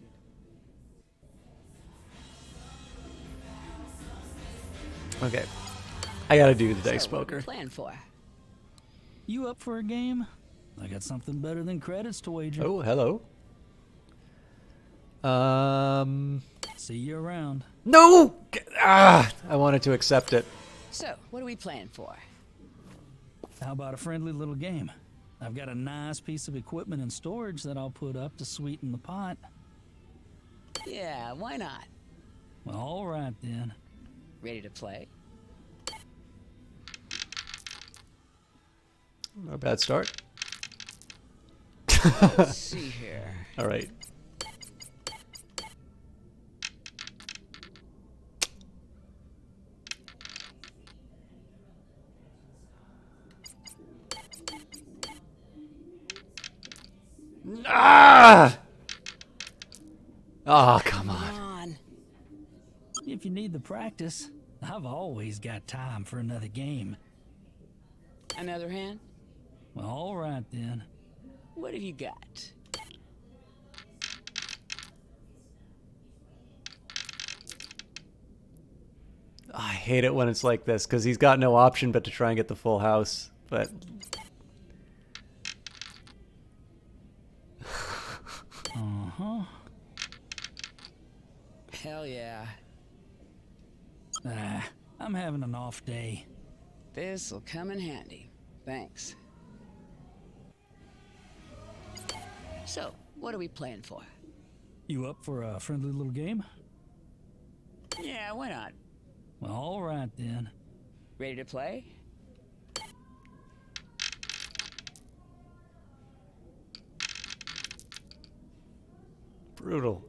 Okay. I gotta do the dice poker. Plan for? You up for a game? I got something better than credits to wager. Oh, hello. See you around. No! I wanted to accept it. So, what are we playing for? How about a friendly little game? I've got a nice piece of equipment and storage that I'll put up to sweeten the pot. Yeah, why not? Well, all right then. Ready to play? Not a bad start. Let's see here. All right. Ah! Oh, come on. If you need the practice, I've always got time for another game. Another hand? Well, all right then. What have you got? I hate it when it's like this, because he's got no option but to try and get the full house, but... Uh-huh. Hell yeah. I'm having an off day. This'll come in handy. Thanks. So, what are we playing for? You up for a friendly little game? Yeah, why not? Well, all right then. Ready to play? Brutal.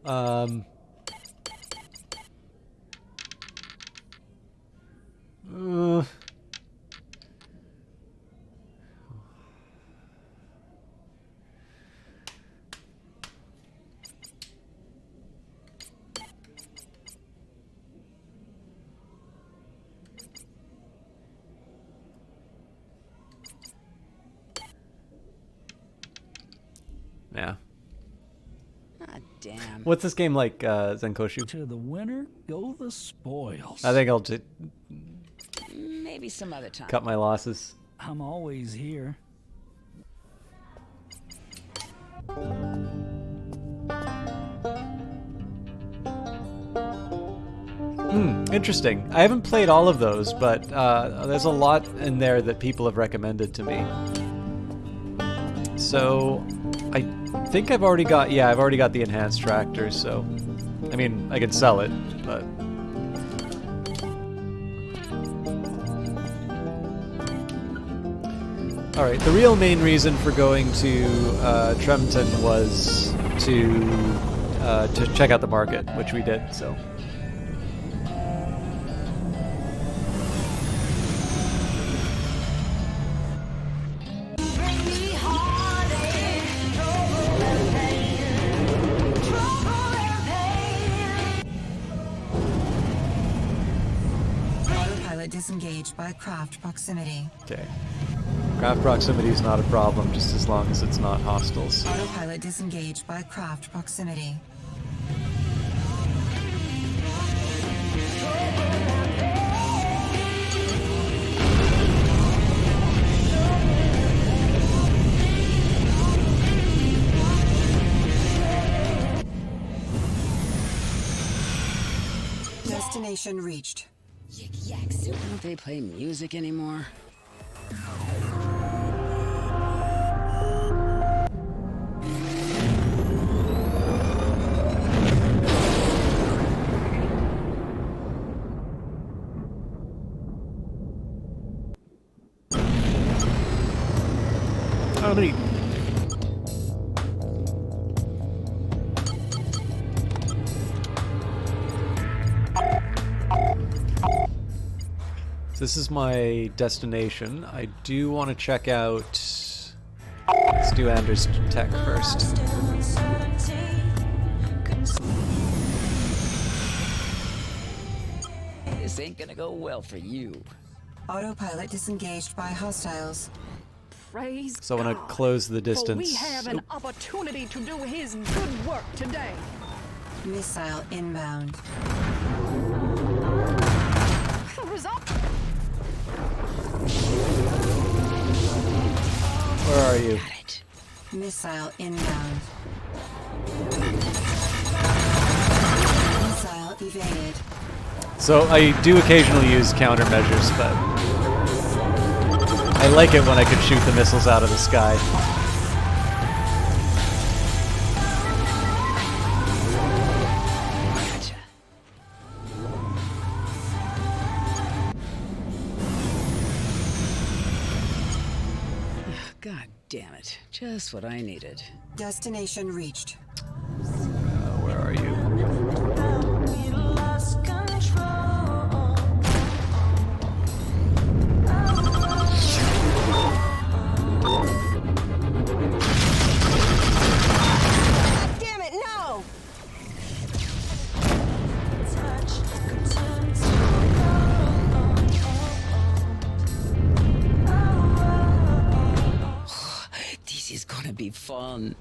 Yeah. Ah, damn. What's this game like, Zenkoshu? To the winner go the spoils. I think I'll just Maybe some other time. cut my losses. I'm always here. Interesting. I haven't played all of those, but there's a lot in there that people have recommended to me. So, I think I've already got, I've already got the enhanced tractor, so, I mean, I can sell it, but... Alright, the real main reason for going to Trempton was to check out the market, which we did, so. Autopilot disengaged by craft proximity. Okay. Craft proximity is not a problem, just as long as it's not hostiles. Autopilot disengaged by craft proximity. Destination reached. Don't they play music anymore? Oh, neat. This is my destination. I do want to check out... Let's do Anders Tech first. This ain't gonna go well for you. Autopilot disengaged by hostiles. Praise So I want to close the distance. we have an opportunity to do his good work today. Missile inbound. The result. Where are you? Missile inbound. Missile evaded. So I do occasionally use countermeasures, but I like it when I can shoot the missiles out of the sky. God damn it. Just what I needed. Destination reached. Where are you? Damn it, no! This is gonna be fun.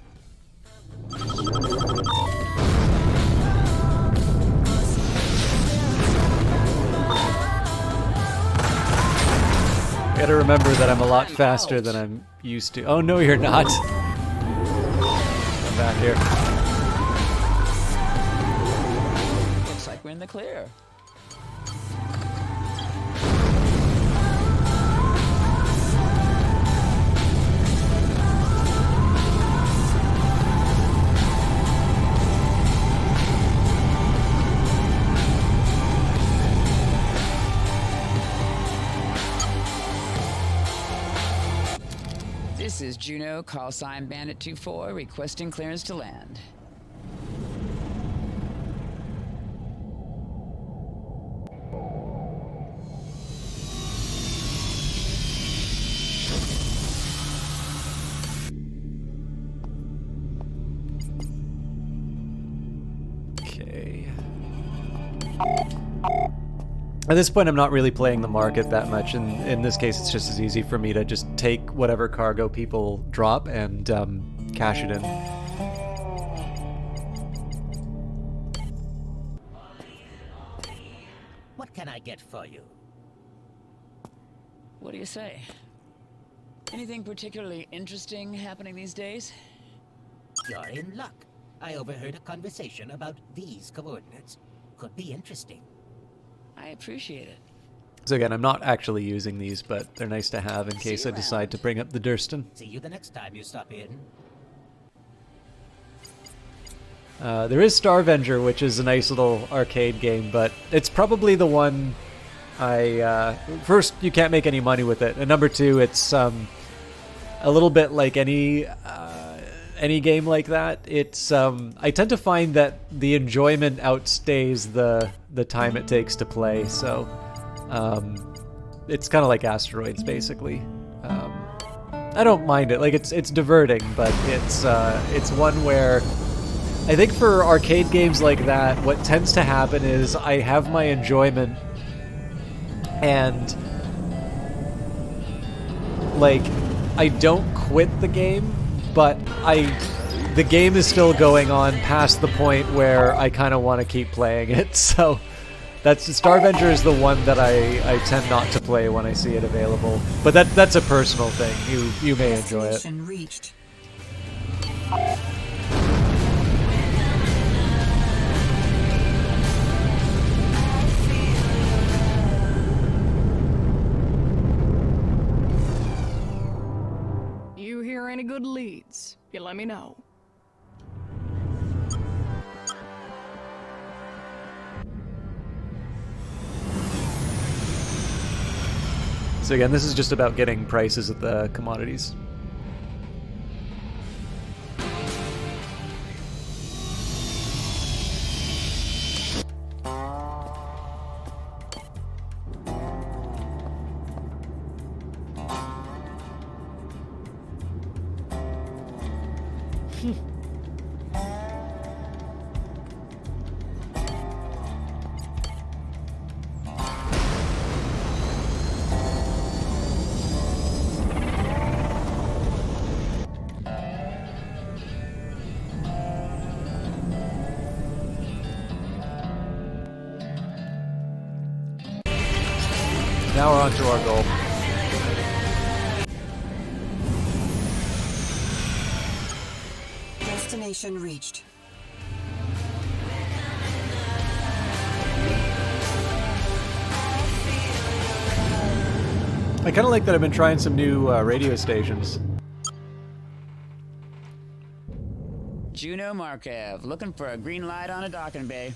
Gotta remember that I'm a lot faster than I'm used to. Oh no, you're not. Come back here. Looks like we're in the clear. This is Juno, call sign Bandit 24, requesting clearance to land. Okay. At this point, I'm not really playing the market that much. In this case, it's just as easy for me to just take whatever cargo people drop and cash it in. What can I get for you? What do you say? Anything particularly interesting happening these days? You're in luck. I overheard a conversation about these coordinates. Could be interesting. I appreciate it. So again, I'm not actually using these, but they're nice to have in case I decide to bring up the Durston. See you the next time you stop in. There is Starvenger, which is a nice little arcade game, but it's probably the one first, you can't make any money with it, and number two, it's a little bit like any game like that. It's I tend to find that the enjoyment outstays the time it takes to play. So it's kind of like Asteroids, basically. I don't mind it. Like it's diverting, but it's one where I think for arcade games like that, what tends to happen is I have my enjoyment and like I don't quit the game, but the game is still going on past the point where I kind of want to keep playing it. So that's Starvenger is the one that I tend not to play when I see it available. But that's a personal thing. You may enjoy it. Destination reached. You hear any good leads, you let me know. So again, this is just about getting prices at the commodities. Now we're on to our goal. Destination reached. I kind of like that I've been trying some new radio stations. Juno Markev, looking for a green light on a docking bay.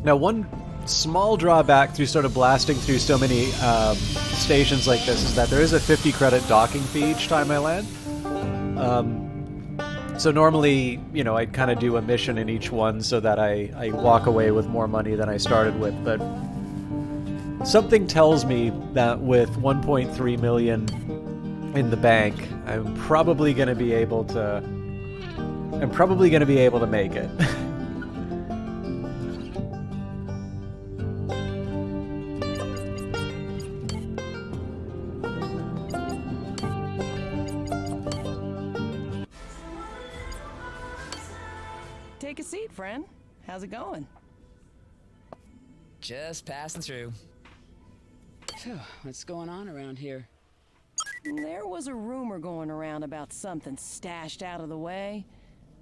Now, one small drawback through sort of blasting through so many stations like this is that there is a 50 credit docking fee each time I land. So normally, you know, I'd kind of do a mission in each one so that I walk away with more money than I started with, but something tells me that with 1.3 million in the bank, I'm probably going to be able to make it. Take a seat, friend. How's it going? Just passing through. Phew, what's going on around here? There was a rumor going around about something stashed out of the way.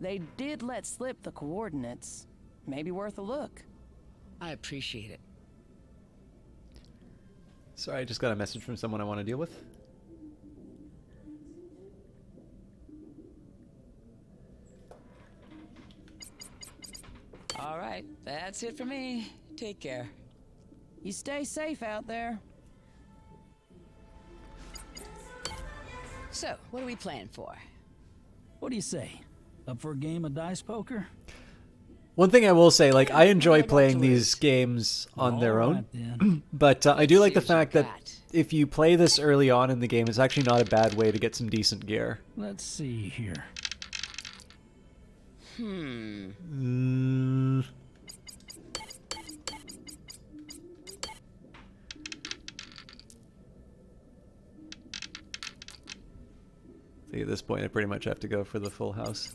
They did let slip the coordinates. Maybe worth a look. I appreciate it. Sorry, I just got a message from someone I want to deal with. All right, that's it for me. Take care. You stay safe out there. So, what are we playing for? What do you say? Up for a game of dice poker? One thing I will say, like, I enjoy playing these games on their own, but I do like the fact that if you play this early on in the game, it's actually not a bad way to get some decent gear. Let's see here. I think at this point I pretty much have to go for the full house.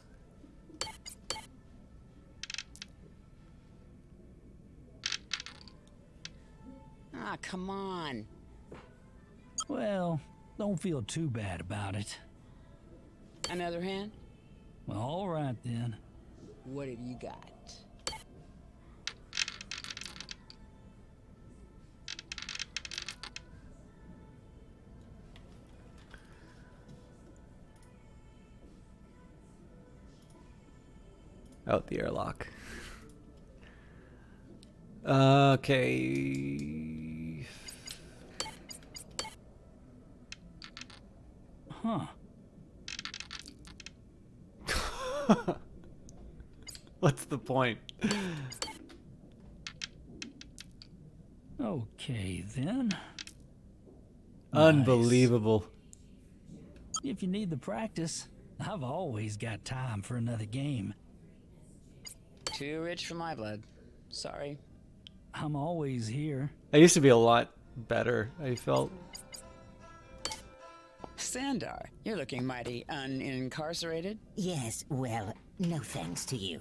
Ah, come on. Well, don't feel too bad about it. Another hand? Well, all right then. What have you got? Out the airlock. Okay. Huh. What's the point? Okay, then. Unbelievable. If you need the practice, I've always got time for another game. Too rich for my blood. Sorry. I'm always here. I used to be a lot better, I felt. Sandar, you're looking mighty unincarcerated. Yes, well, no thanks to you.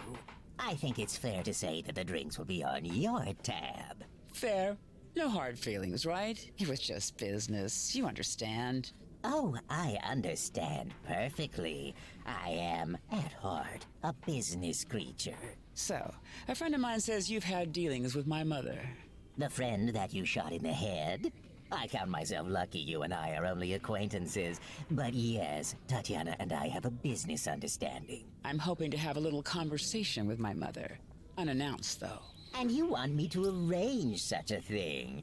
I think it's fair to say that the drinks will be on your tab. Fair. No hard feelings, right? It was just business. You understand. Oh, I understand perfectly. I am, at heart, a business creature. So, a friend of mine says you've had dealings with my mother. The friend that you shot in the head? I count myself lucky you and I are only acquaintances. But yes, Tatiana and I have a business understanding. I'm hoping to have a little conversation with my mother. Unannounced, though. And you want me to arrange such a thing?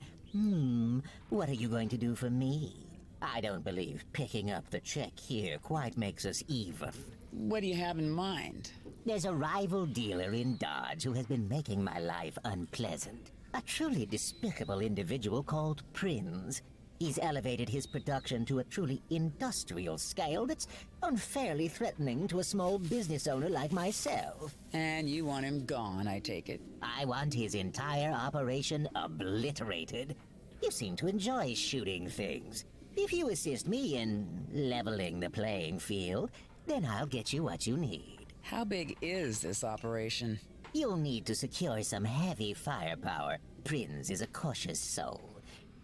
What are you going to do for me? I don't believe picking up the check here quite makes us even. What do you have in mind? There's a rival dealer in Dodge who has been making my life unpleasant. A truly despicable individual called Prinz. He's elevated his production to a truly industrial scale that's unfairly threatening to a small business owner like myself. And you want him gone, I take it. I want his entire operation obliterated. You seem to enjoy shooting things. If you assist me in leveling the playing field, then I'll get you what you need. How big is this operation? You'll need to secure some heavy firepower. Prinz is a cautious soul.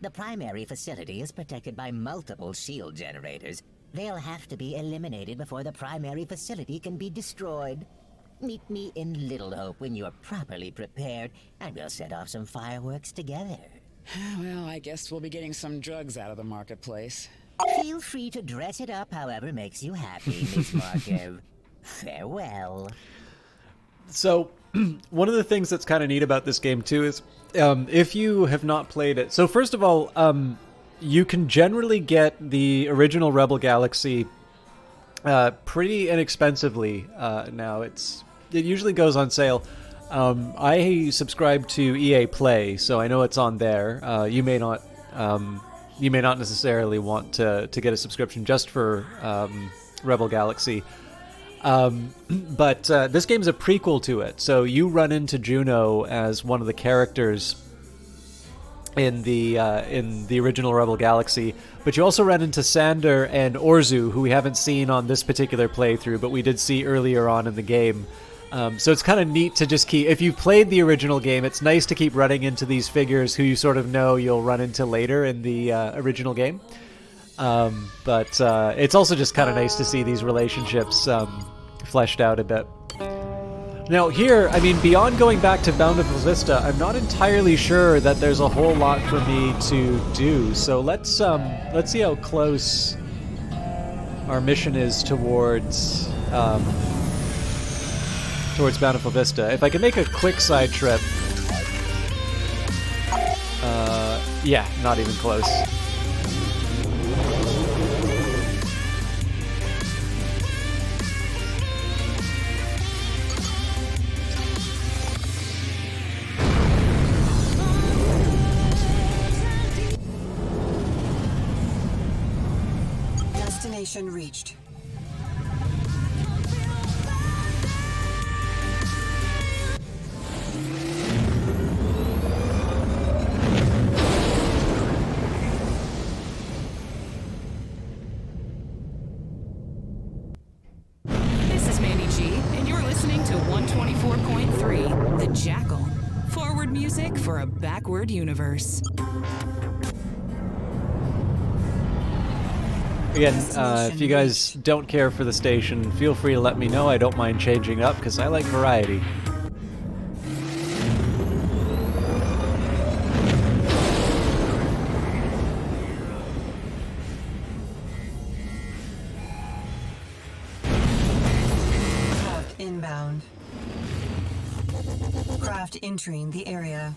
The primary facility is protected by multiple shield generators. They'll have to be eliminated before the primary facility can be destroyed. Meet me in Little Hope when you're properly prepared, and we'll set off some fireworks together. Well, I guess we'll be getting some drugs out of the marketplace. Feel free to dress it up however makes you happy, Miss Markev. Farewell. So, one of the things that's kind of neat about this game, too, is if you have not played it... So, first of all, you can generally get the original Rebel Galaxy pretty inexpensively now. It usually goes on sale. I subscribe to EA Play, so I know it's on there. You may not necessarily want to get a subscription just for Rebel Galaxy. But this game's a prequel to it, so you run into Juno as one of the characters in the original Rebel Galaxy, but you also run into Sander and Orzu, who we haven't seen on this particular playthrough, but we did see earlier on in the game. So it's kind of neat to just keep... If you've played the original game, it's nice to keep running into these figures who you sort of know you'll run into later in the original game. But it's also just kind of nice to see these relationships fleshed out a bit. Now here, I mean, beyond going back to Bountiful Vista, I'm not entirely sure that there's a whole lot for me to do. So let's see how close our mission is towards Bountiful Vista. If I can make a quick side trip, yeah, not even close. Destination reached. This is Mandy G, and you're listening to 124.3, The Jackal. Forward music for a backward universe. Again, if you guys don't care for the station, feel free to let me know. I don't mind changing up, because I like variety. Craft inbound. Craft entering the area.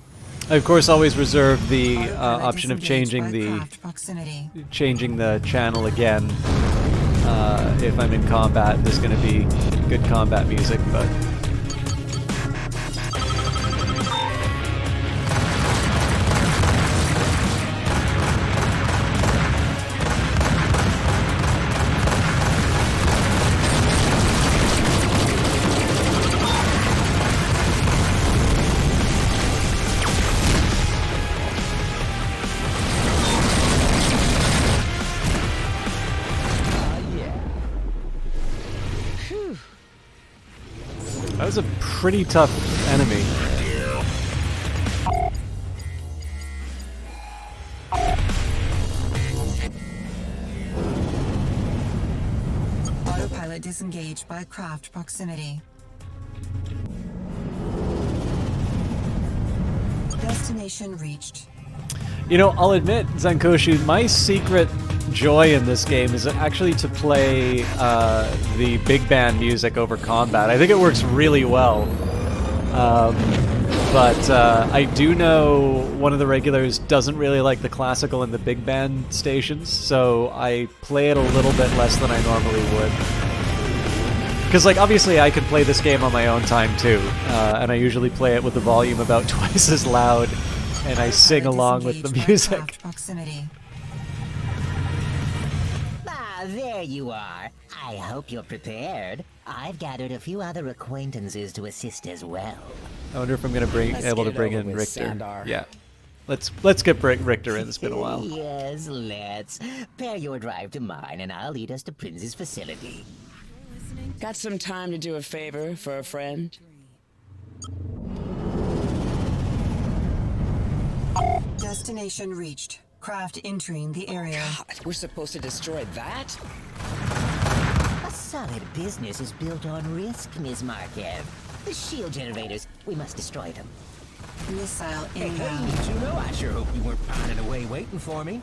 I, of course, always reserve the option of Disengaged changing by the craft proximity. changing the channel again. if I'm in combat. There's going to be good combat music, but... That was a pretty tough enemy. Autopilot disengaged by craft proximity. Destination reached. You know, I'll admit, Zankoshu, my secret joy in this game is actually to play the big band music over combat. I think it works really well. But I do know one of the regulars doesn't really like the classical and the big band stations, so I play it a little bit less than I normally would. Because, like, obviously I could play this game on my own time, too, and I usually play it with the volume about twice as loud, and I sing along with the music. Ah, there you are. I hope you're prepared. I've gathered a few other acquaintances to assist as well. I wonder if I'm going to be able to bring in Richter. Sandar. Yeah. Let's get Richter in. It's been a while. Yes, let's. Pair your drive to mine and I'll lead us to Prince's facility. Got some time to do a favor for a friend? Destination reached. Craft entering the area. God, we're supposed to destroy that? A solid business is built on risk, Ms. Markev. The shield generators, we must destroy them. Missile Hey, inbound. Juno, I sure hope you weren't pining away waiting for me.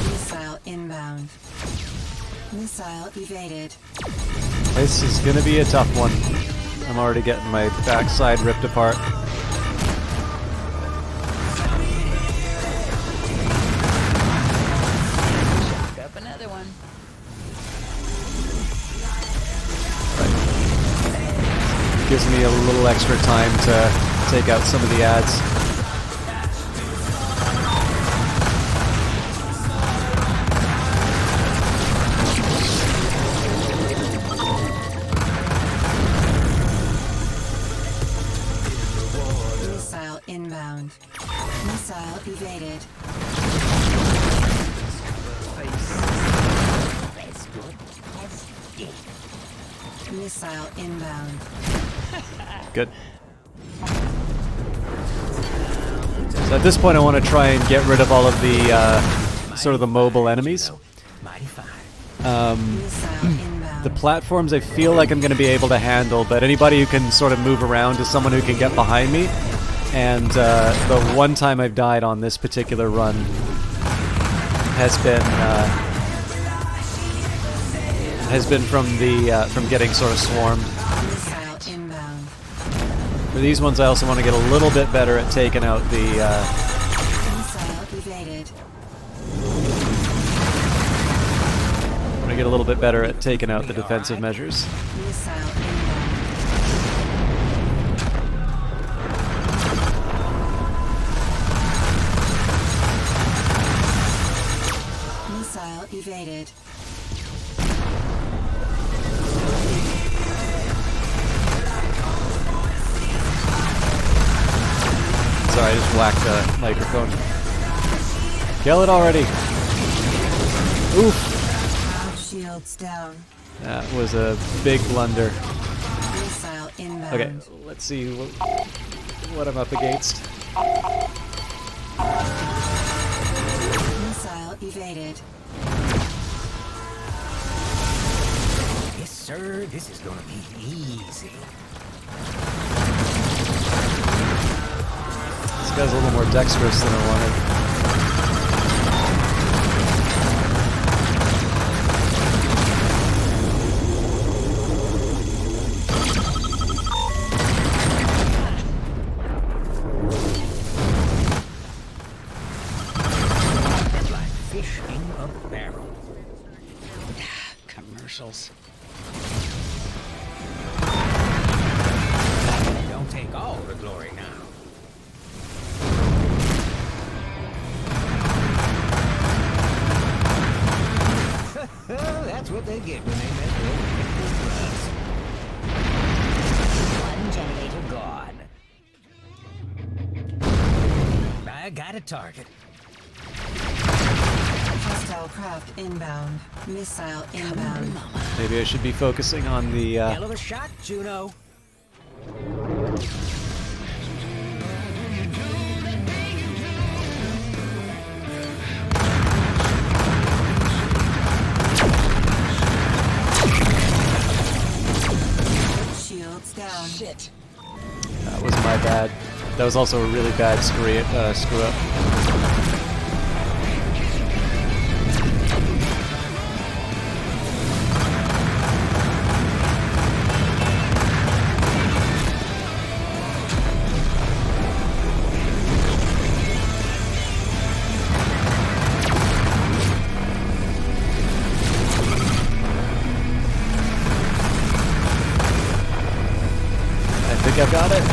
Missile inbound. Missile evaded. This is going to be a tough one. I'm already getting my backside ripped apart. Up another one. Gives me a little extra time to take out some of the ads. Missile inbound. Missile evaded. Missile inbound. Good. So at this point I want to try and get rid of all of the sort of the mobile enemies. The platforms I feel like I'm going to be able to handle, but anybody who can sort of move around is someone who can get behind me. And the one time I've died on this particular run has been from getting sort of swarmed. Missile inbound. For these ones, I also want to get a little bit better at taking out the. Missile evaded. I want to get a little bit better at taking out the defensive measures. Missile inbound. Missile evaded. Sorry, I just whacked the microphone. Kill it already. Oof. Shields down. That was a big blunder. Missile inbound. Okay, let's see what I'm up against. Missile evaded. Yes, sir, this is gonna be easy. This guy's a little more dexterous than I wanted. commercials. Don't take all the glory now. That's what they get when they mess with us. One generator gone. I got a target. Hostile craft inbound. Missile inbound. Maybe I should be focusing on the. Hell of a shot, Juno. Shields down. Shit. That was my bad. That was also a really bad screw up. I think I've got it.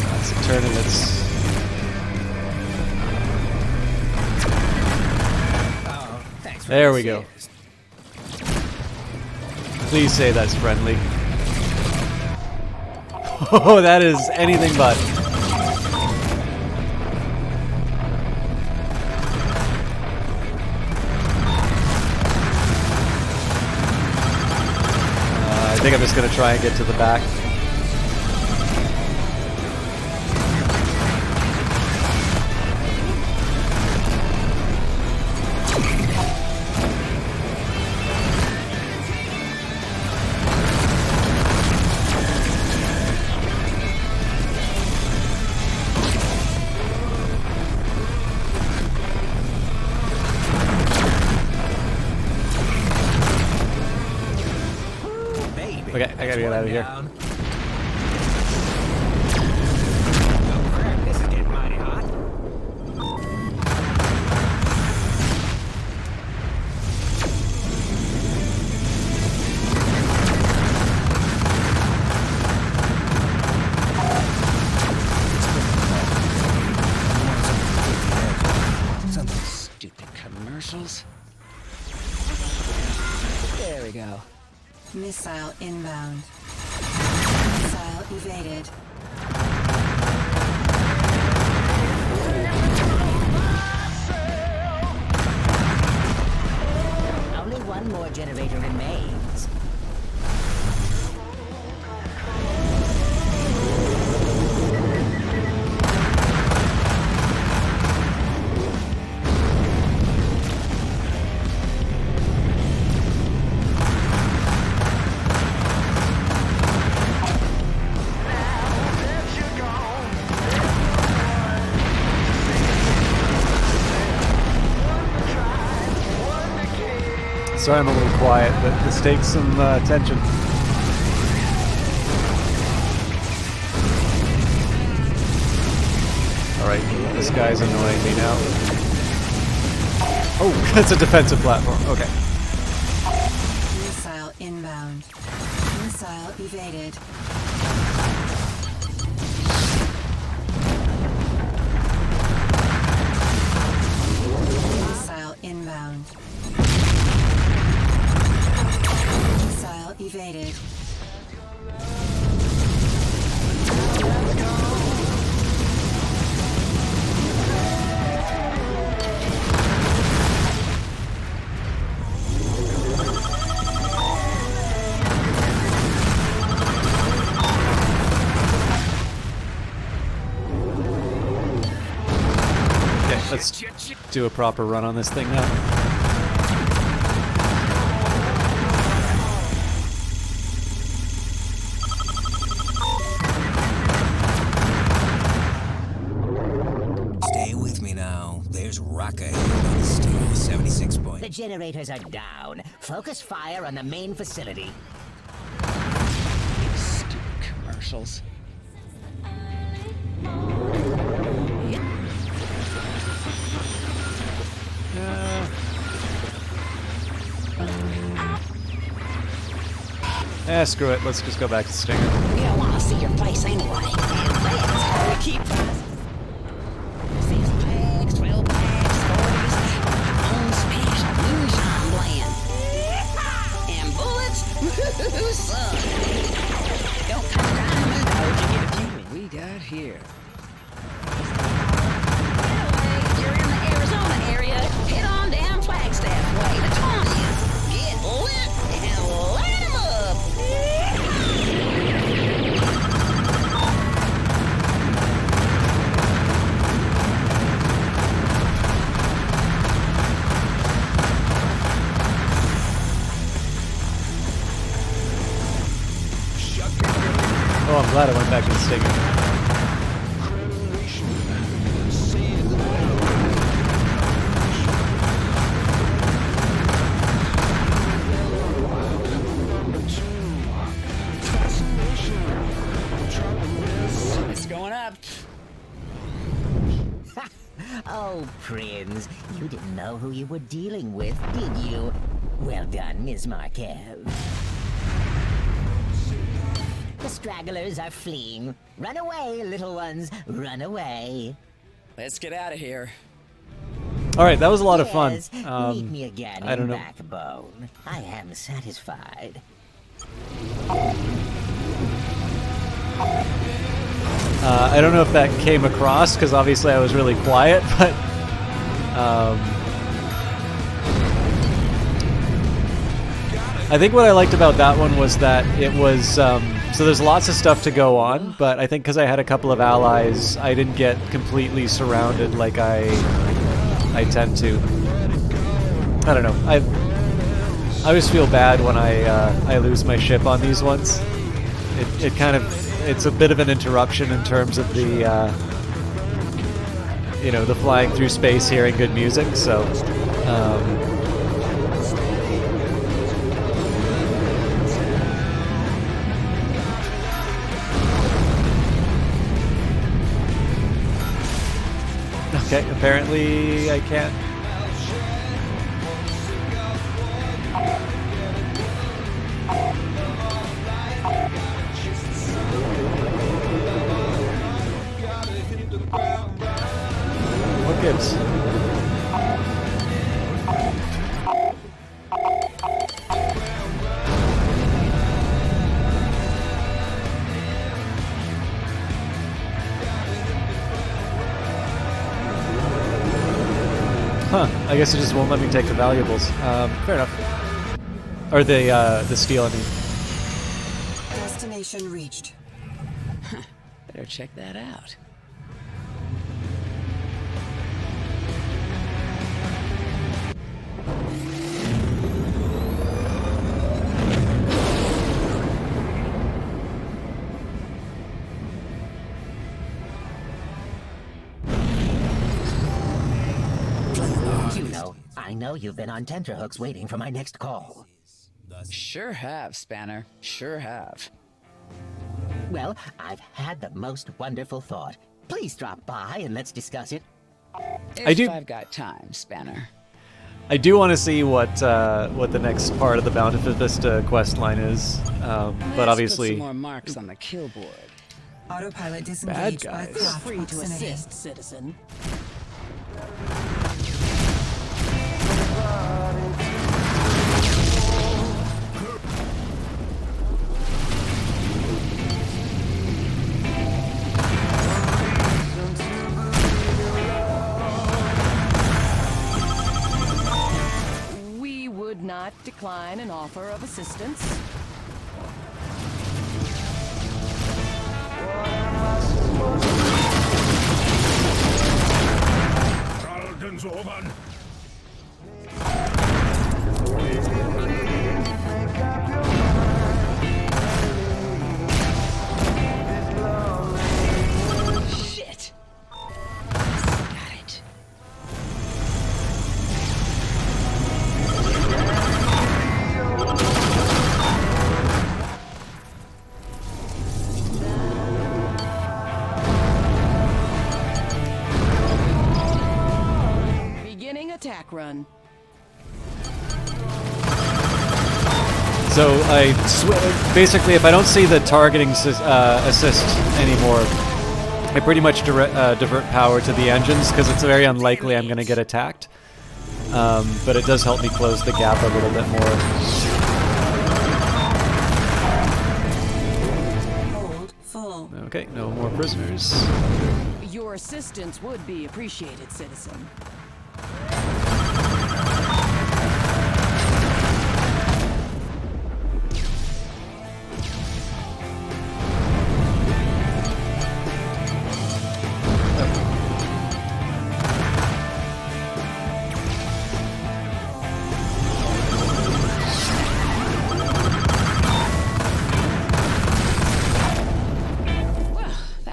That's turning its. Oh, thanks for There we go. Please say that's friendly. Oh, that is anything but. I think I'm just going to try and get to the back. Okay, I gotta get out of here. Oh crap, this is getting mighty hot. Some stupid commercials. There we go. Missile inbound. Missile evaded. Only one more generator remains. Sorry I'm a little quiet, but this takes some attention. Alright, this guy's annoying me now. Oh, that's a defensive platform. Okay. Missile inbound. Missile evaded. Missile inbound. Missile evaded. Okay, let's do a proper run on this thing now. Stay with me now. There's rock ahead on the steel 76 point. The generators are down. Focus fire on the main facility. Stupid commercials. Screw it. Let's just go back to Stinger. We don't want to see your face anyway. And that's how we keep prizes. 6 packs, 12 packs, 40s, our own special moonshine blend. And bullets? Woo, son. Don't come crying when you get a few we got here. You're in the Arizona area. Head on down Flagstaff way to 20th. Get lit and light 'em up. Oh, I'm glad I went back to the Stinger. It's going up. Oh, Prince, you didn't know who you were dealing with, did you? Well done, Ms. Markev. The stragglers are fleeing. Run away, little ones. Run away. Let's get out of here. All right, that was a lot of fun. Yes, meet me again I don't in know. Backbone. I am satisfied. I don't know if that came across because obviously I was really quiet, but I think what I liked about that one was that it was so there's lots of stuff to go on, but I think because I had a couple of allies, I didn't get completely surrounded like I tend to. I don't know. I always feel bad when I lose my ship on these ones. It kind of, it's a bit of an interruption in terms of the you know, the flying through space, hearing good music. So okay, apparently I can't. What gives? Huh, I guess it just won't let me take the valuables. Fair enough. Or the steel, I mean. Destination reached. Better check that out. I know you've been on tenterhooks waiting for my next call. Sure have, Spanner. Sure have. Well, I've had the most wonderful thought. Please drop by and let's discuss it. If I've got time, Spanner. I do want to see what the next part of the Bountiful Vista quest line is, but obviously Put some more marks on the kill board. Autopilot bad disengaged by guys. craft Free to proximity. assist, citizen. We would not decline an offer of assistance. Charlton's over. Shit! Got it. Beginning attack run. So basically, if I don't see the targeting assist anymore, I pretty much divert power to the engines because it's very unlikely I'm going to get attacked. But it does help me close the gap a little bit more. Hold full. Okay, no more prisoners. Your assistance would be appreciated, citizen.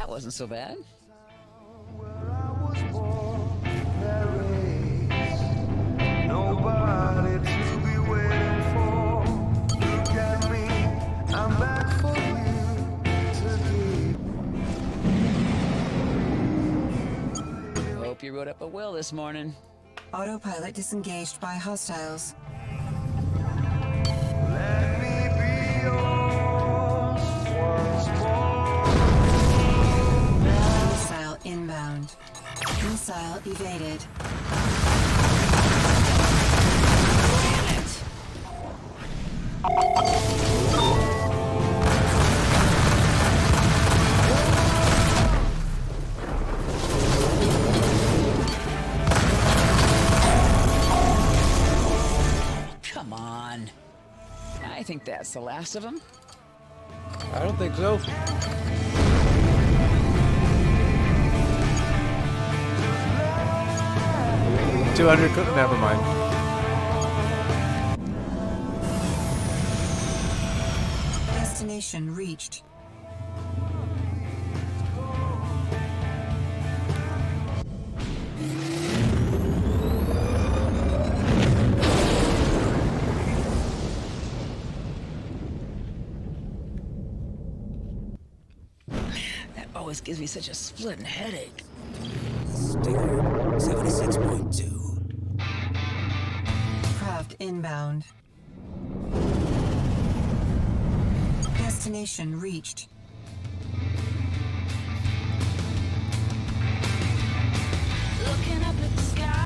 Wasn't so bad. Hope you wrote up a will this morning. Autopilot disengaged by hostiles. Missile inbound. Missile evaded. Come on. I think that's the last of them. I don't think so. Never mind. Destination reached. That always gives me such a splitting headache. Stinger 76.2. Craft inbound. Destination reached. Looking up at the sky.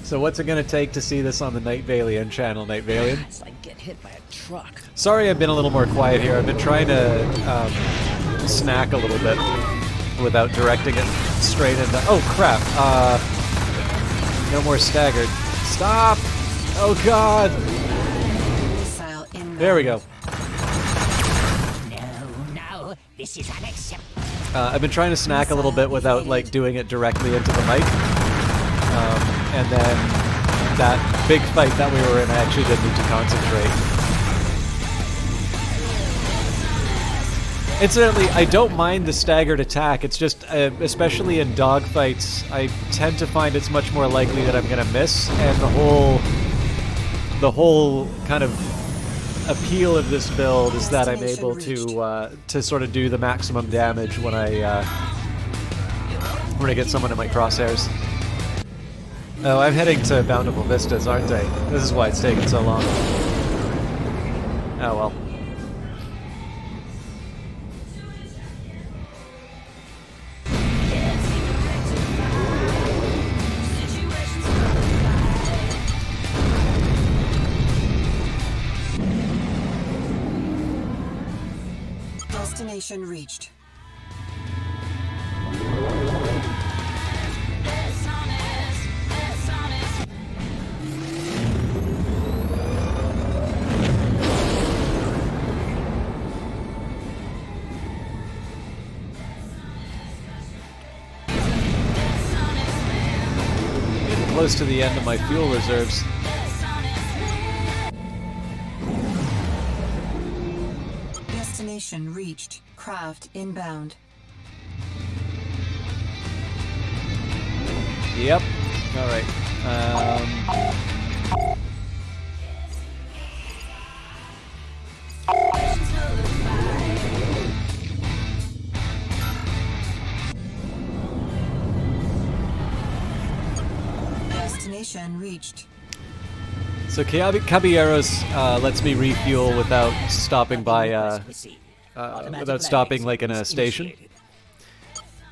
So what's it going to take to see this on the Night Valian channel, Night Valian? It's like getting hit by a truck. Sorry I've been a little more quiet here. I've been trying to snack a little bit without directing it straight into... Oh, crap. No more staggered. Stop! Oh, God! There we go. No, this is unacceptable. I've been trying to snack a little bit without, like, doing it directly into the mic. And then that big fight that we were in, I actually did need to concentrate. Incidentally, I don't mind the staggered attack. It's just, especially in dogfights, I tend to find it's much more likely that I'm gonna miss, and the whole kind of appeal of this build is that I'm able to sort of do the maximum damage when I get someone in my crosshairs. Oh, I'm heading to Bountiful Vistas, aren't I? This is why it's taken so long. Oh well. Destination reached. Close to the end of my fuel reserves. Destination reached. Craft inbound. Yep. All right. Destination reached. So Caballeros lets me refuel without stopping by, without stopping like in a station.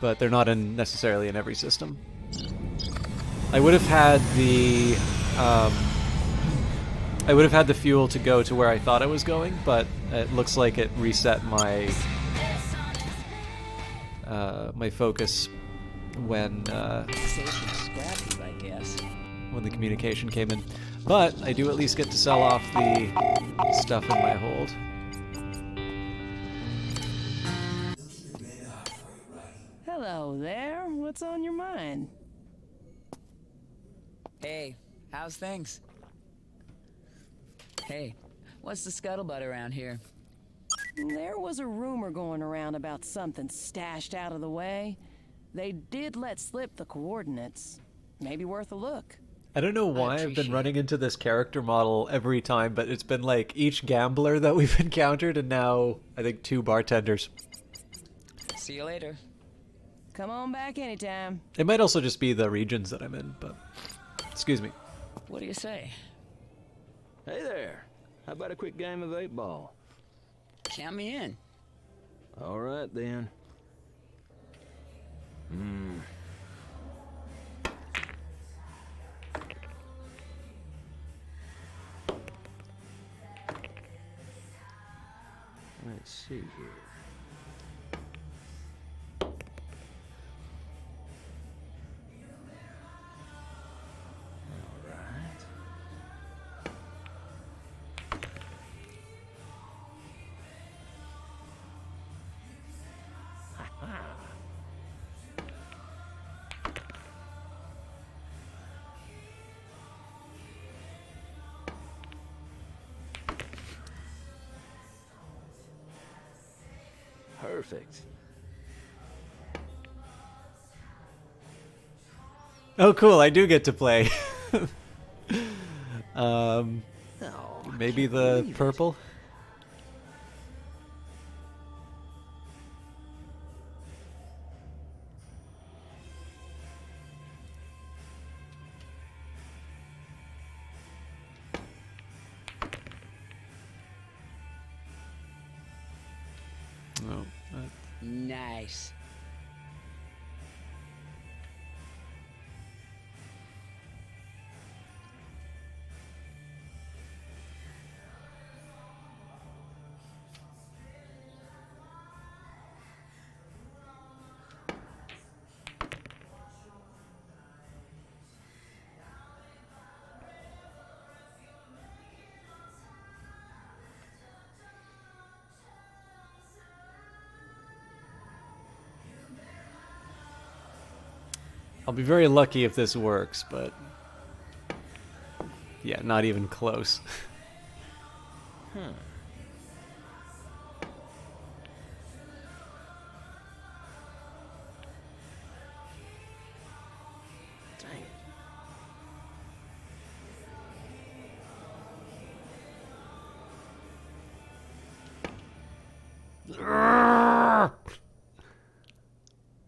But they're not necessarily in every system. I would have had the fuel to go to where I thought I was going, but it looks like it reset my my focus when Scrappy, I guess. when the communication came in. But I do at least get to sell off the stuff in my hold. Hello there. What's on your mind? Hey, how's things? Hey, what's the scuttlebutt around here? There was a rumor going around about something stashed out of the way. They did let slip the coordinates. Maybe worth a look. I don't know why I've been running into this character model every time, but it's been like each gambler that we've encountered, and now I think 2 bartenders. See you later. Come on back anytime. It might also just be the regions that I'm in, but excuse me. What do you say? Hey there. How about a quick game of 8-ball? Count me in. All right, then. Let's see here. All right. Ha-ha. Perfect. Oh, cool! I do get to play. Maybe the purple. Oh, Nice. I'll be very lucky if this works, but yeah, not even close. Dang.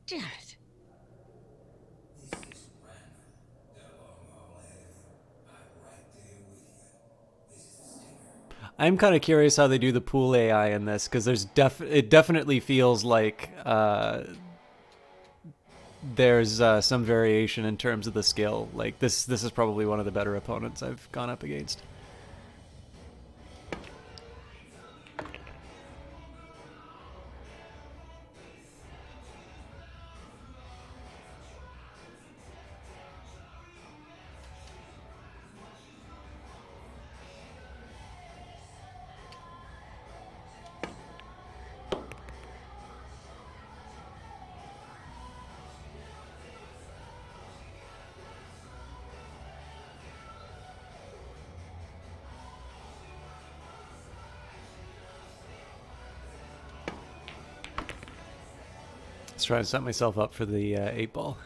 Damn it. I'm kind of curious how they do the pool AI in this, because it definitely feels like there's some variation in terms of the skill. Like this is probably one of the better opponents I've gone up against. Just trying to set myself up for the 8-ball.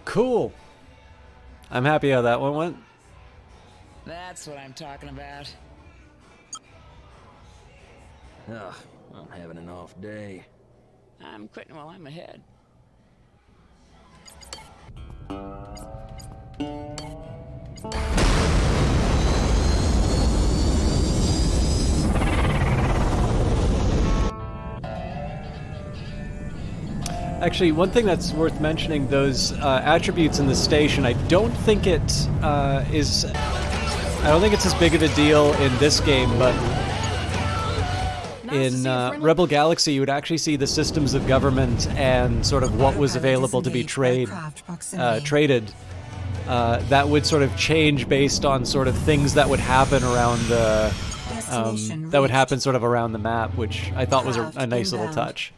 Cool. I'm happy how that one went. That's what I'm talking about. Ugh, I'm having an off day. I'm quitting while I'm ahead. Actually, one thing that's worth mentioning, those attributes in the station, I don't think it is... I don't think it's as big of a deal in this game, but in Rebel Galaxy, you would actually see the systems of government and sort of what was available to be traded. That would sort of change based on sort of things that would happen around the... that would happen sort of around the map, which I thought was a nice little touch.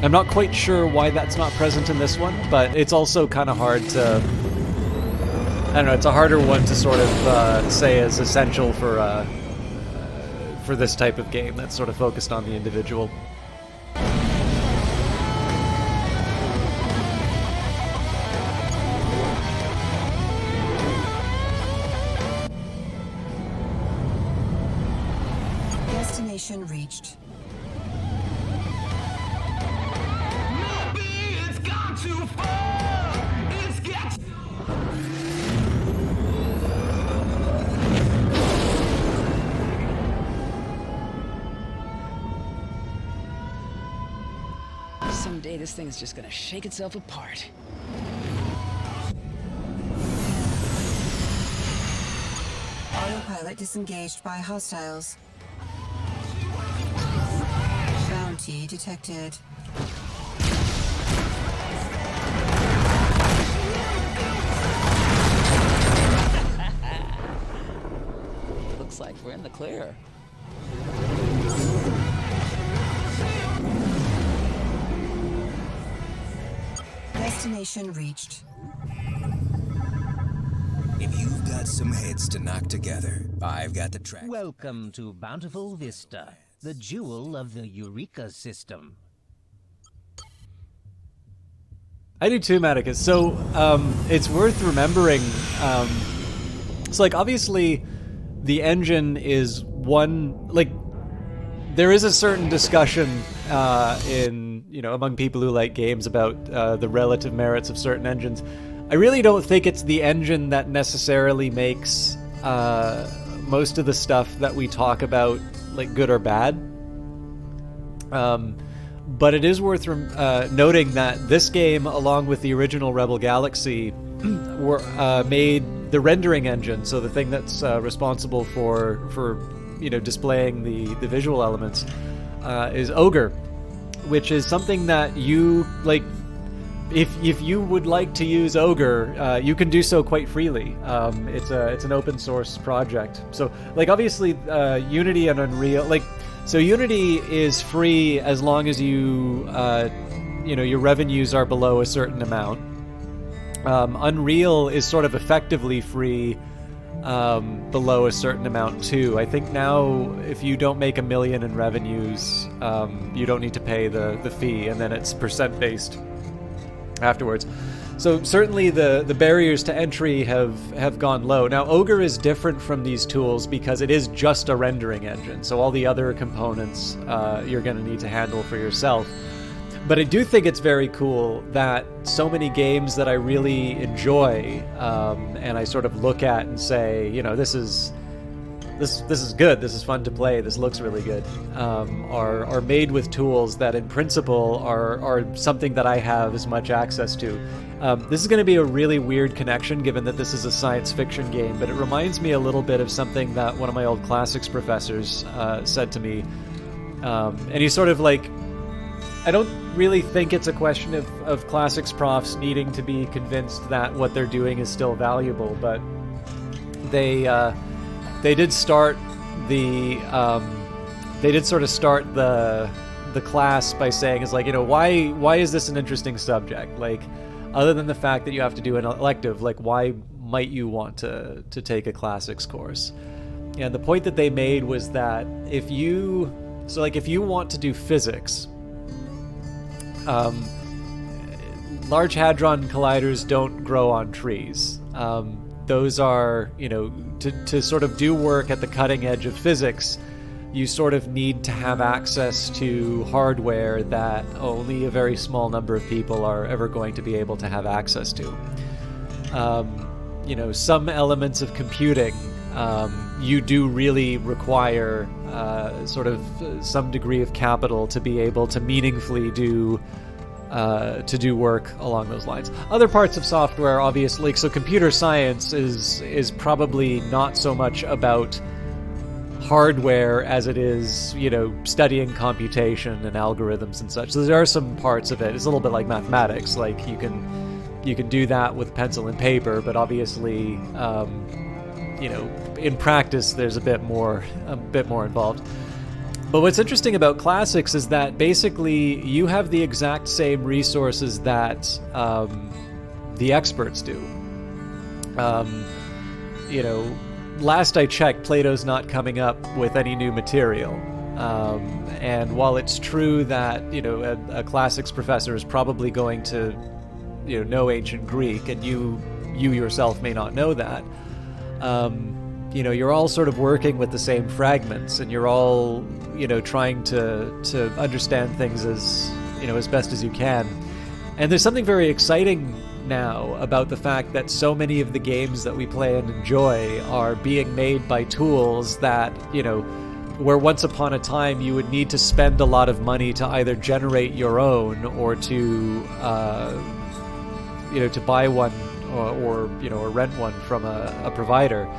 I'm not quite sure why that's not present in this one, but it's also kind of hard to... I don't know, it's a harder one to sort of say is essential for this type of game that's sort of focused on the individual. Destination reached. It's gone too far. It's got. Someday this thing's just gonna shake itself apart. Autopilot disengaged by hostiles. Bounty detected. Looks like we're in the clear. Destination reached. If you've got some heads to knock together, I've got the track. Welcome to Bountiful Vista, the jewel of the Eureka system. I do too, Maticus. So it's worth remembering. So like obviously, the engine is one like. There is a certain discussion in among people who like games about the relative merits of certain engines. I really don't think it's the engine that necessarily makes most of the stuff that we talk about like good or bad. But it is worth noting that this game, along with the original Rebel Galaxy, made the rendering engine, so the thing that's responsible for displaying the visual elements, is Ogre, which is something that you like. If you would like to use Ogre, you can do so quite freely. It's an open source project. So like obviously Unity and Unreal, like so Unity is free as long as you your revenues are below a certain amount. Unreal is sort of effectively free below a certain amount too. I think now if you don't make $1 million in revenues, you don't need to pay the fee, and then it's percent based afterwards. So certainly the barriers to entry have gone low. Now Ogre is different from these tools because it is just a rendering engine, so all the other components you're going to need to handle for yourself. But I do think it's very cool that so many games that I really enjoy and I sort of look at and say, this is good, this is fun to play, this looks really good, are made with tools that in principle are something that I have as much access to. This is going to be a really weird connection given that this is a science fiction game, but it reminds me a little bit of something that one of my old classics professors said to me. And he's sort of like, I don't really think it's a question of classics profs needing to be convinced that what they're doing is still valuable, but they did start the class by saying, is like, why is this an interesting subject? Like, other than the fact that you have to do an elective, like, why might you want to take a classics course? And the point that they made was that if you want to do physics, Large Hadron Colliders don't grow on trees. those are, you know, to sort of do work at the cutting edge of physics, you sort of need to have access to hardware that only a very small number of people are ever going to be able to have access to. You know, some elements of computing, you do really require sort of some degree of capital to be able to meaningfully do work along those lines. Other parts of software, obviously, so computer science is probably not so much about hardware as it is, you know, studying computation and algorithms and such. So there are some parts of it. It's a little bit like mathematics. Like you can do that with pencil and paper, but obviously, you know, in practice, there's a bit more involved. But what's interesting about classics is that basically you have the exact same resources that the experts do. You know, last I checked, Plato's not coming up with any new material. And while it's true that, you know, a classics professor is probably going to, you know ancient Greek, and you yourself may not know that, you know, you're all sort of working with the same fragments, and you're all, you know, trying to understand things as, you know, as best as you can. And there's something very exciting now about the fact that so many of the games that we play and enjoy are being made by tools that, you know, where once upon a time you would need to spend a lot of money to either generate your own or to, you know, to buy one or you know, or rent one from a provider.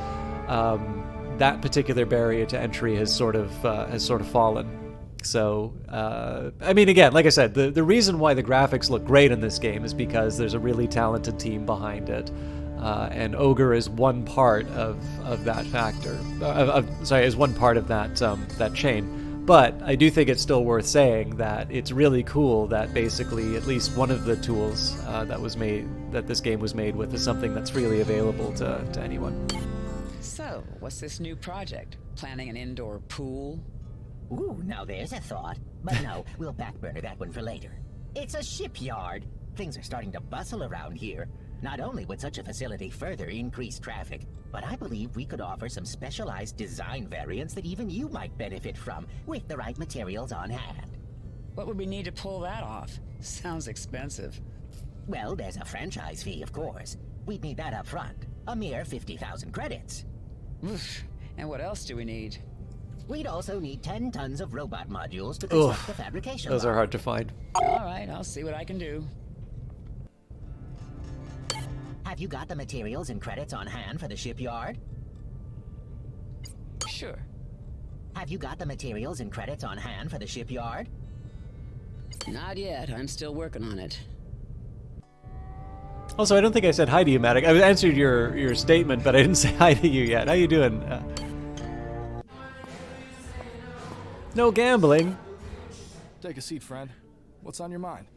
That particular barrier to entry has sort of fallen. So, I mean, again, like I said, the reason why the graphics look great in this game is because there's a really talented team behind it, and Ogre is one part of that factor. Is one part of that chain. But I do think it's still worth saying that it's really cool that basically at least one of the tools that this game was made with is something that's freely available to anyone. So, what's this new project? Planning an indoor pool? Ooh, now there's a thought. But no, we'll backburner that one for later. It's a shipyard. Things are starting to bustle around here. Not only would such a facility further increase traffic, but I believe we could offer some specialized design variants that even you might benefit from, with the right materials on hand. What would we need to pull that off? Sounds expensive. Well, there's a franchise fee, of course. We'd need that up front. A mere 50,000 credits. Oof. And what else do we need? We'd also need 10 tons of robot modules to construct the fabrication Those line. are hard to find. All right, I'll see what I can do. Have you got the materials and credits on hand for the shipyard? Sure. Have you got the materials and credits on hand for the shipyard? Not yet. I'm still working on it. Also, I don't think I said hi to you, Matic. I answered your statement, but I didn't say hi to you yet. How you doing? No gambling. Take a seat, friend. What's on your mind?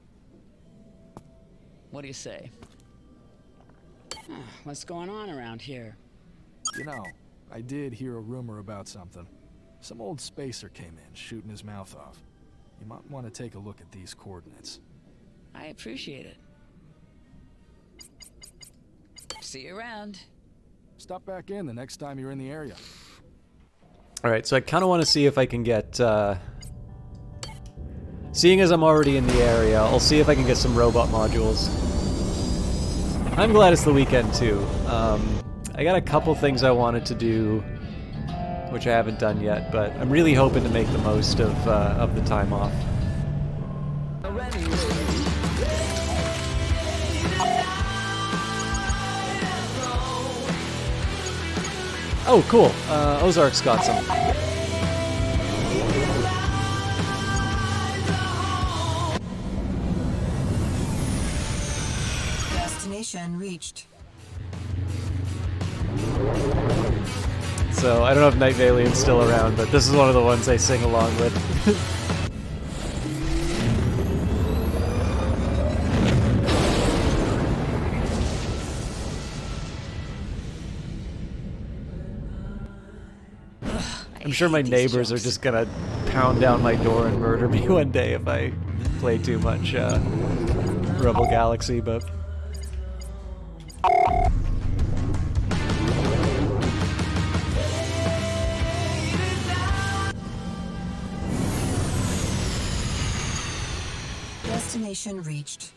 What do you say? What's going on around here? You know, I did hear a rumor about something. Some old spacer came in, shooting his mouth off. You might want to take a look at these coordinates. I appreciate it. See you around. Stop back in the next time you're in the area. Alright, so I kind of want to see if I can get... Seeing as I'm already in the area, I'll see if I can get some robot modules. I'm glad it's the weekend, too. I got a couple things I wanted to do, which I haven't done yet, but I'm really hoping to make the most of the time off. Oh, cool. Ozark's got some. Destination reached. So, I don't know if Night Valiant's still around, but this is one of the ones I sing along with. I'm sure my neighbors are just gonna pound down my door and murder me one day if I play too much Rebel Galaxy, but... Destination reached.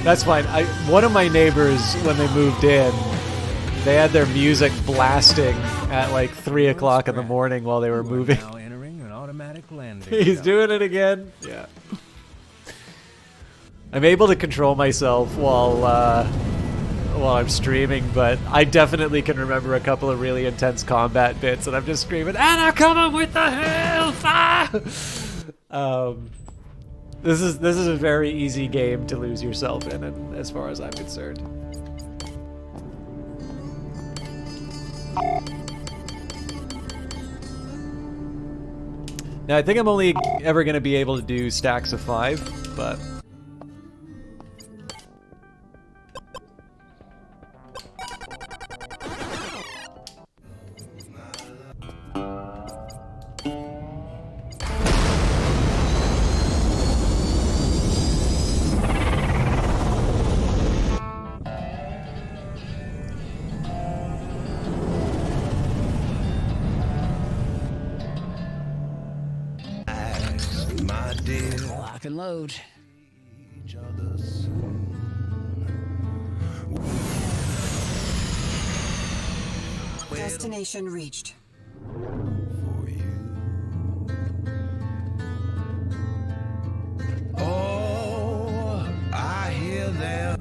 That's fine. One of my neighbors, when they moved in, they had their music blasting at like 3 o'clock in the morning while they were moving. Now entering an automatic landing. He's doing it again. Yeah. I'm able to control myself while I'm streaming, but I definitely can remember a couple of really intense combat bits, and I'm just screaming, "Anna, come on with the hellfire!" This is a very easy game to lose yourself in, and as far as I'm concerned. Now I think I'm only ever going to be able to do stacks of 5, but. Lock and load. Destination reached. Oh, I hear them.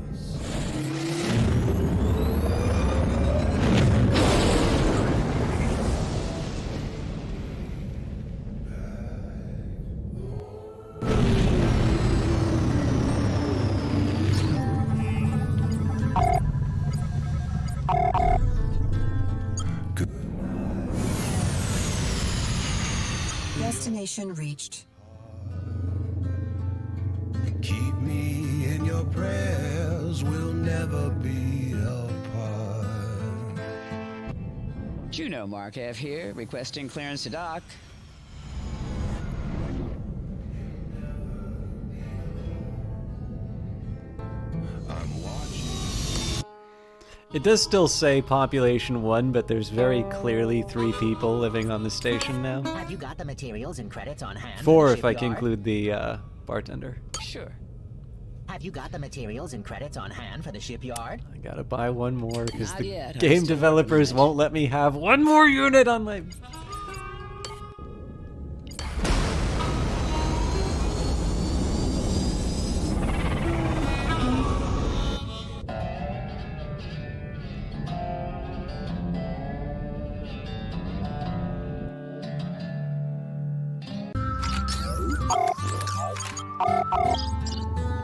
Destination reached. Keep me in your prayers, we'll never be apart. Juno Markev here, requesting clearance to dock. It does still say population 1, but there's very clearly 3 people living on the station now. Have you got the materials and credits on hand? 4 if I can include the bartender. Sure. Have you got the materials and credits on hand for the shipyard? I gotta buy one more because Not the yet. I'm game still developers won't let me have one more unit on my...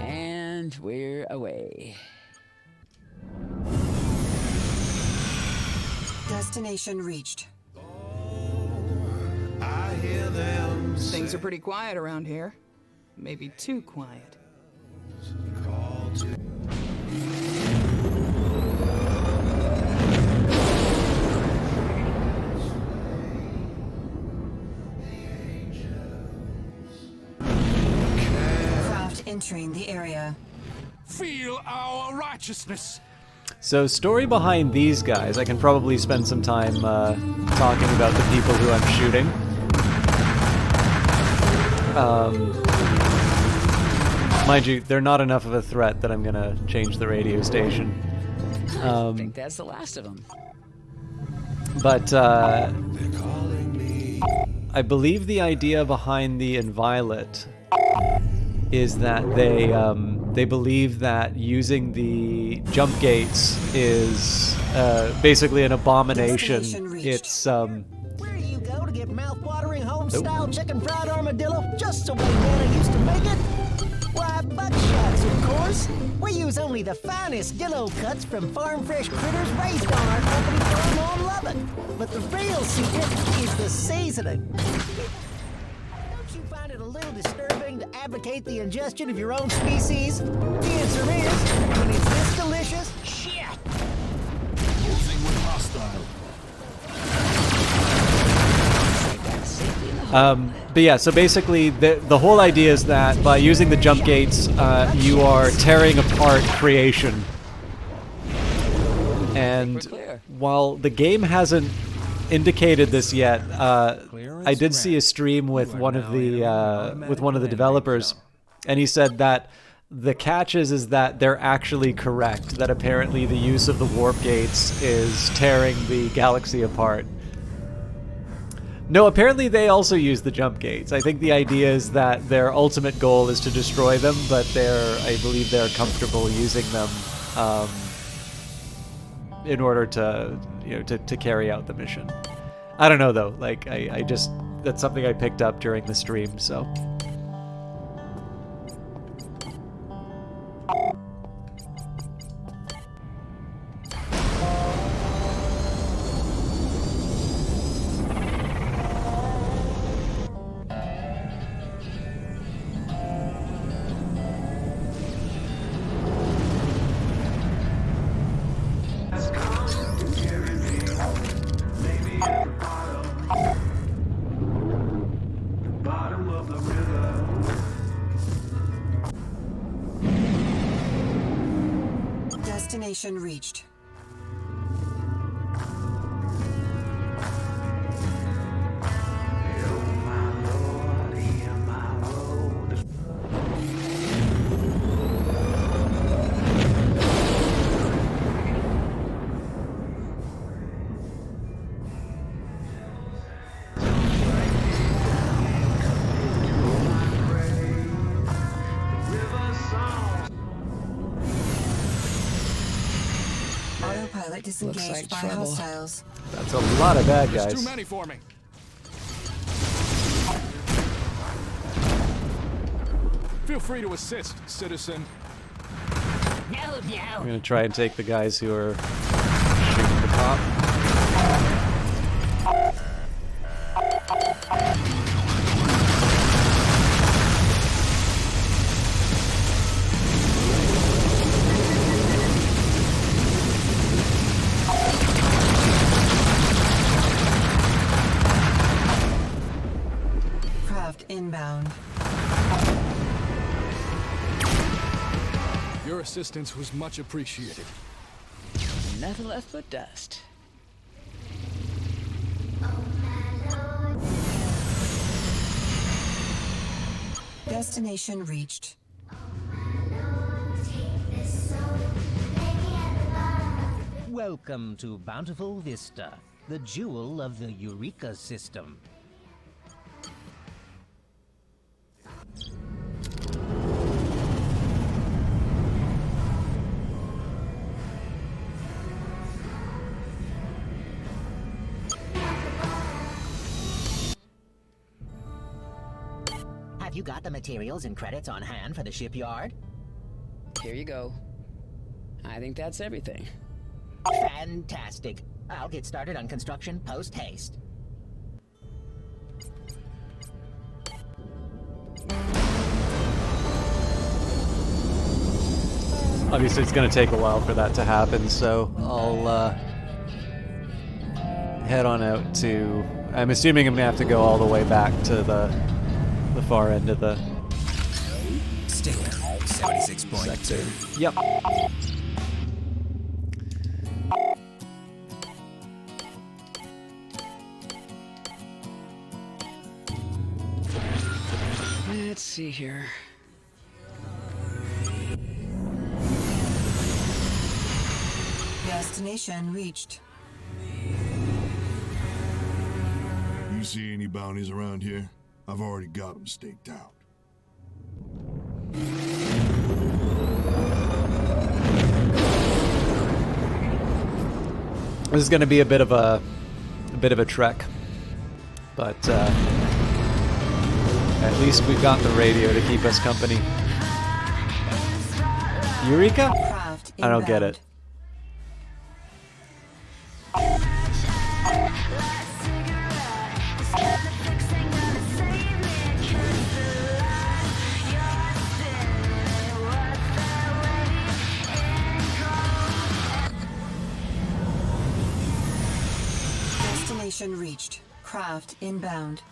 And we're away. Destination reached. I hear them. Things are pretty quiet around here. Maybe too quiet. Call to Craft entering the area. feel our righteousness. So story behind these guys, I can probably spend some time talking about the people who I'm shooting. Mind you, they're not enough of a threat that I'm gonna change the radio station. I think that's the last of them. But I believe the idea behind the Inviolate is that they believe that using the jump gates is basically an abomination. It's Where do you go to get mouth-watering home-style chicken fried armadillo just the way Nana used to make it? Why, buckshots, of course. We use only the finest dillo cuts from farm-fresh critters raised on our company farm on Lubbock. But the real secret is the seasoning. Don't you find it a little disturbing to advocate the ingestion of your own species? The answer is, when it's this delicious, shit! Using with hostile. But yeah, so basically the whole idea is that by using the jump gates, you are tearing apart creation. And while the game hasn't indicated this yet, I did see a stream with one of the developers, And he said that the catch is that they're actually correct, that apparently the use of the warp gates is tearing the galaxy apart. No, apparently they also use the jump gates. I think the idea is that their ultimate goal is to destroy them, but I believe they're comfortable using them in order to, to carry out the mission. I don't know though. Like I just, that's something I picked up during the stream, so. Destination reached. Autopilot disengaged like by trouble. hostiles. That's a lot of bad There's guys. too many for me. Feel free to assist, citizen. I'm gonna try and take the guys who are shooting the top. Craft inbound. Your assistance was much appreciated. Nothing left but dust. Destination reached. Welcome to Bountiful Vista, the jewel of the Eureka system. Have you got the materials and credits on hand for the shipyard? Here you go. I think that's everything. Fantastic. I'll get started on construction post-haste. Obviously, it's going to take a while for that to happen, so I'll head on out to... I'm assuming I'm going to have to go all the way back to the far end of the... Stick 76.2. Yep. Let's see here. Destination reached. You see any bounties around here? I've already got them staked out. This is going to be a bit of a trek, but at least we've got the radio to keep us company. Eureka? I don't get it. Destination reached. Craft inbound.